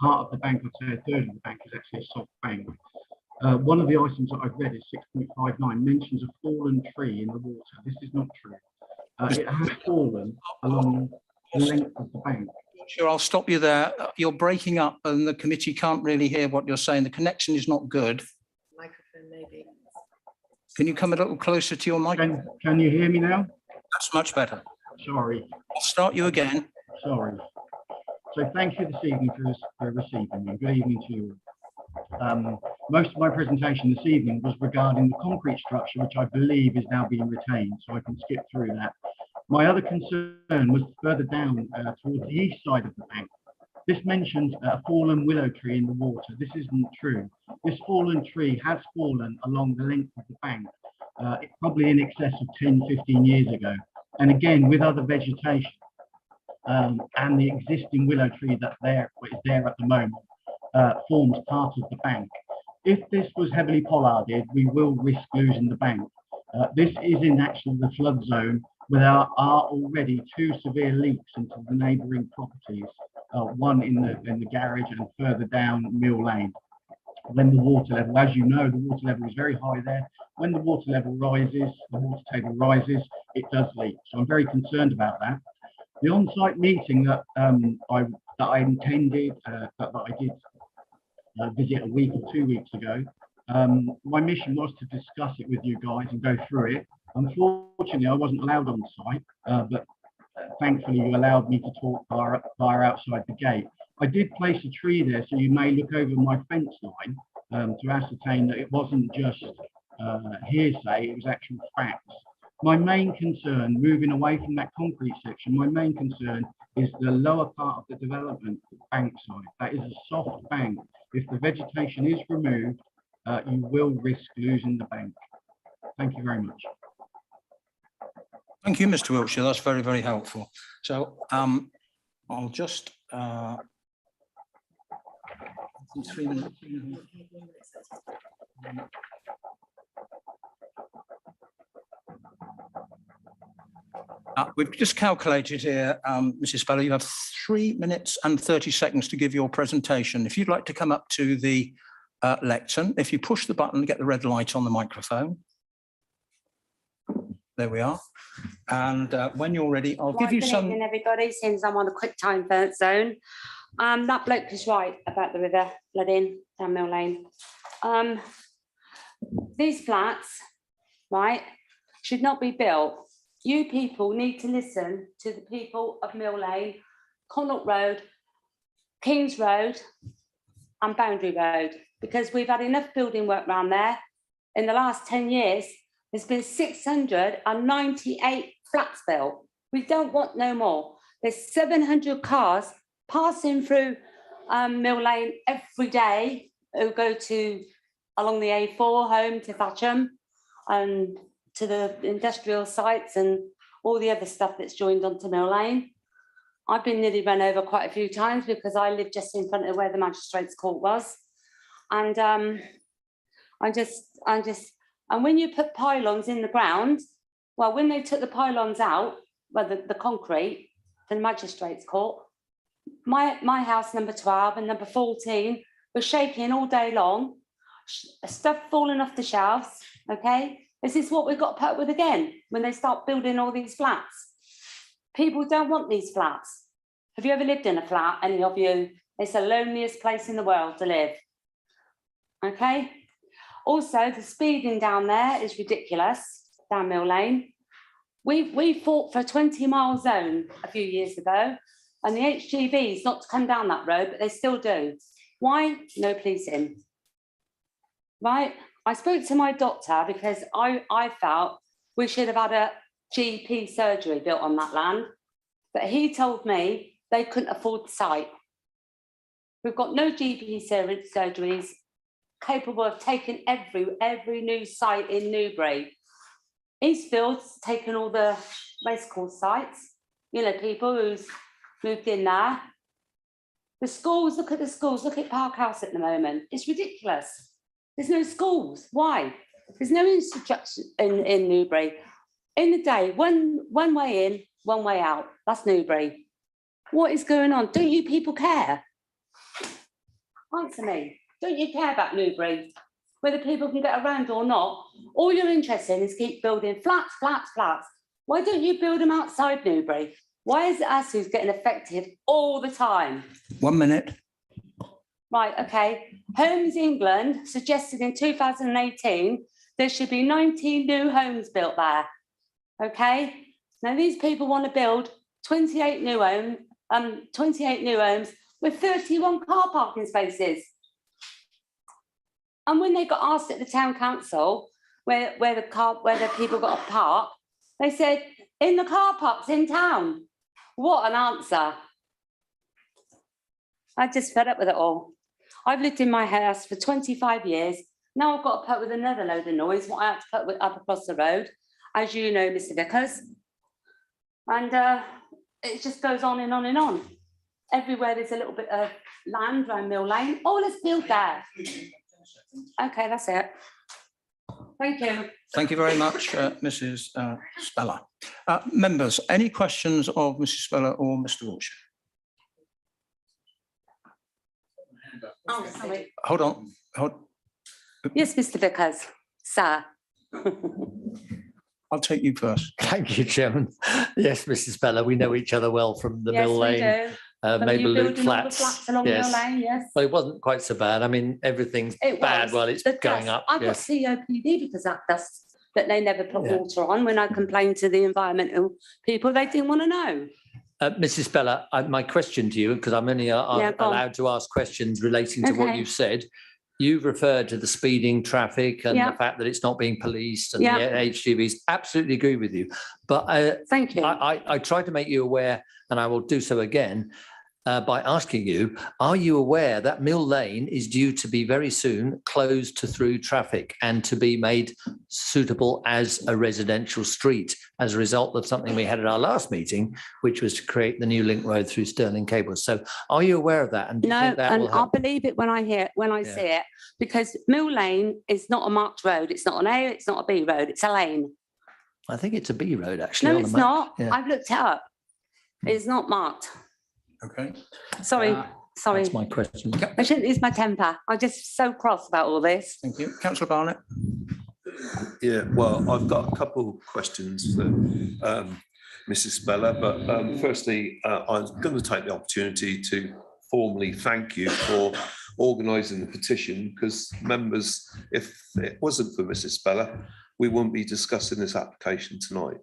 Speaker 21: Part of the bank, I'd say a third of the bank, is actually a soft bank. One of the items that I've read is 6.59 mentions a fallen tree in the water. This is not true. It has fallen along the length of the bank.
Speaker 18: Sure, I'll stop you there. You're breaking up and the committee can't really hear what you're saying. The connection is not good.
Speaker 19: Microphone, maybe.
Speaker 18: Can you come a little closer to your mic?
Speaker 21: Can you hear me now?
Speaker 18: That's much better.
Speaker 21: Sorry.
Speaker 18: I'll start you again.
Speaker 21: Sorry. So thank you this evening for receiving me. Good evening to you. Most of my presentation this evening was regarding the concrete structure, which I believe is now being retained, so I can skip through that. My other concern was further down towards the east side of the bank. This mentions a fallen willow tree in the water. This isn't true. This fallen tree has fallen along the length of the bank, probably in excess of 10, 15 years ago. And again, with other vegetation and the existing willow tree that's there, is there at the moment, forms part of the bank. If this was heavily pollarded, we will risk losing the bank. This is in actually the flood zone, where there are already 2 severe leaks into the neighbouring properties, one in the garage and further down Mill Lane. When the water level, as you know, the water level is very high there. When the water level rises, the water table rises, it does leak. So I'm very concerned about that. The on-site meeting that I intended, that I did visit a week or 2 weeks ago, my mission was to discuss it with you guys and go through it. Unfortunately, I wasn't allowed on site, but thankfully you allowed me to talk via outside the gate. I did place a tree there, so you may look over my fence line to ascertain that it wasn't just hearsay, it was actual facts. My main concern, moving away from that concrete section, my main concern is the lower part of the development, the bank side. That is a soft bank. If the vegetation is removed, you will risk losing the bank. Thank you very much.
Speaker 18: Thank you, Mr. Wiltshire. That's very, very helpful. So I'll just 3 minutes. We've just calculated here, Mrs. Speller, you have 3 minutes and 30 seconds to give your presentation. If you'd like to come up to the lectern, if you push the button, get the red light on the microphone. There we are. And when you're ready, I'll give you some.
Speaker 22: Good evening, everybody, since I'm on a quick time zone. That bloke is right about the river flooding down Mill Lane. These flats, right, should not be built. You people need to listen to the people of Mill Lane, Connaught Road, Kings Road and Boundary Road, because we've had enough building work around there. In the last 10 years, there's been 698 flats built. We don't want no more. There's 700 cars passing through Mill Lane every day who go along the A4 home to Thatcham and to the industrial sites and all the other stuff that's joined onto Mill Lane. I've been nearly run over quite a few times because I live just in front of where the magistrates' court was. And and when you put pylons in the ground, well, when they took the pylons out, well, the concrete, the magistrates' court, my house number 12 and number 14 was shaking all day long, stuff falling off the shelves, okay? Is this what we've got to put up with again when they start building all these flats? People don't want these flats. Have you ever lived in a flat, any of you? It's the loneliest place in the world to live. Okay. Also, the speeding down there is ridiculous, down Mill Lane. We fought for a 20-mile zone a few years ago, and the HGVs not to come down that road, but they still do. Why? No policing. Right? I spoke to my doctor because I felt we should have had a GP surgery built on that land, but he told me they couldn't afford the site. We've got no GP surgeries capable of taking every new site in Newbury. Eastfield's taken all the racecourse sites, you know, people who's moved in there. The schools, look at the schools, look at Park House at the moment. It's ridiculous. There's no schools. Why? There's no infrastructure in Newbury. In the day, one way in, one way out. That's Newbury. What is going on? Don't you people care? Answer me. Don't you care about Newbury? Whether people can get around or not? All you're interested in is keep building flats, flats, flats. Why don't you build them outside Newbury? Why is it us who's getting affected all the time?
Speaker 18: 1 minute.
Speaker 22: Right, okay. Homes England suggested in 2018 there should be 19 new homes built there. Okay. Now these people want to build 28 new homes with 31 car parking spaces. And when they got asked at the town council where the people got to park, they said in the car parks in town. What an answer! I just fed up with it all. I've lived in my house for 25 years. Now I've got to put up with another load of noise, what I have to put with up across the road, as you know, Mr. Vickers. And it just goes on and on and on. Everywhere there's a little bit of land around Mill Lane. Oh, let's build there. Okay, that's it. Thank you.
Speaker 18: Thank you very much, Mrs. Speller. Members, any questions of Mrs. Speller or Mr. Wiltshire?
Speaker 22: Oh, sorry.
Speaker 18: Hold on.
Speaker 22: Yes, Mr. Vickers, sir.
Speaker 18: I'll take you first.
Speaker 3: Thank you, Chairman. Yes, Mrs. Speller, we know each other well from the Mill Lane.
Speaker 22: Yes, we do.
Speaker 3: Maple Loop
Speaker 22: building all the
Speaker 3: flats.
Speaker 22: flats along
Speaker 3: Yes.
Speaker 22: Mill Lane, yes.
Speaker 3: Well, it wasn't quite so bad. I mean, everything's
Speaker 22: It
Speaker 3: bad
Speaker 22: was.
Speaker 3: while it's
Speaker 22: The
Speaker 3: going
Speaker 22: dust.
Speaker 3: up.
Speaker 22: I got
Speaker 3: Yes.
Speaker 22: COPD because that dust that they never put
Speaker 3: Yeah.
Speaker 22: water on. When I complained to the environmental people, they didn't want to know.
Speaker 3: Mrs. Speller, my question to you, because I'm only
Speaker 22: Yeah, go on.
Speaker 3: allowed to ask questions relating to what
Speaker 22: Okay.
Speaker 3: you've said. You've referred to the speeding traffic and
Speaker 22: Yeah.
Speaker 3: the fact that it's not being policed and
Speaker 22: Yeah.
Speaker 3: the HGVs. Absolutely agree with you. But
Speaker 22: thank you.
Speaker 3: I tried to make you aware, and I will do so again, by asking you, are you aware that Mill Lane is due to be very soon closed to through traffic and to be made suitable as a residential street as a result of something we had at our last meeting, which was to create the new link road through Stirling Cables? So are you aware of that? And do you
Speaker 22: No,
Speaker 3: think that
Speaker 22: and
Speaker 3: will
Speaker 22: I'll
Speaker 3: help?
Speaker 22: believe it when I see it, because Mill Lane is not a marked road. It's not an A, it's not a B road, it's a lane.
Speaker 3: I think it's a B road, actually.
Speaker 22: No,
Speaker 3: on the
Speaker 22: it's
Speaker 3: map.
Speaker 22: not.
Speaker 3: Yeah.
Speaker 22: I've looked it up. It's not marked.
Speaker 18: Okay.
Speaker 22: Sorry, sorry.
Speaker 3: That's my question.
Speaker 22: I shouldn't lose my temper. I'm just so cross about all this.
Speaker 18: Thank you. Councillor Barnett.
Speaker 8: Yeah, well, I've got a couple of questions for Mrs. Speller, but firstly, I'm going to take the opportunity to formally thank you for organising the petition, because members, if it wasn't for Mrs. Speller, we wouldn't be discussing this application tonight.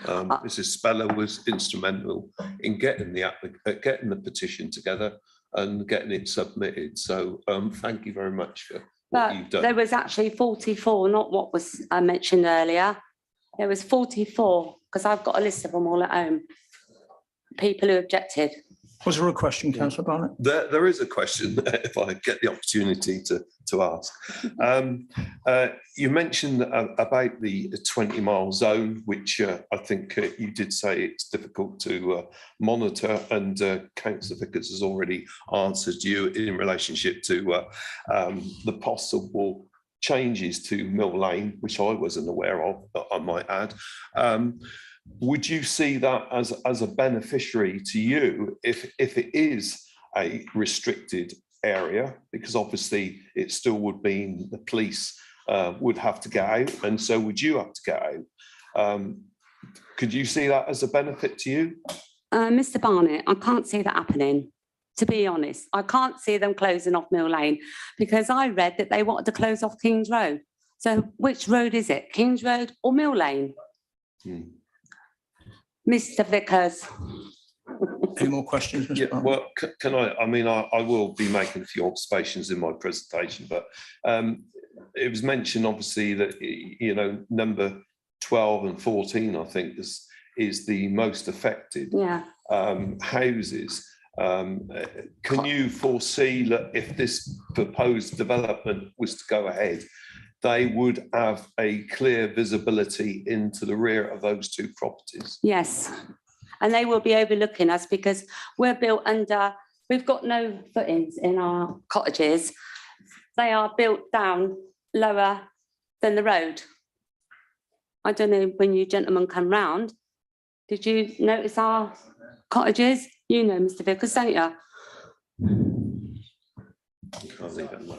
Speaker 8: Mrs. Speller was instrumental in getting the petition together and getting it submitted. So thank you very much for what you've done.
Speaker 22: There was actually 44, not what was mentioned earlier. There was 44, because I've got a list of them all at home. People who objected.
Speaker 18: Was there a question, Councillor Barnett?
Speaker 8: There is a question, if I get the opportunity to ask. You mentioned about the 20-mile zone, which I think you did say it's difficult to monitor, and Councillor Vickers has already answered you in relationship to the possible changes to Mill Lane, which I wasn't aware of, I might add. Would you see that as a beneficiary to you if it is a restricted area? Because obviously it still would mean the police would have to get out, and so would you have to get out. Could you see that as a benefit to you?
Speaker 22: Mr. Barnett, I can't see that happening. To be honest, I can't see them closing off Mill Lane, because I read that they wanted to close off King's Road. So which road is it? King's Road or Mill Lane? Mr. Vickers.
Speaker 18: Any more questions, Mr.
Speaker 8: Yeah, well, can I mean, I will be making a few observations in my presentation, but it was mentioned obviously that, you know, number 12 and 14, I think, is the most affected houses. Can you foresee that if this proposed development was to go ahead, they would have a clear visibility into the rear of those two properties?
Speaker 22: Yes, and they will be overlooking us because we're built under, we've got no footings in our cottages. They are built down lower than the road. I don't know, when you gentlemen come round, did you notice our cottages? You know, Mr. Vickers, don't you?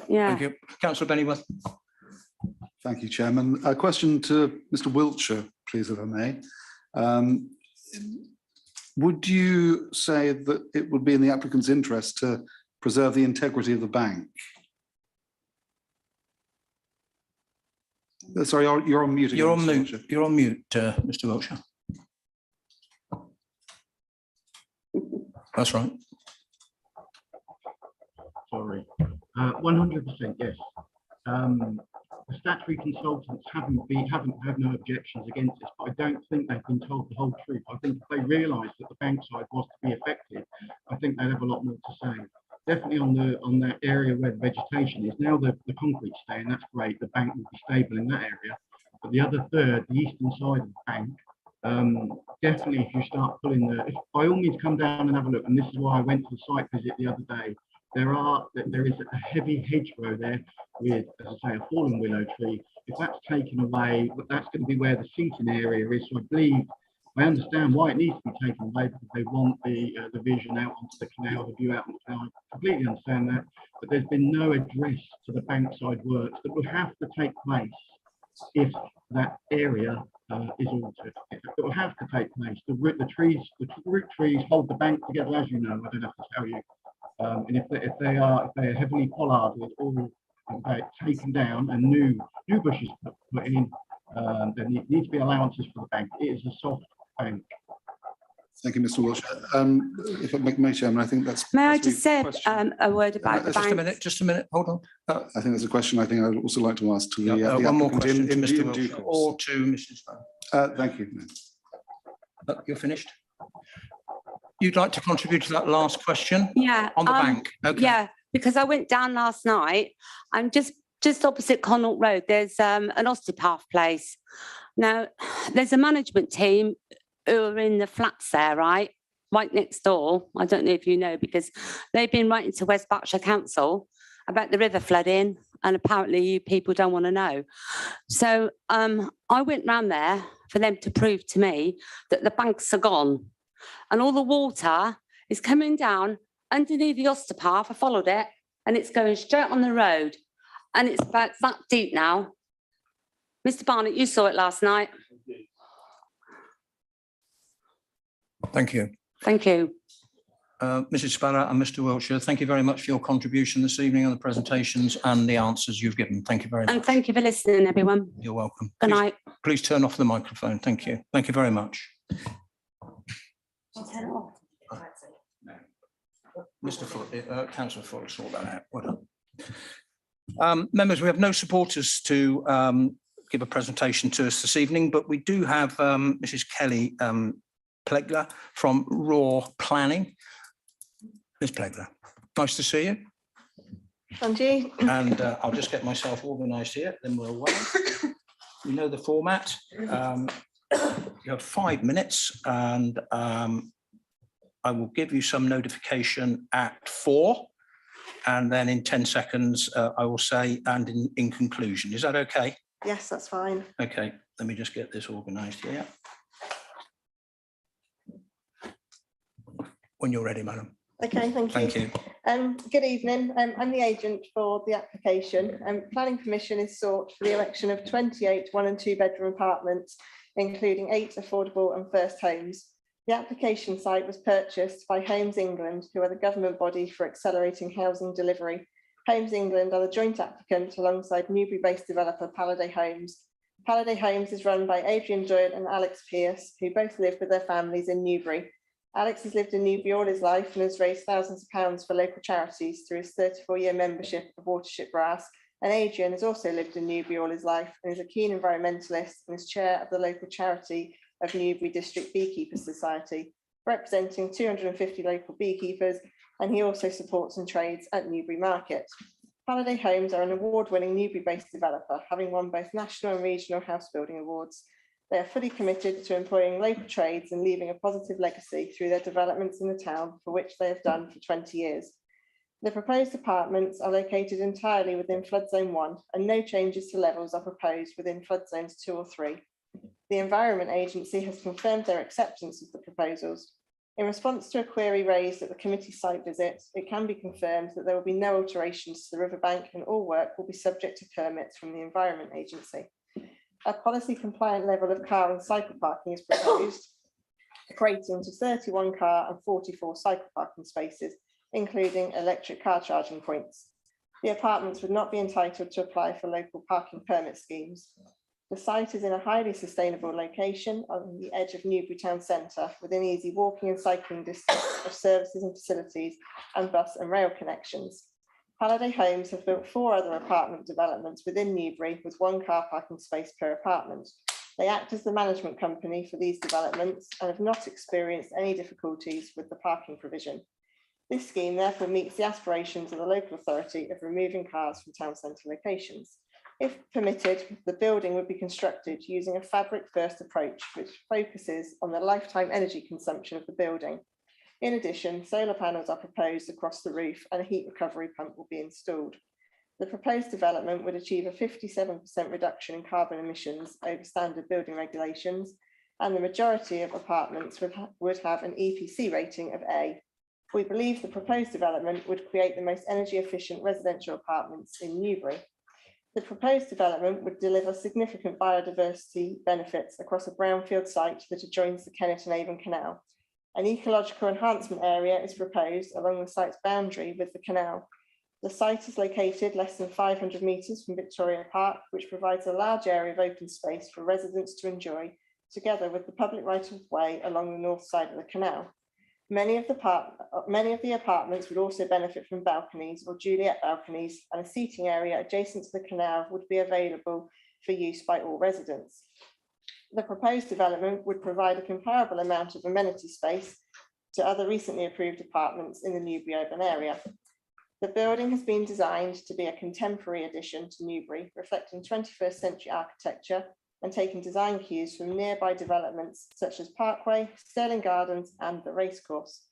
Speaker 22: Yeah.
Speaker 18: Thank you. Councillor Bennyworth.
Speaker 9: Thank you, Chairman. A question to Mr. Wiltshire, please, if I may. Would you say that it would be in the applicant's interest to preserve the integrity of the bank? Sorry, you're on mute.
Speaker 18: You're on mute. You're on mute, Mr. Wiltshire. That's right.
Speaker 21: Sorry. 100% yes. The statutory consultants haven't had no objections against this, but I don't think they've been told the whole truth. I think if they realised that the bank side was to be affected, I think they'd have a lot more to say. Definitely on that area where the vegetation is. Now the concrete staying, that's great. The bank will be stable in that area. But the other third, the eastern side of the bank, definitely if you start pulling by all means come down and have a look. And this is why I went to the site visit the other day. There is a heavy hedgerow there with, as I say, a fallen willow tree. If that's taken away, that's going to be where the seating area is. So I understand why it needs to be taken away, because they want the vision out onto the canal, the view out onto the canal. I completely understand that, but there's been no address to the bankside works that will have to take place if that area is altered. It will have to take place. The root trees hold the bank together, as you know. I don't have to tell you. And if they are heavily pollarded or taken down and new bushes put in, there need to be allowances for the bank. It is a soft bank.
Speaker 9: Thank you, Mr. Wiltshire. If I may, Chairman, I think that's.
Speaker 22: May I just say a word about the bank?
Speaker 18: Just a minute, hold on.
Speaker 9: I think there's a question I think I'd also like to ask to the
Speaker 18: one more
Speaker 9: applicant
Speaker 18: question to
Speaker 9: in
Speaker 18: Mr.
Speaker 9: due
Speaker 18: Wiltshire
Speaker 9: course.
Speaker 18: or to Mrs. Sparrow.
Speaker 9: Thank you.
Speaker 18: You're finished? You'd like to contribute to that last question?
Speaker 22: Yeah.
Speaker 18: On the bank? Okay.
Speaker 22: Yeah, because I went down last night and just opposite Connaught Road, there's an osteopath place. Now, there's a management team who are in the flats there, right next door. I don't know if you know, because they've been writing to West Berkshire Council about the river flooding, and apparently you people don't want to know. So I went round there for them to prove to me that the banks are gone and all the water is coming down underneath the osteopath. I followed it and it's going straight on the road, and it's about that deep now. Mr. Barnett, you saw it last night.
Speaker 18: Thank you.
Speaker 22: Thank you.
Speaker 18: Mrs. Sparrow and Mr. Wiltshire, thank you very much for your contribution this evening on the presentations and the answers you've given. Thank you very much.
Speaker 22: And thank you for listening, everyone.
Speaker 18: You're welcome.
Speaker 22: Good night.
Speaker 18: Please turn off the microphone. Thank you. Thank you very much. Mr. Fuller, Councillor Fuller, sort that out. Well done. Members, we have no supporters to give a presentation to us this evening, but we do have Mrs. Kelly Plegler from Raw Planning. Ms. Plegler, nice to see you.
Speaker 19: Thank you.
Speaker 18: And I'll just get myself organised here, then we're away. You know the format. You have 5 minutes, and I will give you some notification at 4, and then in 10 seconds, I will say, and in conclusion. Is that okay?
Speaker 19: Yes, that's fine.
Speaker 18: Okay, let me just get this organised here. When you're ready, madam.
Speaker 5: Okay, thank you. Good evening. I'm the agent for the application. Planning permission is sought for the erection of 28 1- and 2-bedroom apartments, including 8 affordable and first homes. The application site was purchased by Homes England, who are the government body for accelerating housing delivery. Homes England are the joint applicant alongside Newbury-based developer Palladay Homes. Palladay Homes is run by Adrian Doyle and Alex Pearce, who both live with their families in Newbury. Alex has lived in Newbury all his life and has raised thousands of pounds for local charities through his 34-year membership of Watership Brass. And Adrian has also lived in Newbury all his life and is a keen environmentalist and is chair of the local charity of Newbury District Beekeepers Society, representing 250 local beekeepers, and he also supports and trades at Newbury Market. Palladay Homes are an award-winning Newbury-based developer, having won both national and regional house building awards. They are fully committed to employing local trades and leaving a positive legacy through their developments in the town, for which they have done for 20 years. The proposed apartments are located entirely within flood zone 1, and no changes to levels are proposed within flood zones 2 or 3. The Environment Agency has confirmed their acceptance of the proposals. In response to a query raised at the committee site visit, it can be confirmed that there will be no alterations to the riverbank and all work will be subject to permits from the Environment Agency. A policy compliant level of car and cycle parking is proposed, equating to 31 car and 44 cycle parking spaces, including electric car charging points. The apartments would not be entitled to apply for local parking permit schemes. The site is in a highly sustainable location on the edge of Newbury Town Centre, within easy walking and cycling distance of services and facilities and bus and rail connections. Palladay Homes have built 4 other apartment developments within Newbury with 1 car parking space per apartment. They act as the management company for these developments and have not experienced any difficulties with the parking provision. This scheme therefore meets the aspirations of the local authority of removing cars from town centre locations. If permitted, the building would be constructed using a fabric-first approach, which focuses on the lifetime energy consumption of the building. In addition, solar panels are proposed across the roof and a heat recovery pump will be installed. The proposed development would achieve a 57% reduction in carbon emissions over standard building regulations, and the majority of apartments would have an EPC rating of A. We believe the proposed development would create the most energy efficient residential apartments in Newbury. The proposed development would deliver significant biodiversity benefits across a brownfield site that adjoins the Kennet and Avon Canal. An ecological enhancement area is proposed along the site's boundary with the canal. The site is located less than 500 metres from Victoria Park, which provides a large area of open space for residents to enjoy, together with the public right-of-way along the north side of the canal. Many of the apartments would also benefit from balconies or Juliet balconies, and a seating area adjacent to the canal would be available for use by all residents. The proposed development would provide a comparable amount of amenity space to other recently approved apartments in the Newbury urban area. The building has been designed to be a contemporary addition to Newbury, reflecting 21st century architecture and taking design cues from nearby developments such as Parkway, Sterling Gardens and the Racecourse.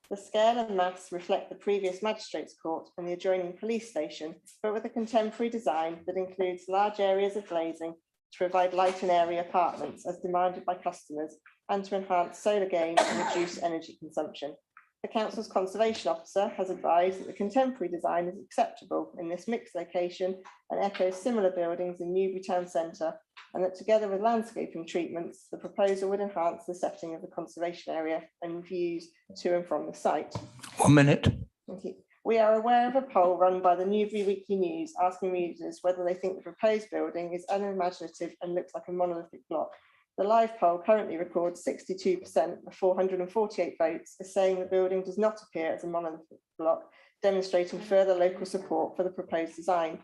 Speaker 5: The scale and mass reflect the previous Magistrates Court and the adjoining police station, but with a contemporary design that includes large areas of glazing to provide light and airy apartments as demanded by customers and to enhance solar gain and reduce energy consumption. The Council's Conservation Officer has advised that the contemporary design is acceptable in this mixed location and echoes similar buildings in Newbury Town Centre, and that together with landscaping treatments, the proposal would enhance the setting of the conservation area and views to and from the site.
Speaker 18: 1 minute.
Speaker 5: Thank you. We are aware of a poll run by the Newbury Weekly News asking readers whether they think the proposed building is unimaginative and looks like a monolithic block. The live poll currently records 62% of 448 votes as saying the building does not appear as a monolithic block, demonstrating further local support for the proposed design.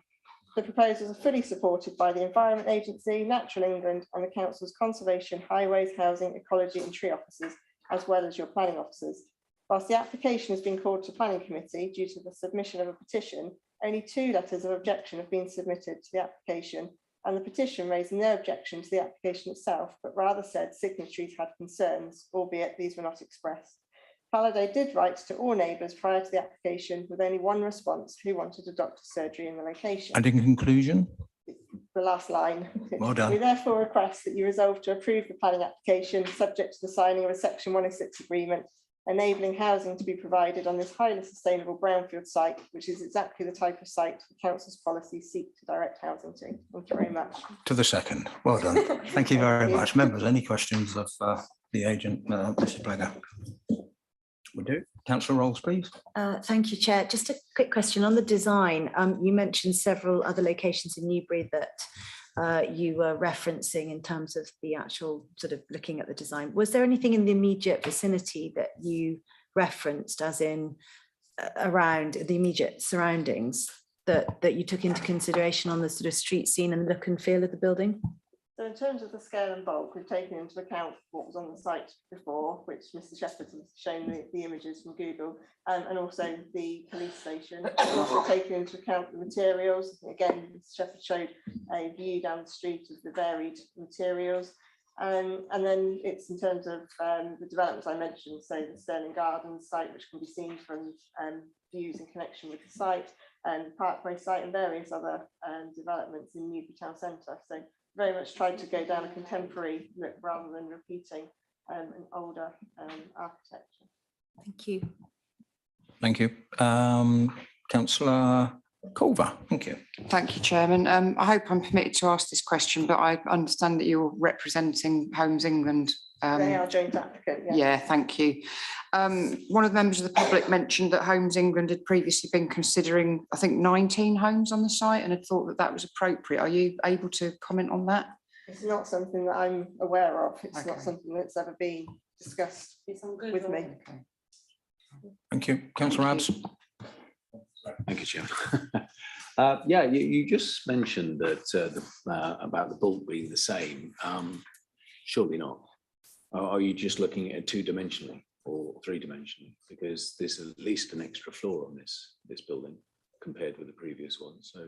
Speaker 5: The proposals are fully supported by the Environment Agency, Natural England and the Council's Conservation, Highways, Housing, Ecology and Tree officers, as well as your planning officers. Whilst the application has been called to Planning Committee due to the submission of a petition, only 2 letters of objection have been submitted to the application, and the petition raised no objection to the application itself, but rather said signatories had concerns, albeit these were not expressed. Palladay did write to all neighbours prior to the application with only 1 response who wanted a doctor's surgery in the location.
Speaker 18: And in conclusion?
Speaker 5: The last line.
Speaker 18: Well done.
Speaker 5: We therefore request that you resolve to approve the planning application subject to the signing of a Section 106 agreement enabling housing to be provided on this highly sustainable brownfield site, which is exactly the type of site the council's policies seek to direct housing to. Thank you very much.
Speaker 18: To the second. Well done. Thank you very much. Members, any questions of the agent, Mrs. Plegger? We do. Councillor Rolls, please.
Speaker 4: Thank you, Chair. Just a quick question on the design. You mentioned several other locations in Newbury that you were referencing in terms of the actual sort of looking at the design. Was there anything in the immediate vicinity that you referenced, as in around the immediate surroundings, that you took into consideration on the sort of street scene and look and feel of the building?
Speaker 5: So in terms of the scale and bulk, we've taken into account what was on the site before, which Mr. Shepherd has shown the images from Google, and also the police station. We've also taken into account the materials. Again, Mr. Shepherd showed a view down the street of the varied materials. And then it's in terms of the developments I mentioned, so the Sterling Gardens site, which can be seen from views in connection with the site, and Parkway site, and various other developments in Newbury Town Centre. So very much tried to go down a contemporary look rather than repeating an older architecture.
Speaker 4: Thank you.
Speaker 18: Thank you. Councillor Culver, thank you.
Speaker 14: Thank you, Chairman. I hope I'm permitted to ask this question, but I understand that you're representing Homes England.
Speaker 5: They are joint applicant, yes.
Speaker 14: Yeah, thank you. One of the members of the public mentioned that Homes England had previously been considering, I think, 19 homes on the site and had thought that that was appropriate. Are you able to comment on that?
Speaker 5: It's not something that I'm aware of. It's not something that's ever been discussed with me.
Speaker 18: Thank you. Councillor Abs.
Speaker 7: Thank you, Chair. Yeah, you just mentioned that about the bulk being the same. Surely not. Are you just looking at two-dimensionally or three-dimensionally? Because there's at least an extra floor on this building compared with the previous one. So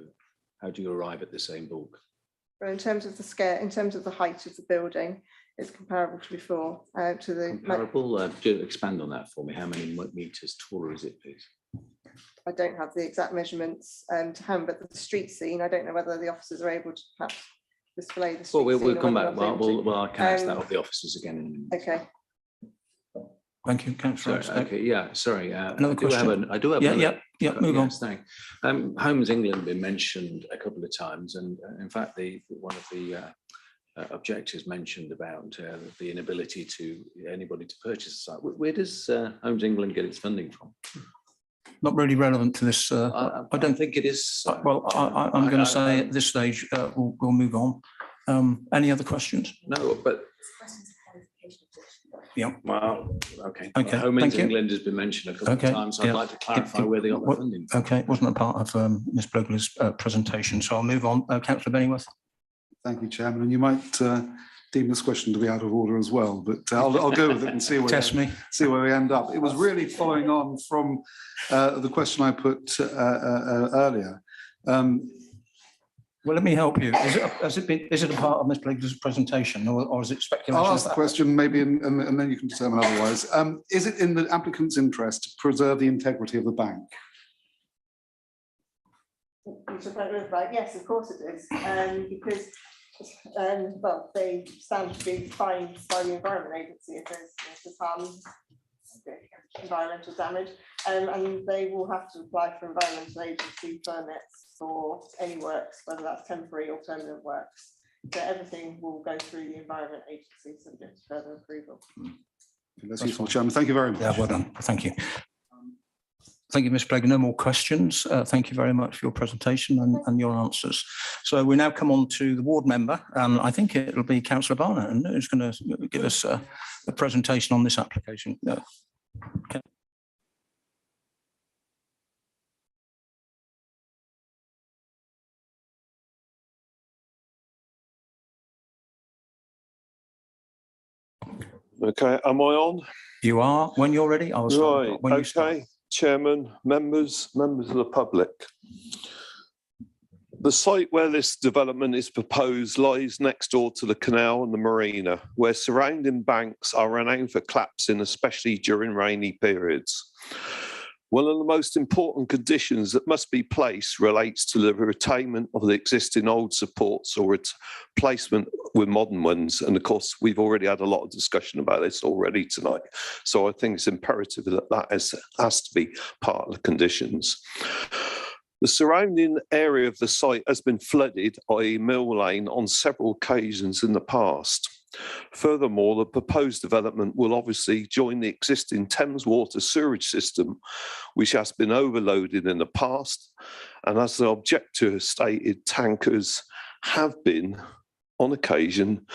Speaker 7: how do you arrive at the same bulk?
Speaker 5: Well, in terms of the scale, in terms of the height of the building, it's comparable to before. To the
Speaker 7: comparable. Do expand on that for me. How many meters taller is it, please?
Speaker 5: I don't have the exact measurements to hand, but the street scene, I don't know whether the officers are able to perhaps display the street
Speaker 7: Well,
Speaker 5: scene.
Speaker 7: we'll come back. Well, I can ask that of the officers again in a minute.
Speaker 5: Okay.
Speaker 18: Thank you, Councillor.
Speaker 7: Okay, yeah, sorry.
Speaker 18: Another question.
Speaker 7: I do have
Speaker 18: yeah, move on.
Speaker 7: Thanks. Homes England have been mentioned a couple of times, and in fact, one of the objectors mentioned about the inability to anybody to purchase a site. Where does Homes England get its funding from?
Speaker 18: Not really relevant to this.
Speaker 7: I don't think it is.
Speaker 18: Well, I'm going to say at this stage, we'll move on. Any other questions?
Speaker 7: No, but.
Speaker 18: Yeah.
Speaker 7: Well, okay.
Speaker 18: Okay.
Speaker 7: Homes England has been mentioned a couple of times. So I'd like to clarify where they got the funding from.
Speaker 18: Okay, it wasn't a part of Ms. Blogler's presentation, so I'll move on. Councillor Bennyworth.
Speaker 9: Thank you, Chairman. And you might deem this question to be out of order as well, but I'll go with it and see where see where we end up. It was really following on from the question I put earlier.
Speaker 18: Well, let me help you. Is it a part of Ms. Blogler's presentation, or is it speculation?
Speaker 9: I'll ask the question maybe, and then you can determine otherwise. Is it in the applicant's interest to preserve the integrity of the bank?
Speaker 5: Yes, of course it is, because well, they stand to be fined by the Environment Agency if there's harm, environmental damage, and they will have to apply for Environmental Agency permits for any works, whether that's temporary or permanent works. So everything will go through the Environment Agency subject to further approval.
Speaker 9: That's useful, Chairman. Thank you very much.
Speaker 18: Yeah, well done. Thank you. Thank you, Ms. Blagger. No more questions. Thank you very much for your presentation and your answers. So we now come on to the ward member. I think it'll be Councillor Barnett who's going to give us a presentation on this application. Okay.
Speaker 8: Okay, am I on?
Speaker 18: You are. When you're ready, I'll start.
Speaker 8: Right,
Speaker 18: When you start.
Speaker 8: okay, Chairman, members of the public. The site where this development is proposed lies next door to the canal and the marina, where surrounding banks are renowned for collapsing, especially during rainy periods. One of the most important conditions that must be placed relates to the retainment of the existing old supports or replacement with modern ones. And of course, we've already had a lot of discussion about this already tonight. So I think it's imperative that that has to be part of the conditions. The surrounding area of the site has been flooded, i.e. Mill Lane, on several occasions in the past. Furthermore, the proposed development will obviously join the existing Thames water sewerage system, which has been overloaded in the past. And as the objector stated, tankers have been, on occasion,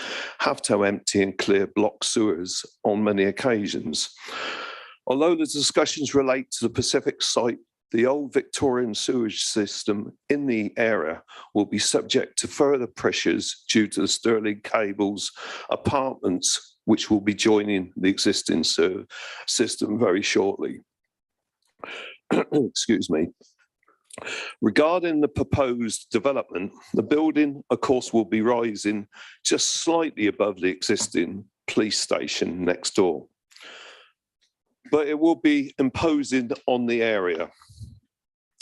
Speaker 8: have to empty and clear block sewers on many occasions. Although the discussions relate to the Pacific site, the old Victorian sewage system in the area will be subject to further pressures due to the Stirling Cables apartments, which will be joining the existing system very shortly. Excuse me. Regarding the proposed development, the building, of course, will be rising just slightly above the existing police station next door. But it will be imposing on the area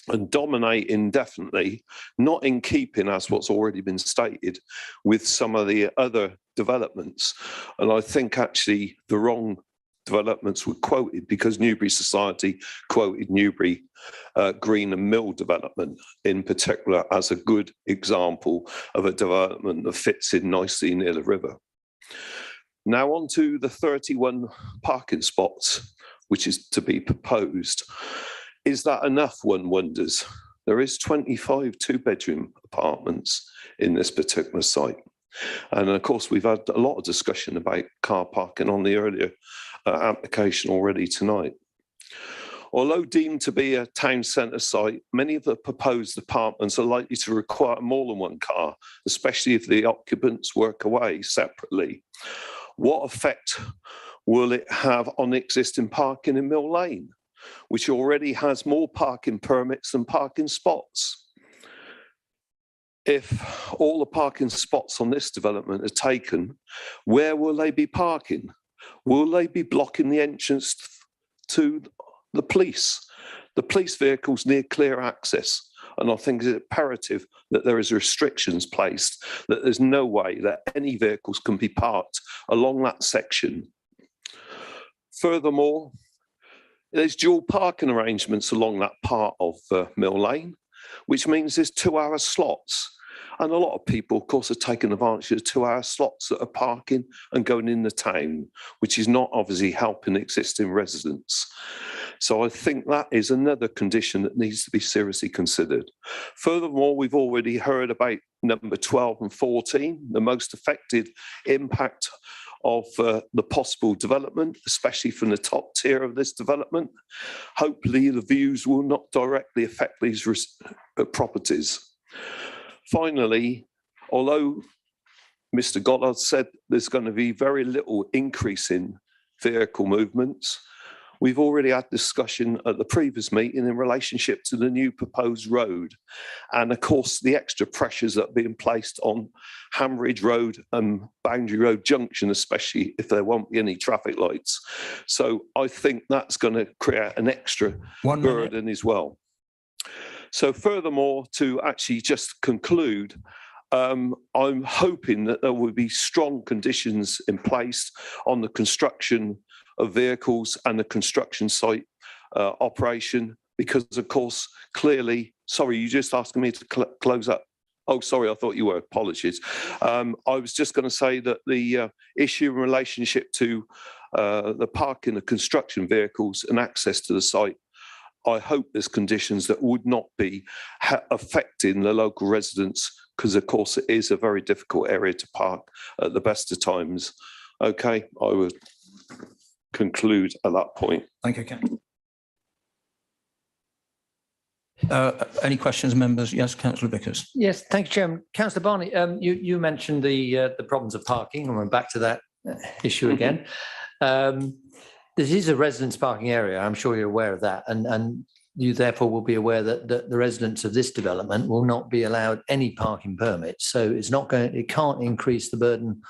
Speaker 8: and dominate indefinitely, not in keeping, as what's already been stated, with some of the other developments. And I think actually the wrong developments were quoted because Newbury Society quoted Newbury Green and Mill development in particular as a good example of a development that fits in nicely near the river. Now on to the 31 parking spots, which is to be proposed. Is that enough, one wonders? There is 25 two-bedroom apartments in this particular site. And of course, we've had a lot of discussion about car parking on the earlier application already tonight. Although deemed to be a town centre site, many of the proposed apartments are likely to require more than one car, especially if the occupants work away separately. What effect will it have on existing parking in Mill Lane, which already has more parking permits than parking spots? If all the parking spots on this development are taken, where will they be parking? Will they be blocking the entrance to the police? The police vehicles need clear access. And I think it's imperative that there is restrictions placed, that there's no way that any vehicles can be parked along that section. Furthermore, there's dual parking arrangements along that part of Mill Lane, which means there's 2-hour slots. And a lot of people, of course, are taking advantage of 2-hour slots that are parking and going in the town, which is not obviously helping existing residents. So I think that is another condition that needs to be seriously considered. Furthermore, we've already heard about number 12 and 14, the most affected impact of the possible development, especially from the top tier of this development. Hopefully the views will not directly affect these properties. Finally, although Mr. Goddard said there's going to be very little increase in vehicle movements, we've already had discussion at the previous meeting in relationship to the new proposed road. And of course, the extra pressures that are being placed on Hammeridge Road and Boundary Road Junction, especially if there won't be any traffic lights. So I think that's going to create an extra burden as well. So furthermore, to actually just conclude, I'm hoping that there will be strong conditions in place on the construction of vehicles and the construction site operation, because of course, clearly, sorry, you just asking me to close up. Oh, sorry, I thought you were, apologies. I was just going to say that the issue in relationship to the parking of construction vehicles and access to the site, I hope there's conditions that would not be affecting the local residents, because of course it is a very difficult area to park at the best of times. Okay, I would conclude at that point.
Speaker 18: Thank you, Ken. Any questions, members? Yes, Councillor Vickers.
Speaker 3: Yes, thank you, Chairman. Councillor Barney, you mentioned the problems of parking, and we're back to that issue again. This is a residence parking area. I'm sure you're aware of that, and you therefore will be aware that the residents of this development will not be allowed any parking permits. So it's not going. It can't increase the burden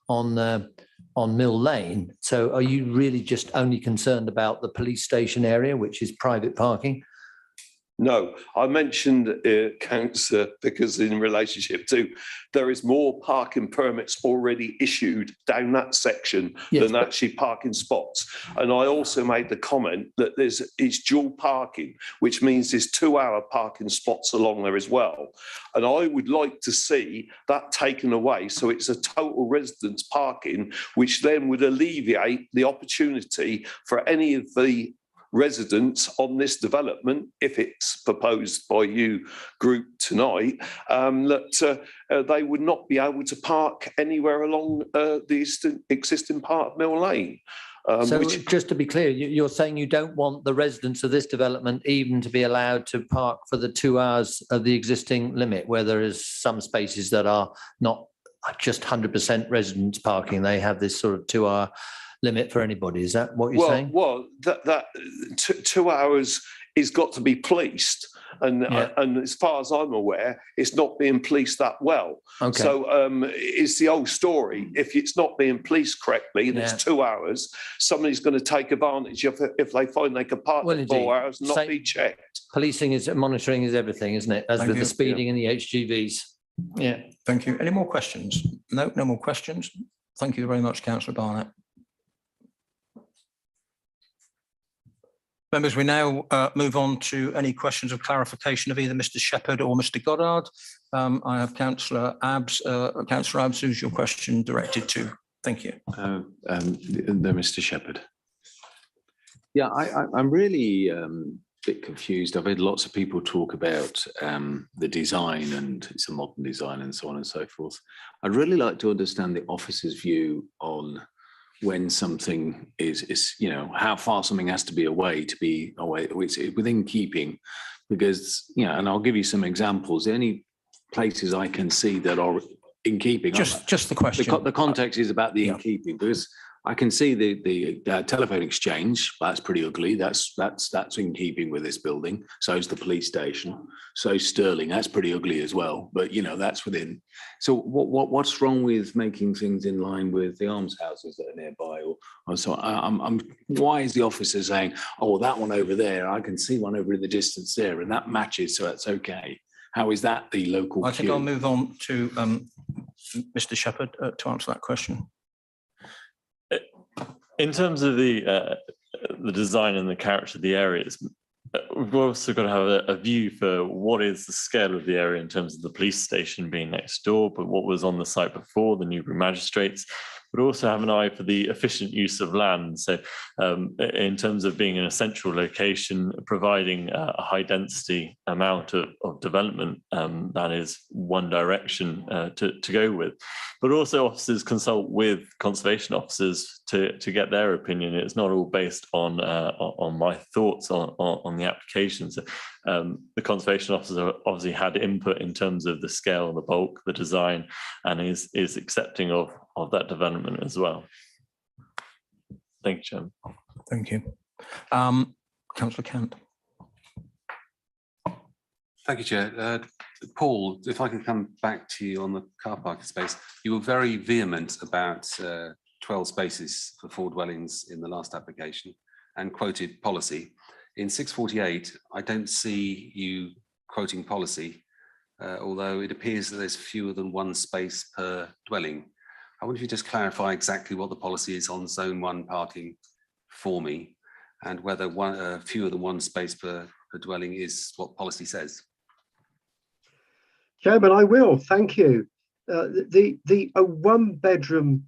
Speaker 3: on on Mill Lane. So are you really just only concerned about the police station area, which is private parking?
Speaker 8: No, I mentioned councillor because in relationship to there is more parking permits already issued down that section than actually parking spots. And I also made the comment that it's dual parking, which means there's 2-hour parking spots along there as well. And I would like to see that taken away. So it's a total residence parking, which then would alleviate the opportunity for any of the residents on this development, if it's proposed by you group tonight, that they would not be able to park anywhere along the existing part of Mill Lane.
Speaker 3: So just to be clear, you're saying you don't want the residents of this development even to be allowed to park for the 2 hours of the existing limit, where there is some spaces that are not just 100% residents parking. They have this sort of 2-hour limit for anybody. Is that what you're saying?
Speaker 8: Well, that 2 hours is got to be policed. And as far as I'm aware, it's not being policed that well.
Speaker 3: Okay.
Speaker 8: So it's the old story. If it's not being policed correctly, and it's 2 hours, somebody's going to take advantage of it if they find they can park for 4 hours and not be checked.
Speaker 3: Policing monitoring is everything, isn't it? As with the speeding and the HGVs. Yeah.
Speaker 18: Thank you. Any more questions? No more questions. Thank you very much, Councillor Barnett. Members, we now move on to any questions of clarification of either Mr. Shepherd or Mr. Goddard. I have Councillor Abbs. Councillor Abbs, who's your question directed to? Thank you.
Speaker 7: Mr. Shepherd. Yeah, I'm really a bit confused. I've heard lots of people talk about the design, and it's a modern design and so on and so forth. I'd really like to understand the officer's view on when something is, you know, how far something has to be away to be away, it's within keeping, because, you know, and I'll give you some examples. Any places I can see that are in keeping.
Speaker 18: Just the question.
Speaker 7: The context is about the in keeping, because I can see the telephone exchange. That's pretty ugly. That's in keeping with this building. So is the police station. So Stirling. That's pretty ugly as well. But you know, that's within. So what's wrong with making things in line with the almshouses that are nearby? Or so why is the officer saying, oh, well, that one over there, I can see one over in the distance there, and that matches, so that's okay. How is that the local?
Speaker 18: I think I'll move on to Mr. Shepherd to answer that question.
Speaker 20: In terms of the design and the character of the areas, we've also got to have a view for what is the scale of the area in terms of the police station being next door, but what was on the site before, the Newbury magistrates, but also have an eye for the efficient use of land. So in terms of being in a central location, providing a high density amount of development, that is one direction to go with. But also officers consult with conservation officers to get their opinion. It's not all based on my thoughts on the application. So the conservation officer obviously had input in terms of the scale, the bulk, the design, and is accepting of that development as well. Thank you, Chairman.
Speaker 18: Thank you. Councillor Kent.
Speaker 11: Thank you, Chair. Paul, if I can come back to you on the car parking space, you were very vehement about 12 spaces for 4 dwellings in the last application and quoted policy. In 648, I don't see you quoting policy, although it appears that there's fewer than 1 space per dwelling. I wonder if you just clarify exactly what the policy is on zone 1 parking for me, and whether fewer than 1 space per dwelling is what policy says.
Speaker 10: Chairman, I will. Thank you. The 1-bedroom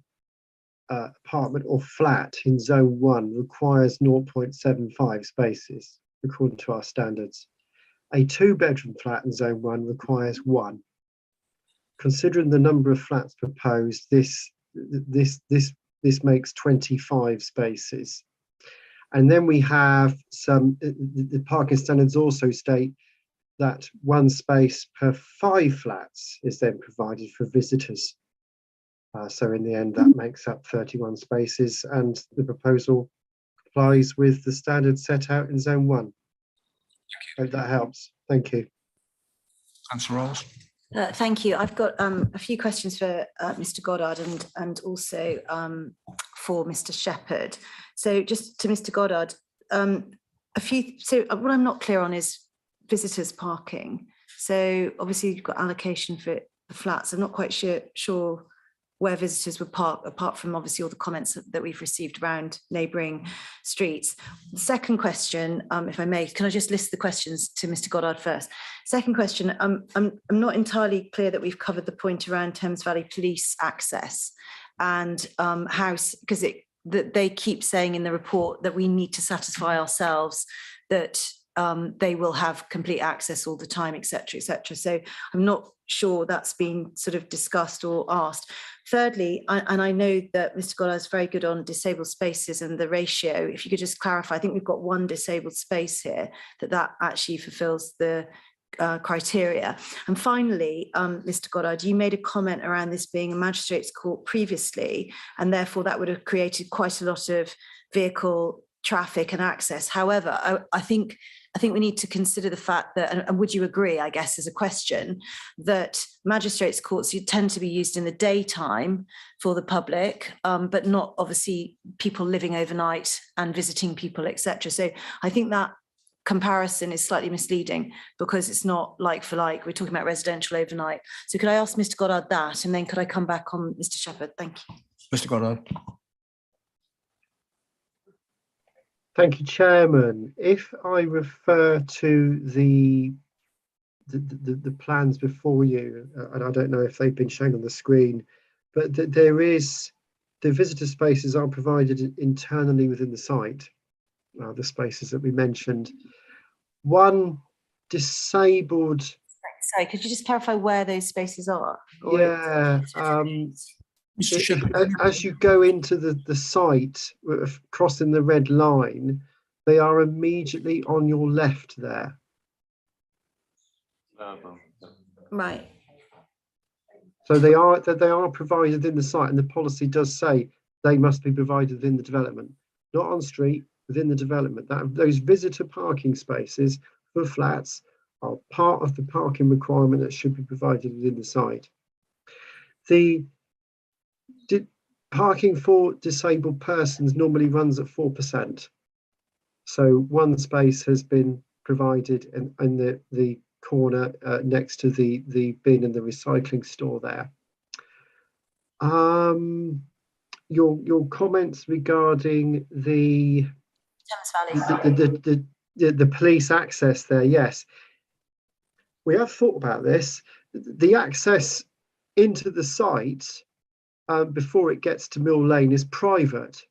Speaker 10: apartment or flat in zone 1 requires 0.75 spaces according to our standards. A 2-bedroom flat in zone 1 requires 1. Considering the number of flats proposed, this makes 25 spaces. And then we have the parking standards also state that 1 space per 5 flats is then provided for visitors. So in the end, that makes up 31 spaces, and the proposal complies with the standards set out in zone 1. Hope that helps. Thank you.
Speaker 18: Councillor Rolls.
Speaker 4: Thank you. I've got a few questions for Mr. Goddard and also for Mr. Shepherd. So just to Mr. Goddard, so what I'm not clear on is visitors parking. So obviously you've got allocation for the flats. I'm not quite sure where visitors would park, apart from obviously all the comments that we've received around neighbouring streets. The second question, if I may, can I just list the questions to Mr. Goddard first? Second question, I'm not entirely clear that we've covered the point around Thames Valley Police access and how, because that they keep saying in the report that we need to satisfy ourselves that they will have complete access all the time, etc., etc. So I'm not sure that's been sort of discussed or asked. Thirdly, and I know that Mr. Goddard is very good on disabled spaces and the ratio. If you could just clarify, I think we've got one disabled space here, that actually fulfills the criteria. And finally, Mr. Goddard, you made a comment around this being a magistrate's court previously, and therefore that would have created quite a lot of vehicle traffic and access. However, I think we need to consider the fact that, and would you agree, I guess, as a question, that magistrates' courts tend to be used in the daytime for the public, but not obviously people living overnight and visiting people, etc. So I think that comparison is slightly misleading because it's not like for like. We're talking about residential overnight. So could I ask Mr. Goddard that, and then could I come back on Mr. Shepherd? Thank you.
Speaker 18: Mr. Goddard.
Speaker 10: Thank you, Chairman. If I refer to the plans before you, and I don't know if they've been shown on the screen, but there is, the visitor spaces are provided internally within the site, the spaces that we mentioned. One disabled...
Speaker 4: Sorry, could you just clarify where those spaces are?
Speaker 10: Yeah. As you go into the site, crossing the red line, they are immediately on your left there.
Speaker 4: Right.
Speaker 10: So they are provided in the site, and the policy does say they must be provided in the development, not on street, within the development. Those visitor parking spaces for flats are part of the parking requirement that should be provided within the site. The parking for disabled persons normally runs at 4%. So one space has been provided in the corner next to the bin and the recycling store there. Your comments regarding the police access there, yes. We have thought about this. The access into the site before it gets to Mill Lane is private.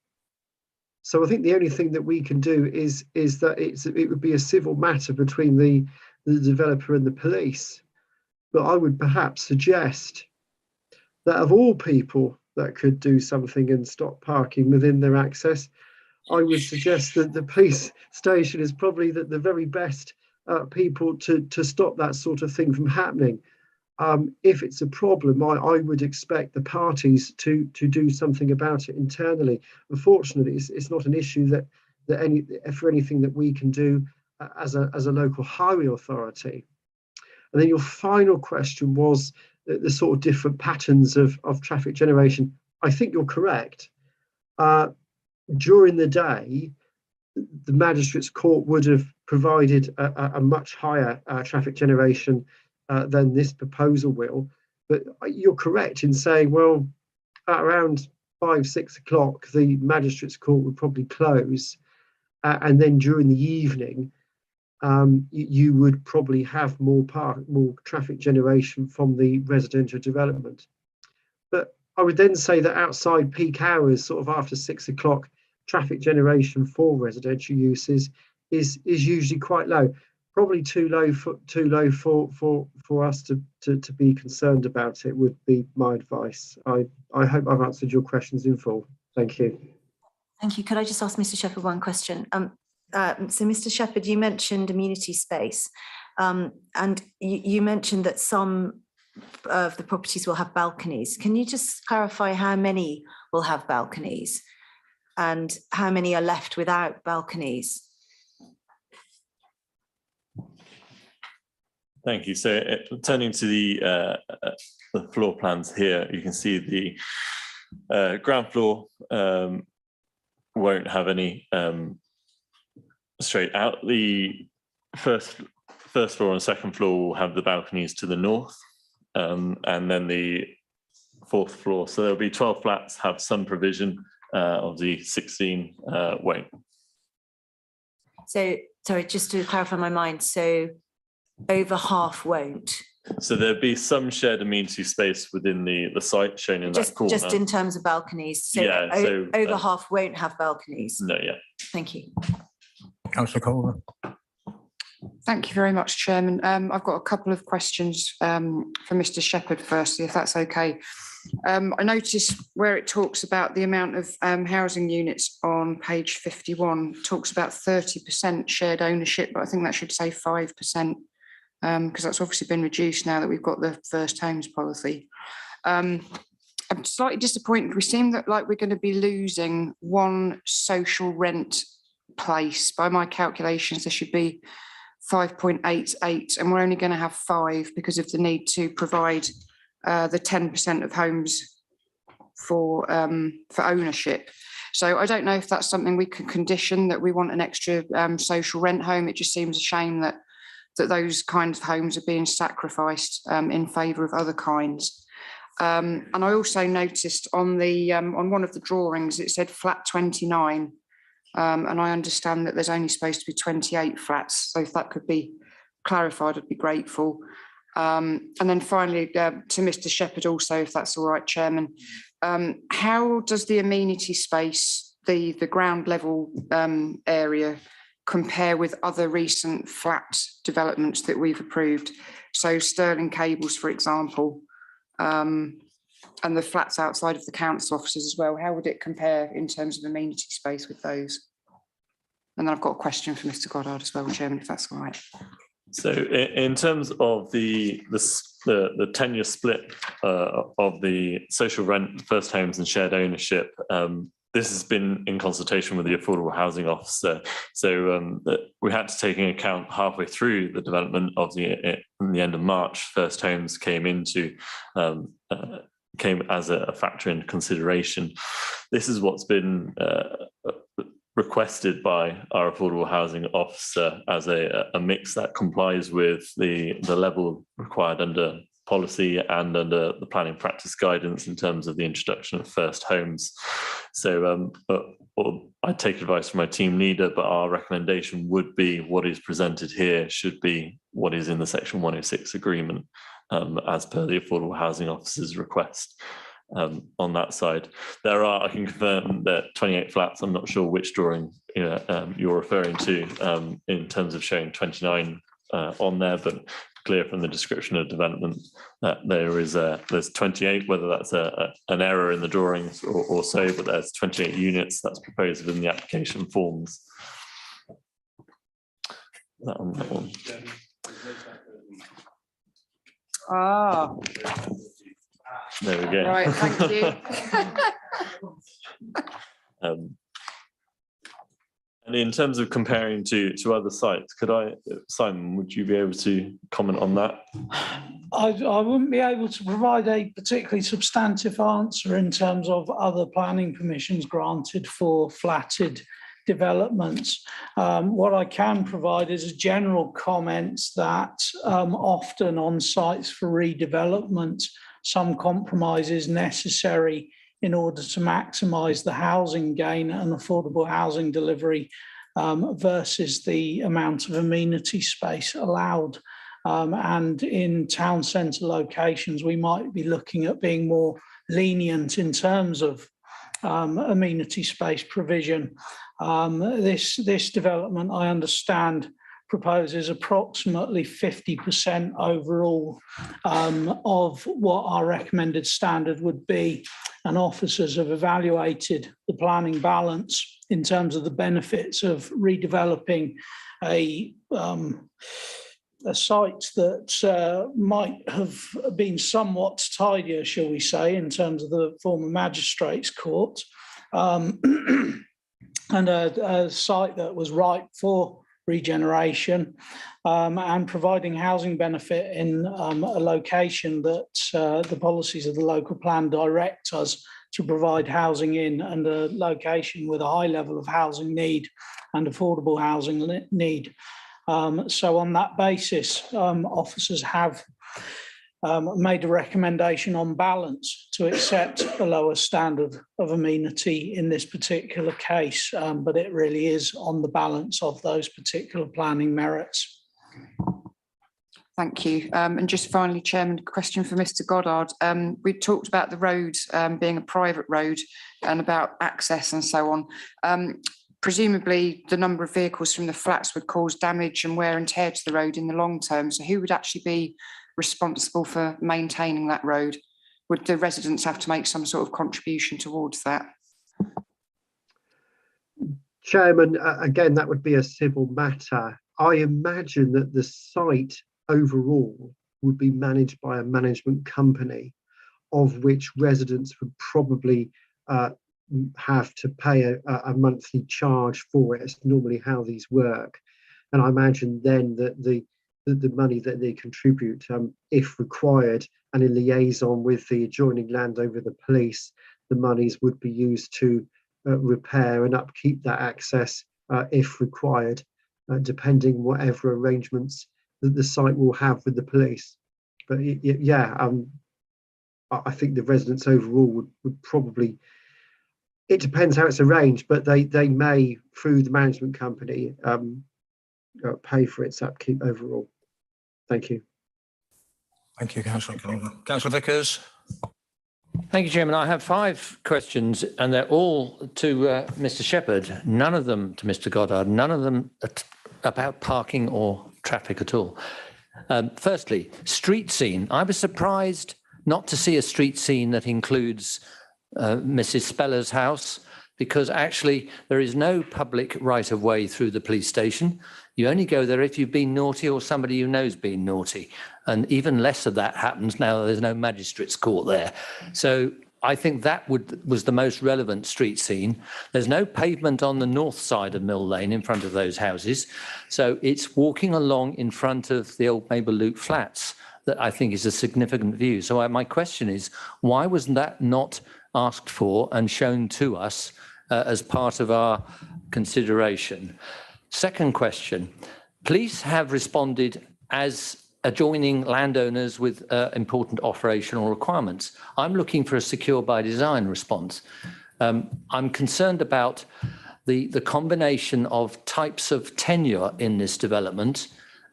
Speaker 10: So I think the only thing that we can do is that it would be a civil matter between the developer and the police. But I would perhaps suggest that of all people that could do something and stop parking within their access, I would suggest that the police station is probably the very best people to stop that sort of thing from happening. If it's a problem, I would expect the parties to do something about it internally. Unfortunately, it's not an issue for anything that we can do as a local highway authority. And then your final question was the sort of different patterns of traffic generation. I think you're correct. During the day, the magistrates' court would have provided a much higher traffic generation than this proposal will. But you're correct in saying, well, at around 5-6 o'clock, the magistrates' court would probably close. And then during the evening, you would probably have more traffic generation from the residential development. But I would then say that outside peak hours, sort of after 6 o'clock, traffic generation for residential uses is usually quite low. Probably too low for us to be concerned about it would be my advice. I hope I've answered your questions in full. Thank you.
Speaker 4: Thank you. Could I just ask Mr. Shepherd one question? So Mr. Shepherd, you mentioned amenity space, and you mentioned that some of the properties will have balconies. Can you just clarify how many will have balconies and how many are left without balconies?
Speaker 20: Thank you. So turning to the floor plans here, you can see Ground floor won't have any straight out. The first floor and second floor will have the balconies to the north, and then the fourth floor. So there'll be 12 flats have some provision, of the 16 won't.
Speaker 4: So, sorry, just to clarify my mind, so over half won't?
Speaker 20: So there'll be some shared amenity space within the site shown in that corner.
Speaker 4: Just in terms of balconies? So,
Speaker 20: Yeah, so,
Speaker 4: over half won't have balconies?
Speaker 20: No, yeah.
Speaker 4: Thank you.
Speaker 18: Councillor Culver.
Speaker 14: Thank you very much, Chairman. I've got a couple of questions for Mr. Shepherd firstly, if that's okay. I noticed where it talks about the amount of housing units on page 51, talks about 30% shared ownership, but I think that should say 5%, because that's obviously been reduced now that we've got the first homes policy. I'm slightly disappointed. We seem that like we're going to be losing one social rent place. By my calculations, there should be 5.88, and we're only going to have 5 because of the need to provide the 10% of homes for ownership. So I don't know if that's something we can condition, that we want an extra social rent home. It just seems a shame that those kinds of homes are being sacrificed in favour of other kinds. And I also noticed on the on one of the drawings it said flat 29, and I understand that there's only supposed to be 28 flats. So if that could be clarified, I'd be grateful. And then finally, to Mr. Shepherd also, if that's all right, Chairman, how does the amenity space, the ground level area, compare with other recent flat developments that we've approved? So Sterling Cables, for example, and the flats outside of the council offices as well, how would it compare in terms of amenity space with those? And then I've got a question for Mr. Goddard as well, Chairman, if that's all right.
Speaker 20: So in terms of the tenure split of the social rent, first homes and shared ownership, this has been in consultation with the Affordable Housing Officer. So we had to take into account halfway through the development of in the end of March, first homes came as a factor in consideration. This is what's been requested by our Affordable Housing Officer as a mix that complies with the level required under policy and under the planning practice guidance in terms of the introduction of first homes. So I take advice from my team leader, but our recommendation would be what is presented here should be what is in the Section 106 agreement, as per the Affordable Housing Officer's request. On that side, I can confirm that 28 flats. I'm not sure which drawing you're referring to in terms of showing 29 on there, but clear from the description of development that there's 28, whether that's an error in the drawings or so, but there's 28 units that's proposed within the application forms. That one.
Speaker 14: Ah.
Speaker 20: There we go.
Speaker 14: Right, thank you.
Speaker 20: And in terms of comparing to other sites, Simon, would you be able to comment on that?
Speaker 6: I wouldn't be able to provide a particularly substantive answer in terms of other planning permissions granted for flatted developments. What I can provide is a general comment that often on sites for redevelopment, some compromise is necessary in order to maximise the housing gain and affordable housing delivery versus the amount of amenity space allowed. And in town centre locations, we might be looking at being more lenient in terms of amenity space provision. This development, I understand, proposes approximately 50% overall of what our recommended standard would be, and officers have evaluated the planning balance in terms of the benefits of redeveloping a site that might have been somewhat tidier, shall we say, in terms of the former magistrates' court, and a site that was ripe for regeneration, and providing housing benefit in a location that the policies of the local plan direct us to provide housing in, and a location with a high level of housing need and affordable housing need. So on that basis, officers have made a recommendation on balance to accept a lower standard of amenity in this particular case, but it really is on the balance of those particular planning merits.
Speaker 14: Thank you. And just finally, Chairman, a question for Mr. Goddard. We talked about the road being a private road and about access and so on. Presumably, the number of vehicles from the flats would cause damage and wear and tear to the road in the long term. So who would actually be responsible for maintaining that road? Would the residents have to make some sort of contribution towards that?
Speaker 10: Chairman, again, that would be a civil matter. I imagine that the site overall would be managed by a management company, of which residents would probably have to pay a monthly charge for it. It's normally how these work. And I imagine then that the money that they contribute, if required, and in liaison with the adjoining landowner, the police, the monies would be used to repair and upkeep that access if required, depending whatever arrangements that the site will have with the police. But yeah, I think the residents overall would probably, it depends how it's arranged, but they may, through the management company, pay for its upkeep overall. Thank you.
Speaker 18: Thank you, Councillor. Councillor Vickers.
Speaker 3: Thank you, Chairman. I have 5 questions, and they're all to Mr. Shepherd, none of them to Mr. Goddard, none of them about parking or traffic at all. Firstly, street scene. I was surprised not to see a street scene that includes Mrs. Speller's house, because actually there is no public right of way through the police station. You only go there if you've been naughty or somebody you know's been naughty. And even less of that happens now. There's no magistrate's court there. So I think that was the most relevant street scene. There's no pavement on the north side of Mill Lane in front of those houses. So it's walking along in front of the old Mabel Luke flats that I think is a significant view. So my question is, why was that not asked for and shown to us as part of our consideration? Second question, police have responded as adjoining landowners with important operational requirements. I'm looking for a secure by design response. I'm concerned about the combination of types of tenure in this development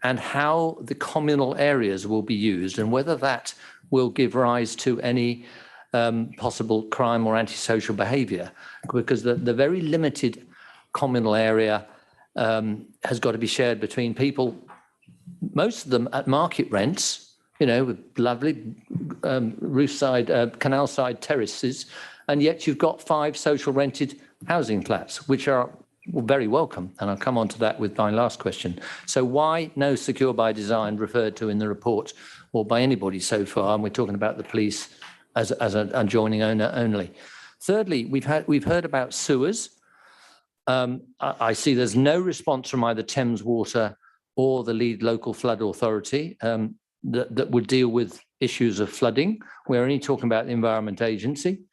Speaker 3: and how the communal areas will be used, and whether that will give rise to any possible crime or antisocial behaviour, because the very limited communal area has got to be shared between people, most of them at market rents, with lovely roofside, canal side terraces, and yet you've got 5 social rented housing flats, which are very welcome. And I'll come on to that with my last question. So why no secure by design referred to in the report or by anybody so far? And we're talking about the police as an adjoining owner only. Thirdly, we've heard about sewers. I see there's no response from either Thames Water or the lead local flood authority that would deal with issues of flooding. We're only talking about the Environment Agency.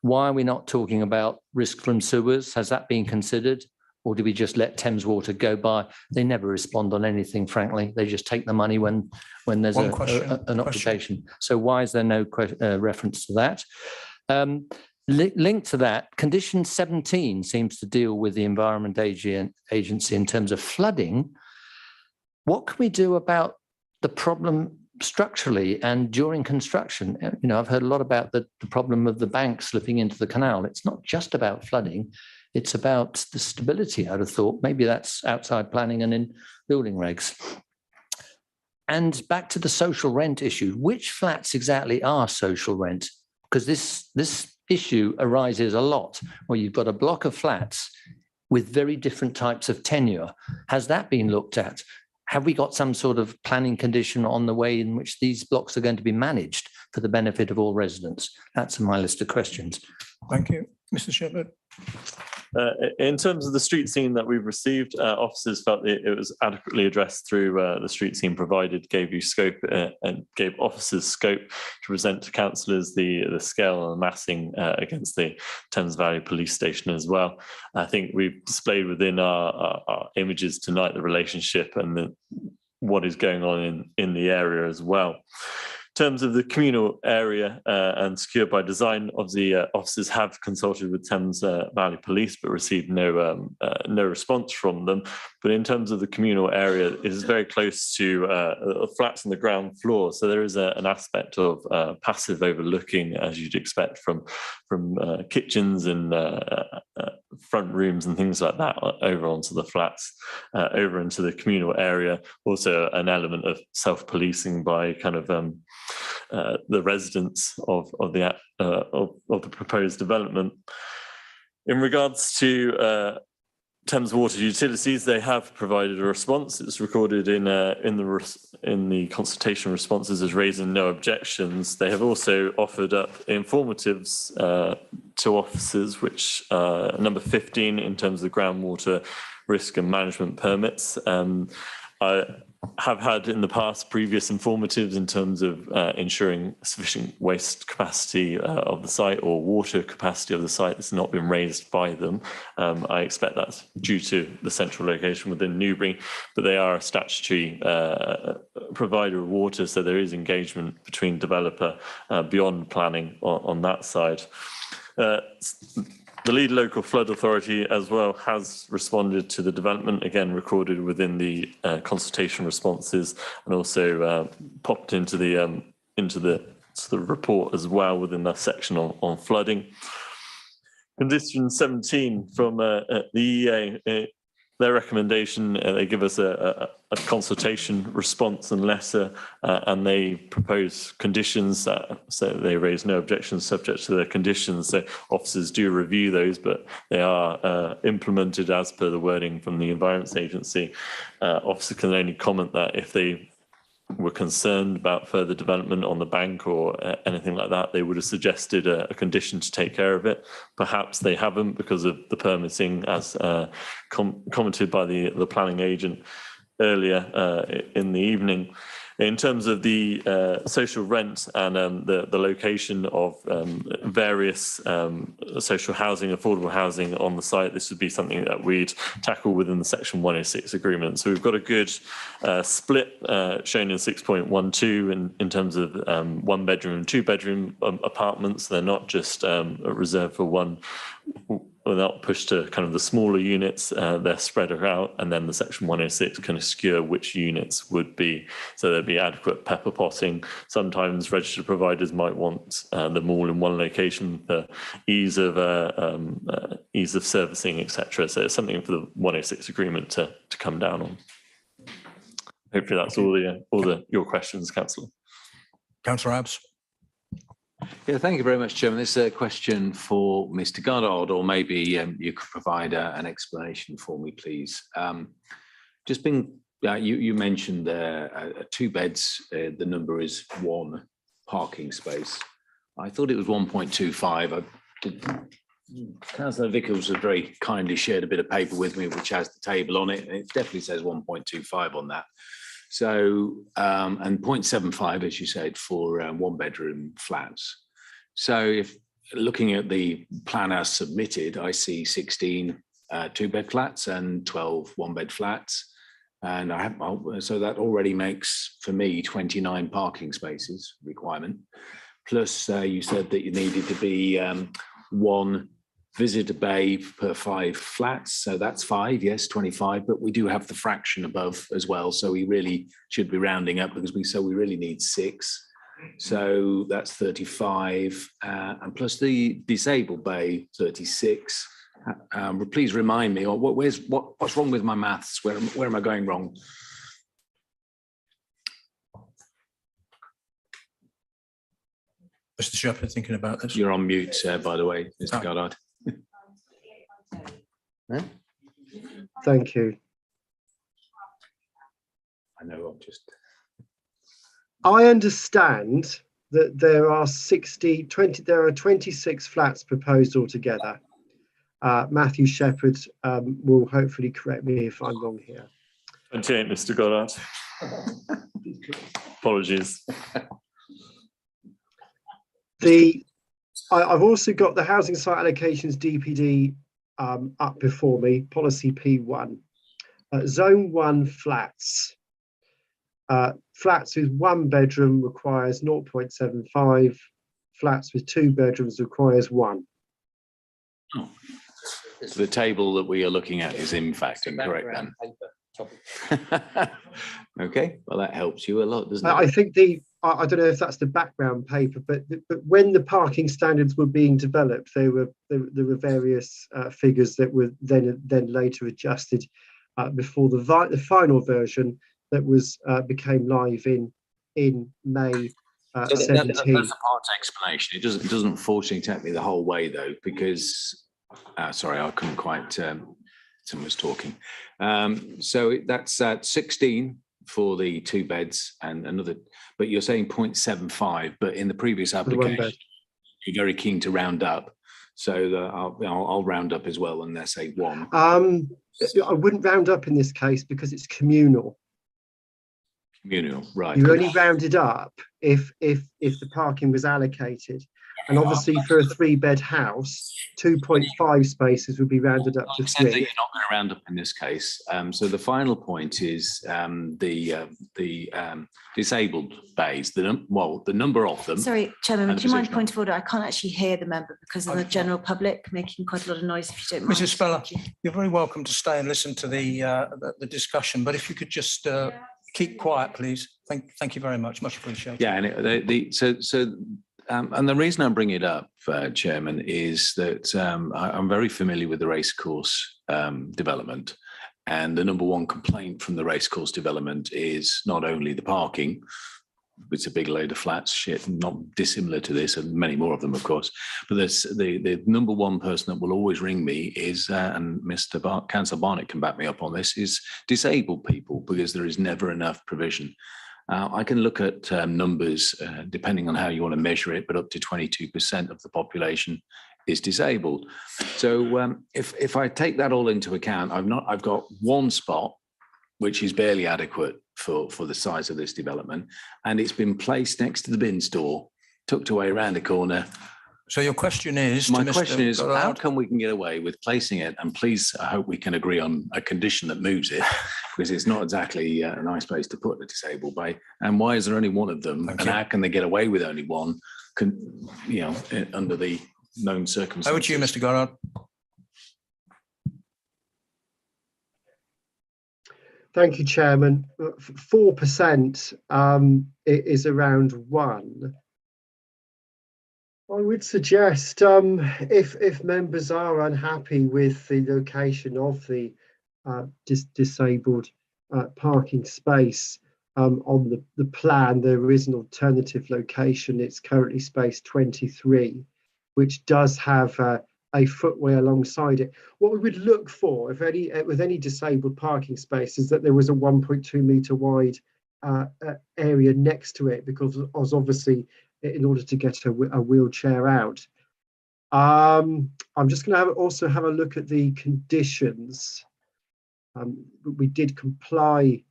Speaker 3: Why are we not talking about risk from sewers? Has that been considered? Or do we just let Thames Water go by? They never respond on anything, frankly. They just take the money when there's an occupation. So why is there no reference to that? Linked to that, condition 17 seems to deal with the Environment Agency in terms of flooding. What can we do about the problem structurally and during construction? I've heard a lot about the problem of the bank slipping into the canal. It's not just about flooding. It's about the stability, I'd have thought. Maybe that's outside planning and in building regs. And back to the social rent issue. Which flats exactly are social rent? Because this issue arises a lot, where you've got a block of flats with very different types of tenure. Has that been looked at? Have we got some sort of planning condition on the way in which these blocks are going to be managed for the benefit of all residents? That's my list of questions.
Speaker 18: Thank you. Mr. Shepherd.
Speaker 20: In terms of the street scene that we've received, officers felt that it was adequately addressed through the street scene provided, gave you scope and gave officers scope to present to councillors the scale and massing against the Thames Valley Police Station as well. I think we've displayed within our images tonight the relationship and what is going on in the area as well. In terms of the communal area and secure by design, obviously officers have consulted with Thames Valley Police but received no response from them. But in terms of the communal area, it is very close to flats on the ground floor, so there is an aspect of passive overlooking, as you'd expect from kitchens and front rooms and things like that over onto the flats, over into the communal area. Also an element of self-policing by kind of the residents of the proposed development. In regards to Thames Water Utilities, they have provided a response. It's recorded in the consultation responses as raising no objections. They have also offered up informatives to officers, which number 15 in terms of groundwater risk and management permits. I have had in the past previous informatives in terms of ensuring sufficient waste capacity of the site or water capacity of the site that's not been raised by them. I expect that's due to the central location within Newbury, but they are a statutory provider of water, so there is engagement between developer beyond planning on that side. The lead local flood authority as well has responded to the development, again recorded within the consultation responses, and also popped into the sort of report as well within that section on flooding. Condition 17 from the EA, their recommendation, they give us a consultation response and letter, and they propose conditions, so they raise no objections subject to their conditions. So officers do review those, but they are implemented as per the wording from the Environment Agency. Officer can only comment that if they were concerned about further development on the bank or anything like that, they would have suggested a condition to take care of it. Perhaps they haven't because of the permitting, as commented by the planning agent earlier in the evening. In terms of the social rent and the location of various social housing, affordable housing on the site, this would be something that we'd tackle within the Section 106 agreement. So we've got a good split shown in 6.12 in terms of 1 bedroom and 2 bedroom apartments. They're not just reserved for one, without push to kind of the smaller units, they're spread out, and then the Section 106 can secure which units would be, so there'd be adequate pepper potting. Sometimes registered providers might want them all in one location for ease of servicing, etc. So it's something for the 106 agreement to come down on. Hopefully that's all your questions, Councillor.
Speaker 18: Councillor Abbs.
Speaker 7: Yeah, thank you very much, Chairman. This is a question for Mr. Goddard, or maybe you could provide an explanation for me, please. Just been, you mentioned there 2 beds, the number is 1 parking space. I thought it was 1.25. Councillor Vickers has very kindly shared a bit of paper with me, which has the table on it, and it definitely says 1.25 on that. So, and 0.75, as you said, for 1 bedroom flats. So if looking at the plan as submitted, I see 16 2-bed flats and 12 1-bed flats. And so that already makes, for me, 29 parking spaces requirement. Plus you said that you needed to be 1 visitor bay per 5 flats, so that's 5, yes, 25, but we do have the fraction above as well, so we really should be rounding up because we really need 6, so that's 35, and plus the disabled bay 36. Please remind me, or what's wrong with my maths? Where am I going wrong?
Speaker 18: Mr. Shepherd, thinking about this.
Speaker 7: You're on mute, by the way, Mr. Goddard.
Speaker 10: Thank you.
Speaker 7: I know,
Speaker 10: I understand that there are 26 flats proposed altogether. Matthew Shepherd will hopefully correct me if I'm wrong here.
Speaker 20: 28, Mr. Goddard. Apologies.
Speaker 10: I've also got the housing site allocations DPD up before me, policy P1. Zone 1 flats. Flats with 1 bedroom requires 0.75. Flats with 2 bedrooms requires 1.
Speaker 7: Oh. So the table that we are looking at is in fact incorrect then. Okay, well that helps you a lot, doesn't it?
Speaker 10: I think I don't know if that's the background paper, but when the parking standards were being developed, there were various figures that were then later adjusted before the final version that was became live in May 17.
Speaker 7: That's a part of explanation. It doesn't fortunately take me the whole way though, because sorry, I couldn't quite. Someone was talking. So that's 16 for the 2 beds and another, but you're saying 0.75, but in the previous application, you're very keen to round up. So I'll round up as well and let's say 1.
Speaker 10: I wouldn't round up in this case because it's communal.
Speaker 7: Communal, right.
Speaker 10: You only rounded up if the parking was allocated. And obviously for a 3-bed house, 2.5 spaces would be rounded up to 3.
Speaker 7: You're not going to round up in this case. So the final point is the disabled bays, the number of them.
Speaker 4: Sorry, Chairman, do you mind point of order? I can't actually hear the member because of the general public making quite a lot of noise, if you don't mind.
Speaker 18: Mrs. Speller, you're very welcome to stay and listen to the discussion, but if you could just keep quiet, please. Thank you very much. Much appreciated.
Speaker 7: Yeah, and and the reason I bring it up, Chairman, is that I'm very familiar with the racecourse development, and the number one complaint from the racecourse development is not only the parking. It's a big load of flats, shit, not dissimilar to this, and many more of them, of course. But the number one person that will always ring me is, and Mr. Councillor Barnett can back me up on this, is disabled people, because there is never enough provision. I can look at numbers, depending on how you want to measure it, but up to 22% of the population is disabled. So if I take that all into account, I've got 1 spot, which is barely adequate for the size of this development, and it's been placed next to the bin store, tucked away around the corner.
Speaker 18: So your question is?
Speaker 7: My question is, how come we can get away with placing it? And please, I hope we can agree on a condition that moves it, because it's not exactly a nice place to put the disabled bay. And why is there only 1 of them? And how can they get away with only 1? Under the known circumstances.
Speaker 18: Over to you, Mr. Goddard.
Speaker 10: Thank you, Chairman. 4% is around 1. I would suggest if members are unhappy with the location of the disabled parking space on the plan, there is an alternative location. It's currently space 23, which does have a footway alongside it. What we would look for, if any, with any disabled parking space, is that there was a 1.2 metre wide area next to it, because obviously, in order to get a wheelchair out. I'm just going to also have a look at the conditions. We did comply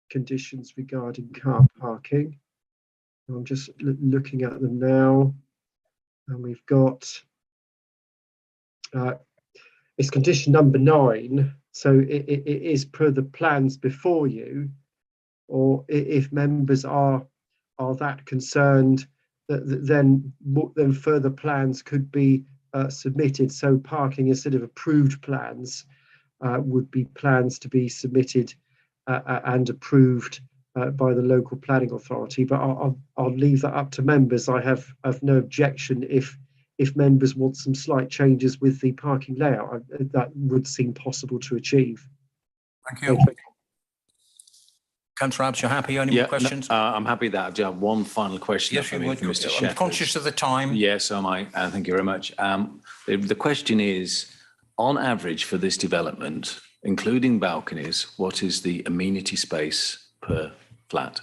Speaker 10: conditions regarding car parking. I'm just looking at them now, and we've got it's condition number 9. So it is per the plans before you, or if members are that concerned, then further plans could be submitted. So parking, instead of approved plans, would be plans to be submitted and approved by the local planning authority. But I'll leave that up to members. I have no objection if members want some slight changes with the parking layout. That would seem possible to achieve.
Speaker 18: Thank you. Councillor Abbs, you're happy? Any more questions?
Speaker 7: No, I'm happy that I do have 1 final question.
Speaker 18: Yes, you would.
Speaker 7: Mr.
Speaker 18: I'm
Speaker 7: Shepherd.
Speaker 18: conscious of the time.
Speaker 7: Yes, am I. Thank you very much. The question is, on average for this development, including balconies, what is the amenity space per flat?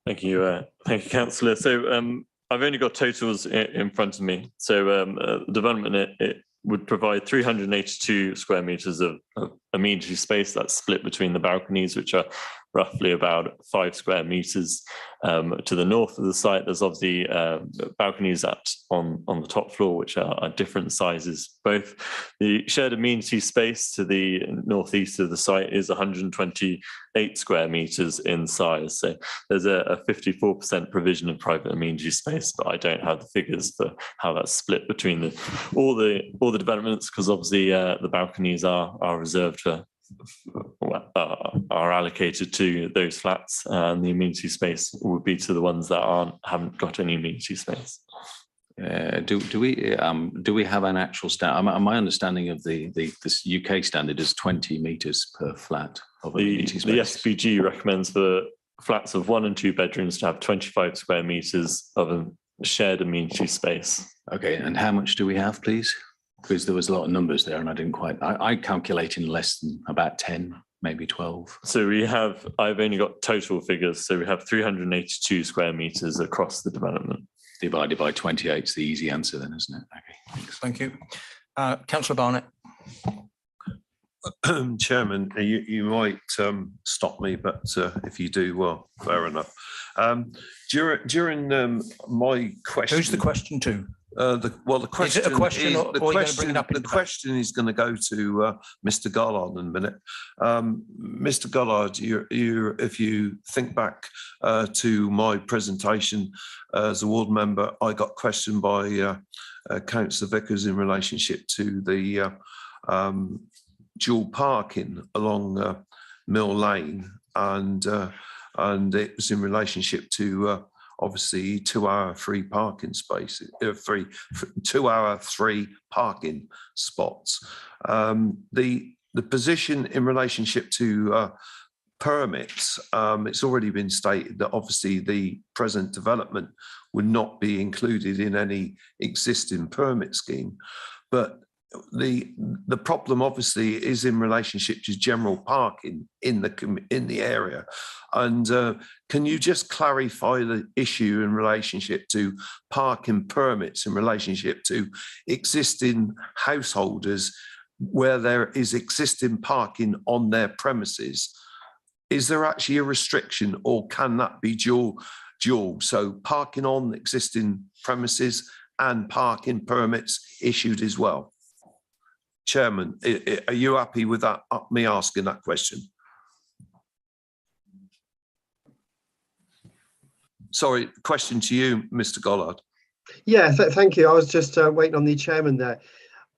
Speaker 20: Thank you, councillor. So I've only got totals in front of me. So development, it would provide 382 square metres of amenity space. That's split between the balconies, which are roughly about 5 square metres. To the north of the site, there's obviously balconies on the top floor, which are different sizes. Both the shared amenity space to the northeast of the site is 128 square metres in size. So there's a 54% provision of private amenity space, but I don't have the figures for how that's split between all the developments, because obviously the balconies are reserved for are allocated to those flats, and the amenity space would be to the ones that haven't got any amenity space.
Speaker 7: Do we have an actual standard? My understanding of this UK standard is 20 metres per flat of amenity space.
Speaker 20: The SPG recommends for flats of 1 and 2 bedrooms to have 25 square metres of a shared amenity space.
Speaker 7: Okay, and how much do we have, please? Because there was a lot of numbers there and I didn't quite, I calculate in less than about 10, maybe 12.
Speaker 20: So I've only got total figures. So we have 382 square metres across the development.
Speaker 7: Divided by 28 is the easy answer then, isn't it? Okay,
Speaker 18: thanks. Thank you. Councillor Barnett.
Speaker 8: Chairman, you might stop me, but if you do, well, fair enough. During my question,
Speaker 18: who's the question to?
Speaker 8: The question
Speaker 18: is it a question, or are you going to bring it up in
Speaker 8: the question is going to go to Mr. Gollard in a minute. Mr. Gollard, if you think back to my presentation as a ward member, I got questioned by Councillor Vickers in relationship to the dual parking along Mill Lane, and it was in relationship to obviously 2-hour free parking spaces, 2-hour free parking spots. The position in relationship to permits, it's already been stated that obviously the present development would not be included in any existing permit scheme, but the problem obviously is in relationship to general parking in the area. And can you just clarify the issue in relationship to parking permits in relationship to existing householders where there is existing parking on their premises? Is there actually a restriction, or can that be dual? So parking on existing premises and parking permits issued as well? Chairman, are you happy with that? Me asking that question? Sorry, question to you, Mr. Gollard.
Speaker 10: Yeah, thank you. I was just waiting on the chairman there.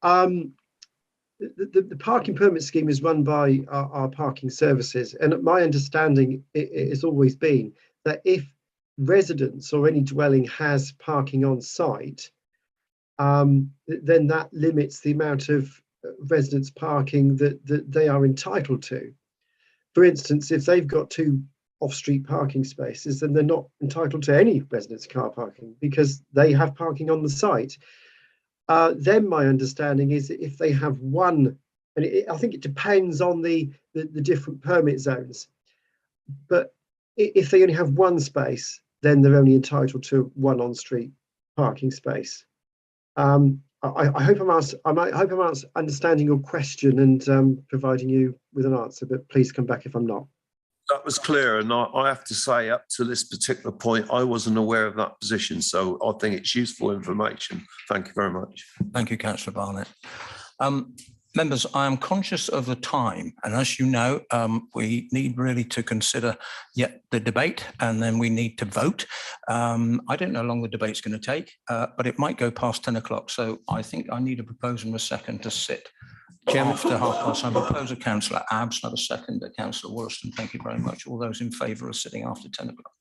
Speaker 10: The parking permit scheme is run by our parking services, and my understanding it has always been that if residents or any dwelling has parking on site, then that limits the amount of residents parking that they are entitled to. For instance, if they've got 2 off-street parking spaces, then they're not entitled to any residents' car parking because they have parking on the site. Then my understanding is that if they have 1, and I think it depends on the different permit zones, but if they only have 1 space, then they're only entitled to 1 on-street parking space. I hope I'm understanding your question and providing you with an answer, but please come back if I'm not.
Speaker 8: That was clear, and I have to say, up to this particular point, I wasn't aware of that position, so I think it's useful information. Thank you very much.
Speaker 18: Thank you, Councillor Barnett. Members, I am conscious of the time, and as you know, we need really to consider yet the debate, and then we need to vote. I don't know how long the debate's going to take, but it might go past 10 o'clock. So I think I need a proposal in a second to sit. Chairman, after past, I propose a Councillor Abbs, not a second, Councillor Wollaston. Thank you very much. All those in favour of sitting after 10 o'clock.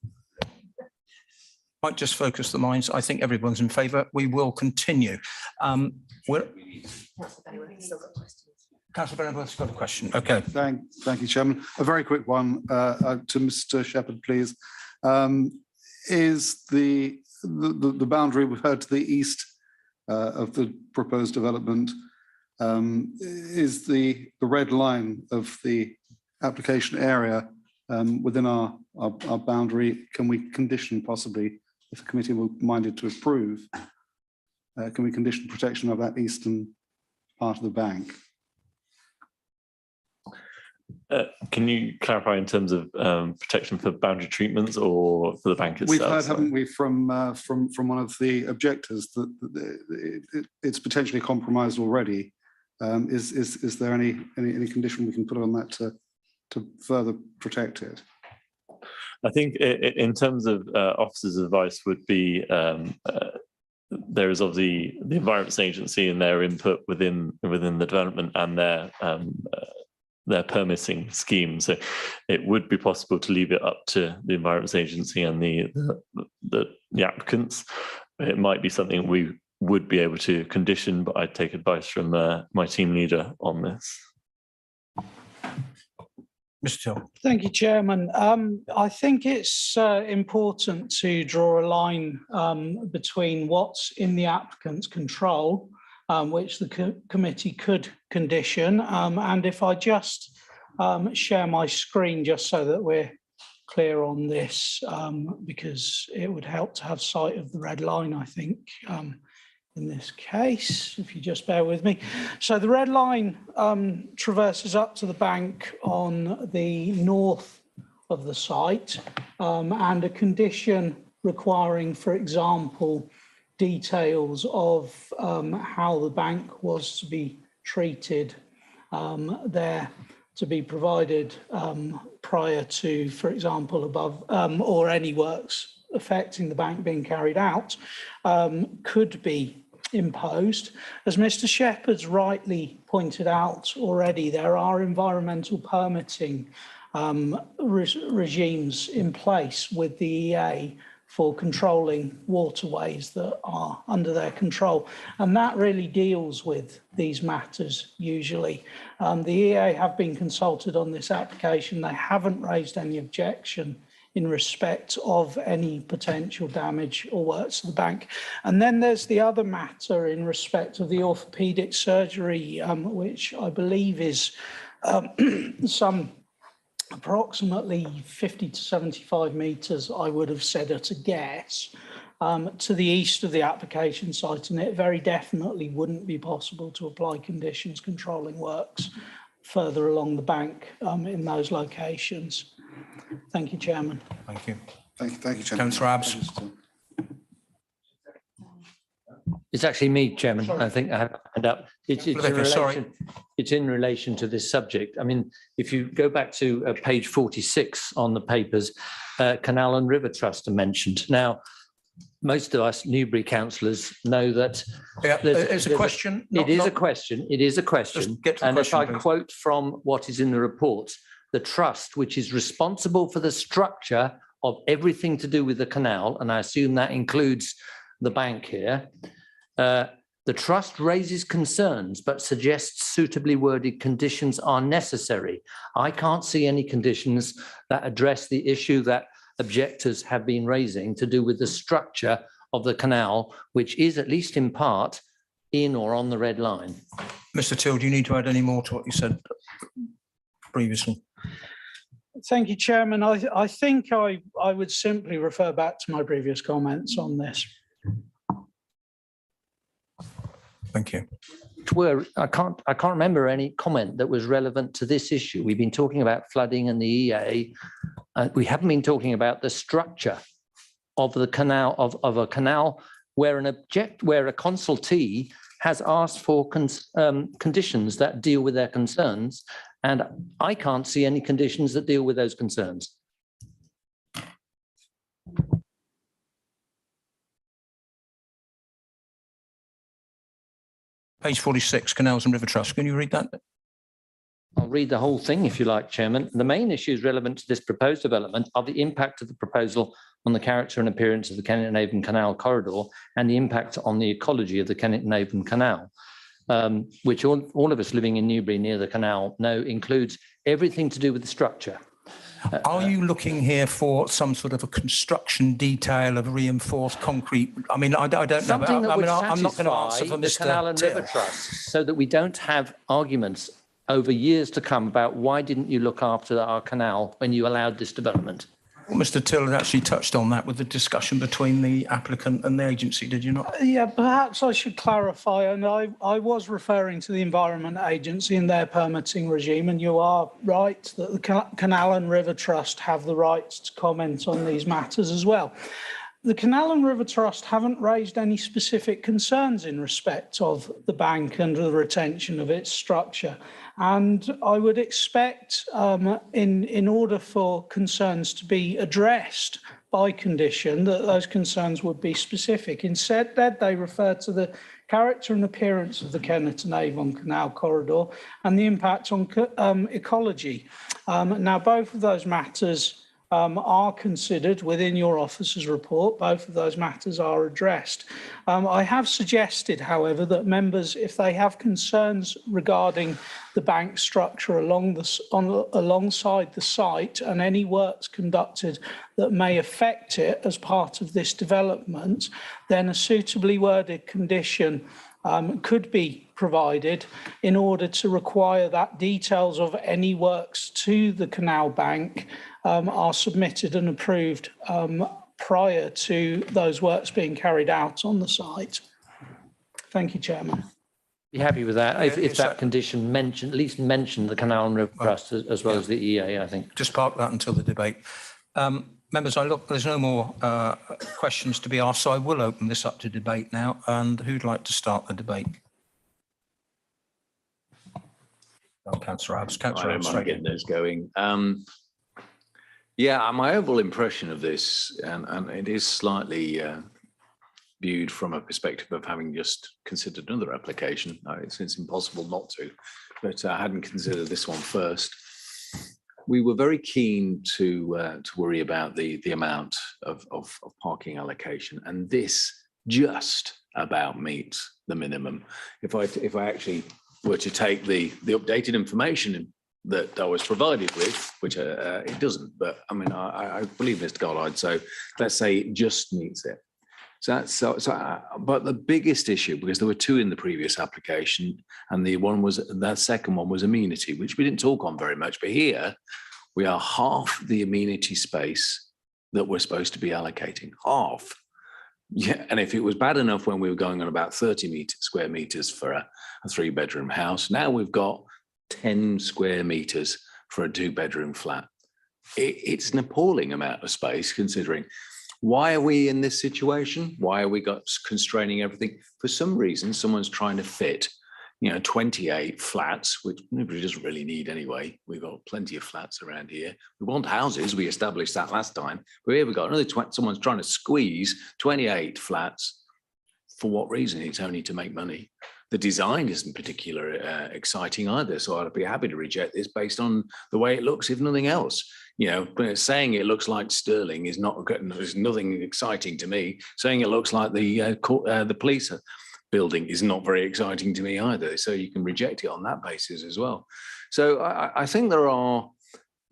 Speaker 18: Might just focus the minds. I think everyone's in favour. We will continue. Councillor Benedict's got a question. Okay.
Speaker 9: Thank you, Chairman. A very quick one to Mr. Shepherd, please. Is the boundary we've heard to the east of the proposed development, is the red line of the application area within our boundary, can we condition possibly, if the committee were minded to approve, can we condition protection of that eastern part of the bank?
Speaker 20: Can you clarify in terms of protection for boundary treatments or for the bank itself?
Speaker 9: We've heard, haven't we, from one of the objectors that it's potentially compromised already. Is there any condition we can put on that to further protect it?
Speaker 20: I think in terms of officers' advice would be there is obviously the Environment Agency and their input within the development and their permitting scheme. So it would be possible to leave it up to the Environment Agency and the applicants. It might be something we would be able to condition, but I'd take advice from my team leader on this.
Speaker 18: Mr. Till.
Speaker 6: Thank you, Chairman. I think it's important to draw a line between what's in the applicant's control, which the committee could condition. And if I just share my screen just so that we're clear on this, because it would help to have sight of the red line, I think, in this case, if you just bear with me. So the red line traverses up to the bank on the north of the site, and a condition requiring, for example, details of how the bank was to be treated there to be provided prior to, for example, above or any works affecting the bank being carried out, could be imposed. As Mr. Shepherd's rightly pointed out already, there are environmental permitting regimes in place with the EA for controlling waterways that are under their control. And that really deals with these matters usually. The EA have been consulted on this application. They haven't raised any objection in respect of any potential damage or works to the bank. And then there's the other matter in respect of the orthopedic surgery, which I believe is some approximately 50 to 75 metres, I would have said at a guess, to the east of the application site, and it very definitely wouldn't be possible to apply conditions controlling works further along the bank in those locations. Thank you, Chairman.
Speaker 18: Thank you.
Speaker 9: Thank you, Chairman.
Speaker 18: Councillor Abbs.
Speaker 3: It's actually me, Chairman. I think I have a hand up. It's in relation to this subject. I mean, if you go back to page 46 on the papers, Canal and River Trust are mentioned. Now, most of us Newbury councillors know that.
Speaker 18: Yeah, it's a question.
Speaker 3: It is a question. It is a question. And if I quote from what is in the report, the trust, which is responsible for the structure of everything to do with the canal, and I assume that includes the bank here, the trust raises concerns but suggests suitably worded conditions are necessary. I can't see any conditions that address the issue that objectors have been raising to do with the structure of the canal, which is at least in part in or on the red line.
Speaker 18: Mr. Till, do you need to add any more to what you said previously?
Speaker 6: Thank you, Chairman. I think I would simply refer back to my previous comments on this.
Speaker 18: Thank you.
Speaker 3: I can't remember any comment that was relevant to this issue. We've been talking about flooding and the EA. We haven't been talking about the structure of the canal, of a canal where where a consultee has asked for conditions that deal with their concerns, and I can't see any conditions that deal with those concerns.
Speaker 18: Page 46, Canals and River Trust. Can you read that?
Speaker 3: I'll read the whole thing if you like, Chairman. The main issues relevant to this proposed development are the impact of the proposal on the character and appearance of the Kennington-Avon Canal corridor and the impact on the ecology of the Kennington-Avon Canal, which all of us living in Newbury near the canal know includes everything to do with the structure.
Speaker 18: Are you looking here for some sort of a construction detail of reinforced concrete? I mean, I don't know.
Speaker 3: Something that would
Speaker 18: I'm not going to answer
Speaker 3: satisfy
Speaker 18: for
Speaker 3: the
Speaker 18: Mr.
Speaker 3: Canal and
Speaker 18: Till.
Speaker 3: River Trust, so that we don't have arguments over years to come about why didn't you look after our canal when you allowed this development?
Speaker 18: Well, Mr. Till had actually touched on that with the discussion between the applicant and the agency, did you not?
Speaker 6: Yeah, perhaps I should clarify, and I was referring to the Environment Agency and their permitting regime, and you are right that the Canal and River Trust have the right to comment on these matters as well. The Canal and River Trust haven't raised any specific concerns in respect of the bank and the retention of its structure. And I would expect in order for concerns to be addressed by condition, that those concerns would be specific. Instead, they refer to the character and appearance of the Kennet and Avon Canal corridor and the impact on ecology. Now, both of those matters are considered within your officer's report. Both of those matters are addressed. I have suggested, however, that members, if they have concerns regarding the bank structure alongside the site and any works conducted that may affect it as part of this development, then a suitably worded condition could be provided in order to require that details of any works to the canal bank are submitted and approved prior to those works being carried out on the site. Thank you, Chairman.
Speaker 3: Be happy with that if that condition at least mentioned the Canal and River Trust as well as the EA, I think.
Speaker 18: Just park that until the debate. Members, there's no more questions to be asked, so I will open this up to debate now. And who'd like to start the debate? Councillor Abbs. Councillor Abbs,
Speaker 7: I'm getting those going. Yeah, my overall impression of this, and it is slightly viewed from a perspective of having just considered another application. It's impossible not to, but I hadn't considered this one first. We were very keen to worry about the amount of parking allocation, and this just about meets the minimum. If I actually were to take the updated information that I was provided with, which it doesn't, but I mean, I believe Mr. Gollard, so let's say it just meets it. But the biggest issue, because there were two in the previous application, and that second one was amenity, which we didn't talk on very much, but here we are half the amenity space that we're supposed to be allocating, half. Yeah, and if it was bad enough when we were going on about 30 square meters for a 3-bedroom house, now we've got 10 square meters for a 2-bedroom flat. It's an appalling amount of space, considering. Why are we in this situation? Why are we constraining everything? For some reason, someone's trying to fit, 28 flats, which nobody doesn't really need anyway. We've got plenty of flats around here. We want houses. We established that last time. But here we've got another someone's trying to squeeze 28 flats. For what reason? It's only to make money. The design isn't particularly exciting either. So I'd be happy to reject this based on the way it looks, if nothing else. But saying it looks like Stirling is not good. There's nothing exciting to me. Saying it looks like the police building is not very exciting to me either. So you can reject it on that basis as well. So I think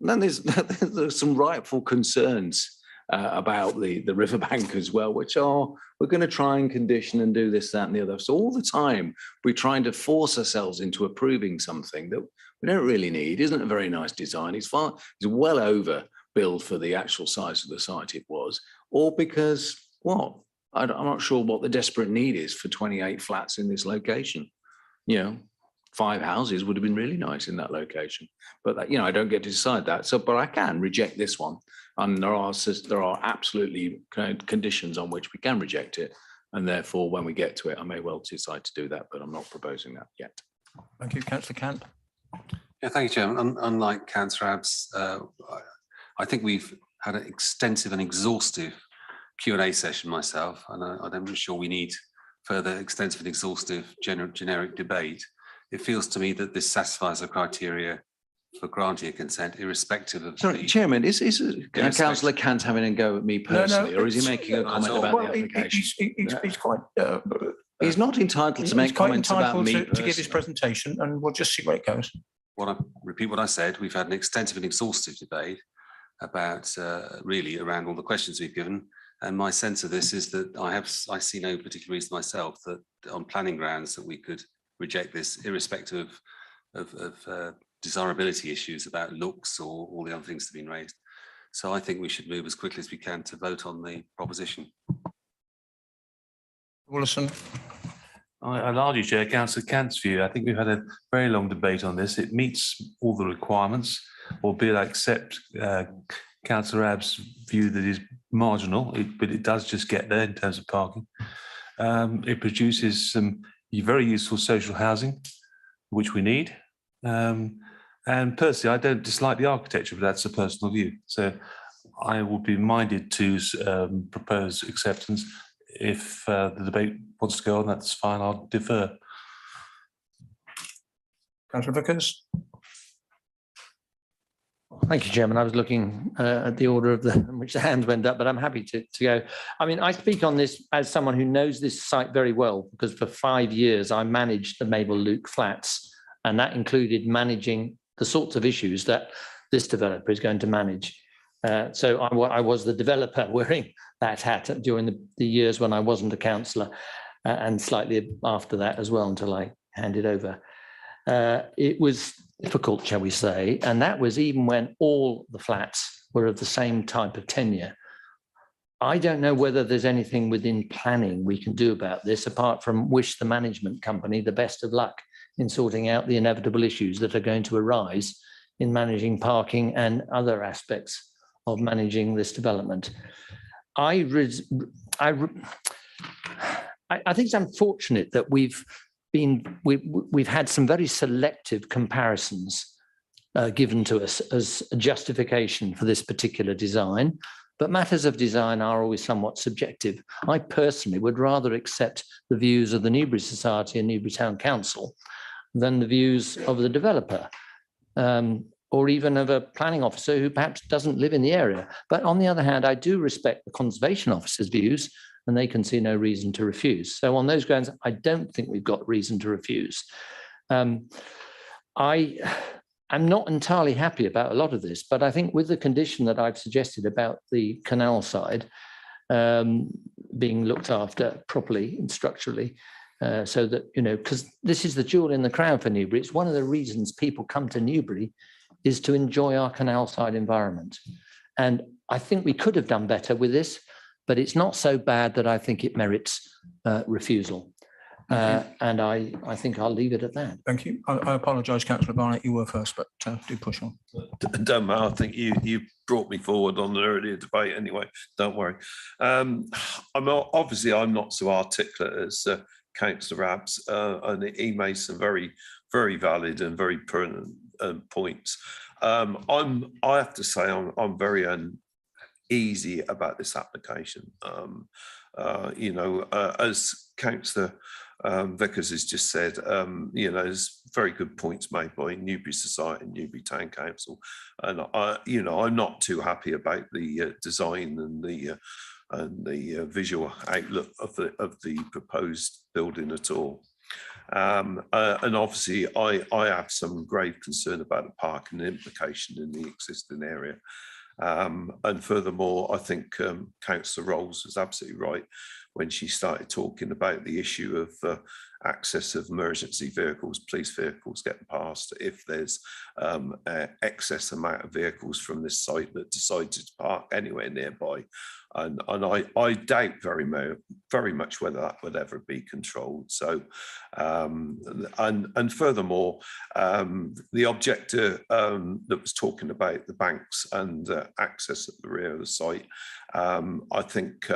Speaker 7: there's some rightful concerns about the riverbank as well, which are, we're going to try and condition and do this, that, and the other. So all the time we're trying to force ourselves into approving something that we don't really need. Isn't a very nice design. It's well over build for the actual size of the site it was, or because what? I'm not sure what the desperate need is for 28 flats in this location. 5 houses would have been really nice in that location, but I don't get to decide that. So, but I can reject this one, and there are absolutely conditions on which we can reject it, and therefore, when we get to it, I may well decide to do that, but I'm not proposing that yet.
Speaker 18: Thank you, Councillor Cant.
Speaker 11: Yeah, thank you, Chairman. Unlike Councillor Abbs, I think we've had an extensive and exhaustive Q&A session myself, and I'm not sure we need further extensive and exhaustive generic debate. It feels to me that this satisfies the criteria for granting a consent, irrespective of.
Speaker 7: Sorry, Chairman, is Councillor Cant having a go at me personally, or is he making a comment about the application?
Speaker 18: He's quite.
Speaker 7: He's not entitled to make comments about me
Speaker 18: to give his presentation, and we'll just see where it goes.
Speaker 11: Repeat what I said. We've had an extensive and exhaustive debate about really around all the questions we've given. And my sense of this is that I see no particular reason myself that on planning grounds that we could reject this, irrespective of desirability issues about looks or all the other things that have been raised. So I think we should move as quickly as we can to vote on the proposition.
Speaker 18: Willison.
Speaker 15: I'll argue, Chair, Councillor Cant's view. I think we've had a very long debate on this. It meets all the requirements, albeit I accept Councillor Abb's view that is marginal, but it does just get there in terms of parking. It produces some very useful social housing, which we need. And personally, I don't dislike the architecture, but that's a personal view. So I would be minded to propose acceptance. If the debate wants to go on, that's fine. I'll defer.
Speaker 18: Councillor Vickers.
Speaker 3: Thank you, Chairman. I was looking at the order of in which the hands went up, but I'm happy to go. I mean, I speak on this as someone who knows this site very well, because for 5 years I managed the Mabel Luke flats, and that included managing the sorts of issues that this developer is going to manage. So I was the developer wearing that hat during the years when I wasn't a councillor, and slightly after that as well, until I handed over. It was difficult, shall we say, and that was even when all the flats were of the same type of tenure. I don't know whether there's anything within planning we can do about this, apart from wish the management company the best of luck in sorting out the inevitable issues that are going to arise in managing parking and other aspects of managing this development. I think it's unfortunate that we've had some very selective comparisons given to us as a justification for this particular design, but matters of design are always somewhat subjective. I personally would rather accept the views of the Newbury Society and Newbury Town Council than the views of the developer, or even of a planning officer who perhaps doesn't live in the area. But on the other hand, I do respect the conservation officer's views, and they can see no reason to refuse. So on those grounds, I don't think we've got reason to refuse. I'm not entirely happy about a lot of this, but I think with the condition that I've suggested about the canal side being looked after properly and structurally, so that, because this is the jewel in the crown for Newbury. It's one of the reasons people come to Newbury is to enjoy our canal side environment. And I think we could have done better with this, but it's not so bad that I think it merits refusal. And I think I'll leave it at that.
Speaker 18: Thank you. I apologise, Councillor Barnett, you were first, but do push on.
Speaker 8: Don't matter. I think you brought me forward on the earlier debate anyway. Don't worry. I'm not so articulate as Councillor Abbs, and he made some very, very valid and very pertinent points. I have to say I'm very uneasy about this application. As Councillor Vickers has just said, there's very good points made by Newbury Society and Newbury Town Council, and I'm not too happy about the design and the visual outlook of the proposed building at all. And obviously, I have some grave concern about the parking implication in the existing area. And furthermore, I think Councillor Rolls was absolutely right when she started talking about the issue of access of emergency vehicles, police vehicles getting past if there's excess amount of vehicles from this site that decide to park anywhere nearby. And I doubt very much whether that would ever be controlled. So, and furthermore, the objector that was talking about the banks and access at the rear of the site, I think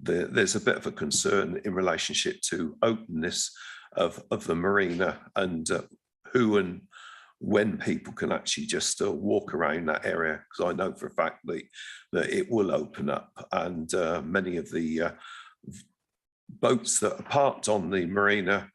Speaker 8: there's a bit of a concern in relationship to openness of the marina and who and when people can actually just walk around that area, because I know for a fact that it will open up, and many of the boats that are parked on the marina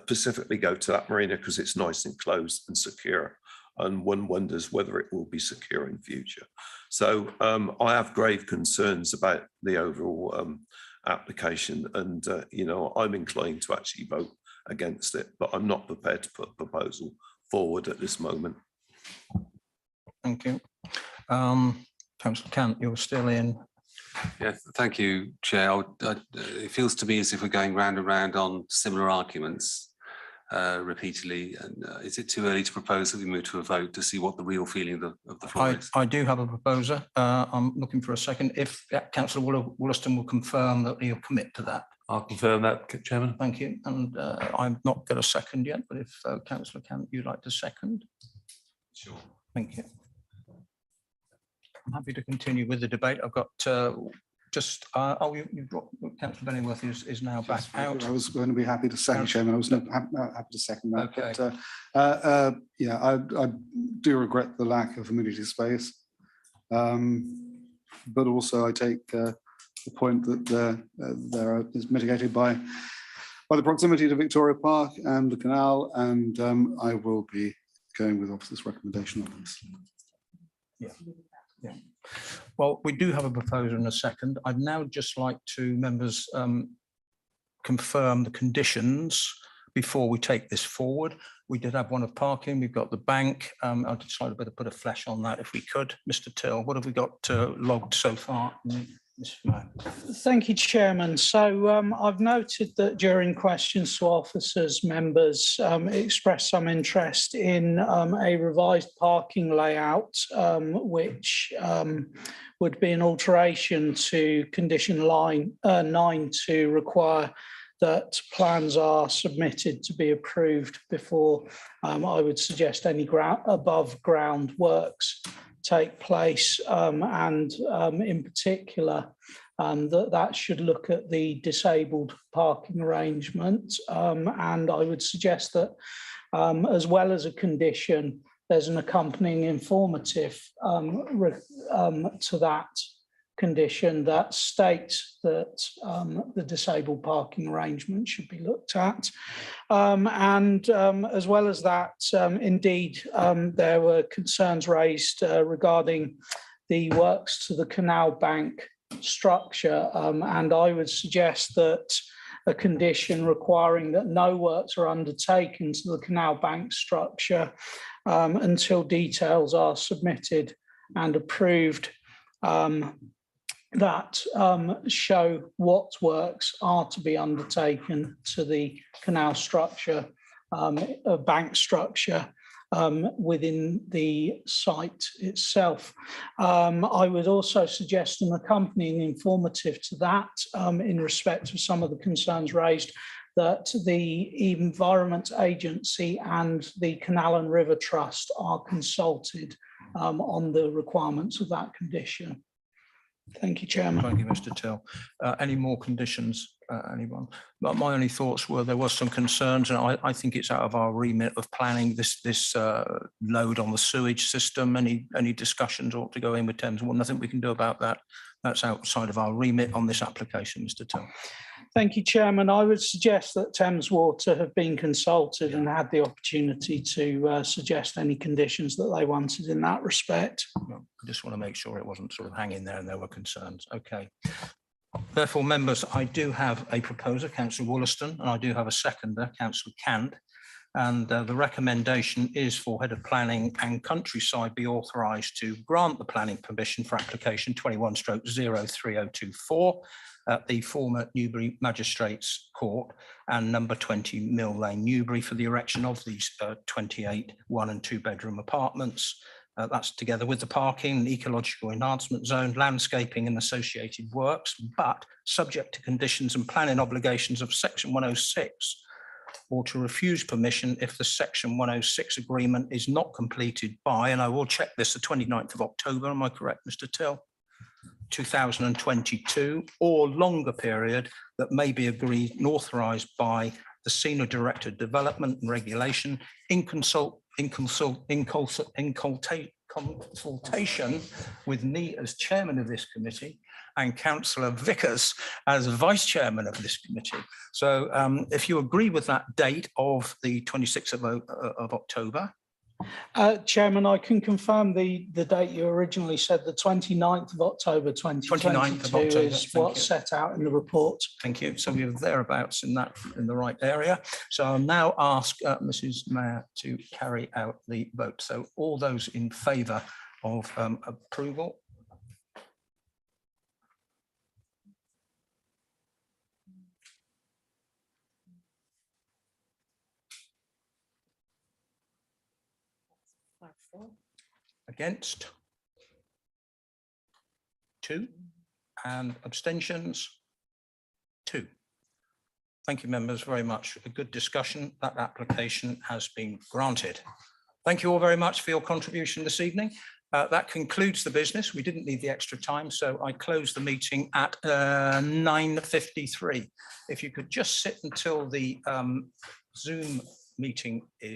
Speaker 8: specifically go to that marina because it's nice and closed and secure, and one wonders whether it will be secure in future. So I have grave concerns about the overall application, and I'm inclined to actually vote against it, but I'm not prepared to put a proposal forward at this moment.
Speaker 18: Thank you. Councillor Cant, you're still in.
Speaker 11: Yeah, thank you, Chair. It feels to me as if we're going round and round on similar arguments. repeatedly. And is it too early to propose that we move to a vote to see what the real feeling of the floor is?
Speaker 18: I do have a proposer. I'm looking for a second. If Councillor Wollaston will confirm that he'll commit to that.
Speaker 15: I'll confirm that, Chairman.
Speaker 18: Thank you. And I've not got a second yet, but if Councillor Cant, you'd like to second?
Speaker 15: Sure.
Speaker 18: Thank you. I'm happy to continue with the debate. I've got you've got Councillor Benningworth is now back out.
Speaker 9: I was going to be happy to second, Chairman. I was happy to second that.
Speaker 18: Okay.
Speaker 9: But, yeah, I do regret the lack of amenity space. But also I take the point that there is mitigated by the proximity to Victoria Park and the canal, and I will be going with officer's recommendation on this.
Speaker 18: Yeah. Well, we do have a proposer in a second. I'd now just like to members confirm the conditions before we take this forward. We did have one of parking. We've got the bank. I'd just like to put a flash on that if we could. Mr. Till, what have we got logged so far?
Speaker 6: Thank you, Chairman. So I've noted that during questions to officers, members expressed some interest in a revised parking layout, which would be an alteration to condition line 9 to require that plans are submitted to be approved before I would suggest any above ground works take place, and in particular that should look at the disabled parking arrangement, and I would suggest that as well as a condition, there's an accompanying informative to that condition that states that the disabled parking arrangement should be looked at. And as well as that, indeed, there were concerns raised regarding the works to the canal bank structure. And I would suggest that a condition requiring that no works are undertaken to the canal bank structure until details are submitted and approved that show what works are to be undertaken to the canal structure, bank structure within the site itself. I would also suggest an accompanying informative to that in respect of some of the concerns raised, that the Environment Agency and the Canal and River Trust are consulted on the requirements of that condition. Thank you, Chairman.
Speaker 18: Thank you, Mr. Till. Any more conditions, anyone? But my only thoughts were there was some concerns, and I think it's out of our remit of planning this load on the sewage system. Any discussions ought to go in with Thames Water. Nothing we can do about that. That's outside of our remit on this application, Mr. Till.
Speaker 6: Thank you, Chairman. I would suggest that Thames Water have been consulted and had the opportunity to suggest any conditions that they wanted in that respect.
Speaker 18: No, I just want to make sure it wasn't sort of hanging there and there were concerns. Okay. Therefore, members, I do have a proposer, Councillor Wollaston, and I do have a seconder, Councillor Cant. And the recommendation is for Head of Planning and Countryside be authorised to grant the planning permission for application 21/03024 at the former Newbury Magistrates Court and number 20 Mill Lane, Newbury, for the erection of these 28 1- and 2-bedroom apartments. That's together with the parking, the ecological enhancement zone, landscaping and associated works, but subject to conditions and planning obligations of Section 106, or to refuse permission if the Section 106 agreement is not completed by, and I will check this, the 29th of October, am I correct, Mr. Till? 2022, or longer period that may be agreed and authorised by the Senior Director of Development and Regulation in consultation with me as chairman of this committee and Councillor Vickers as vice chairman of this committee. So if you agree with that date of the 26th of October.
Speaker 6: Chairman, I can confirm the date you originally said, the 29th of October 2022 is what's set out in the report.
Speaker 18: Thank you. So we're thereabouts in the right area. So I'll now ask Mrs. Mayor to carry out the vote. So all those in favour of approval. Against? 2. And abstentions? 2. Thank you, members, very much. A good discussion. That application has been granted. Thank you all very much for your contribution this evening. That concludes the business. We didn't need the extra time, so I close the meeting at 9:53. If you could just sit until the Zoom meeting is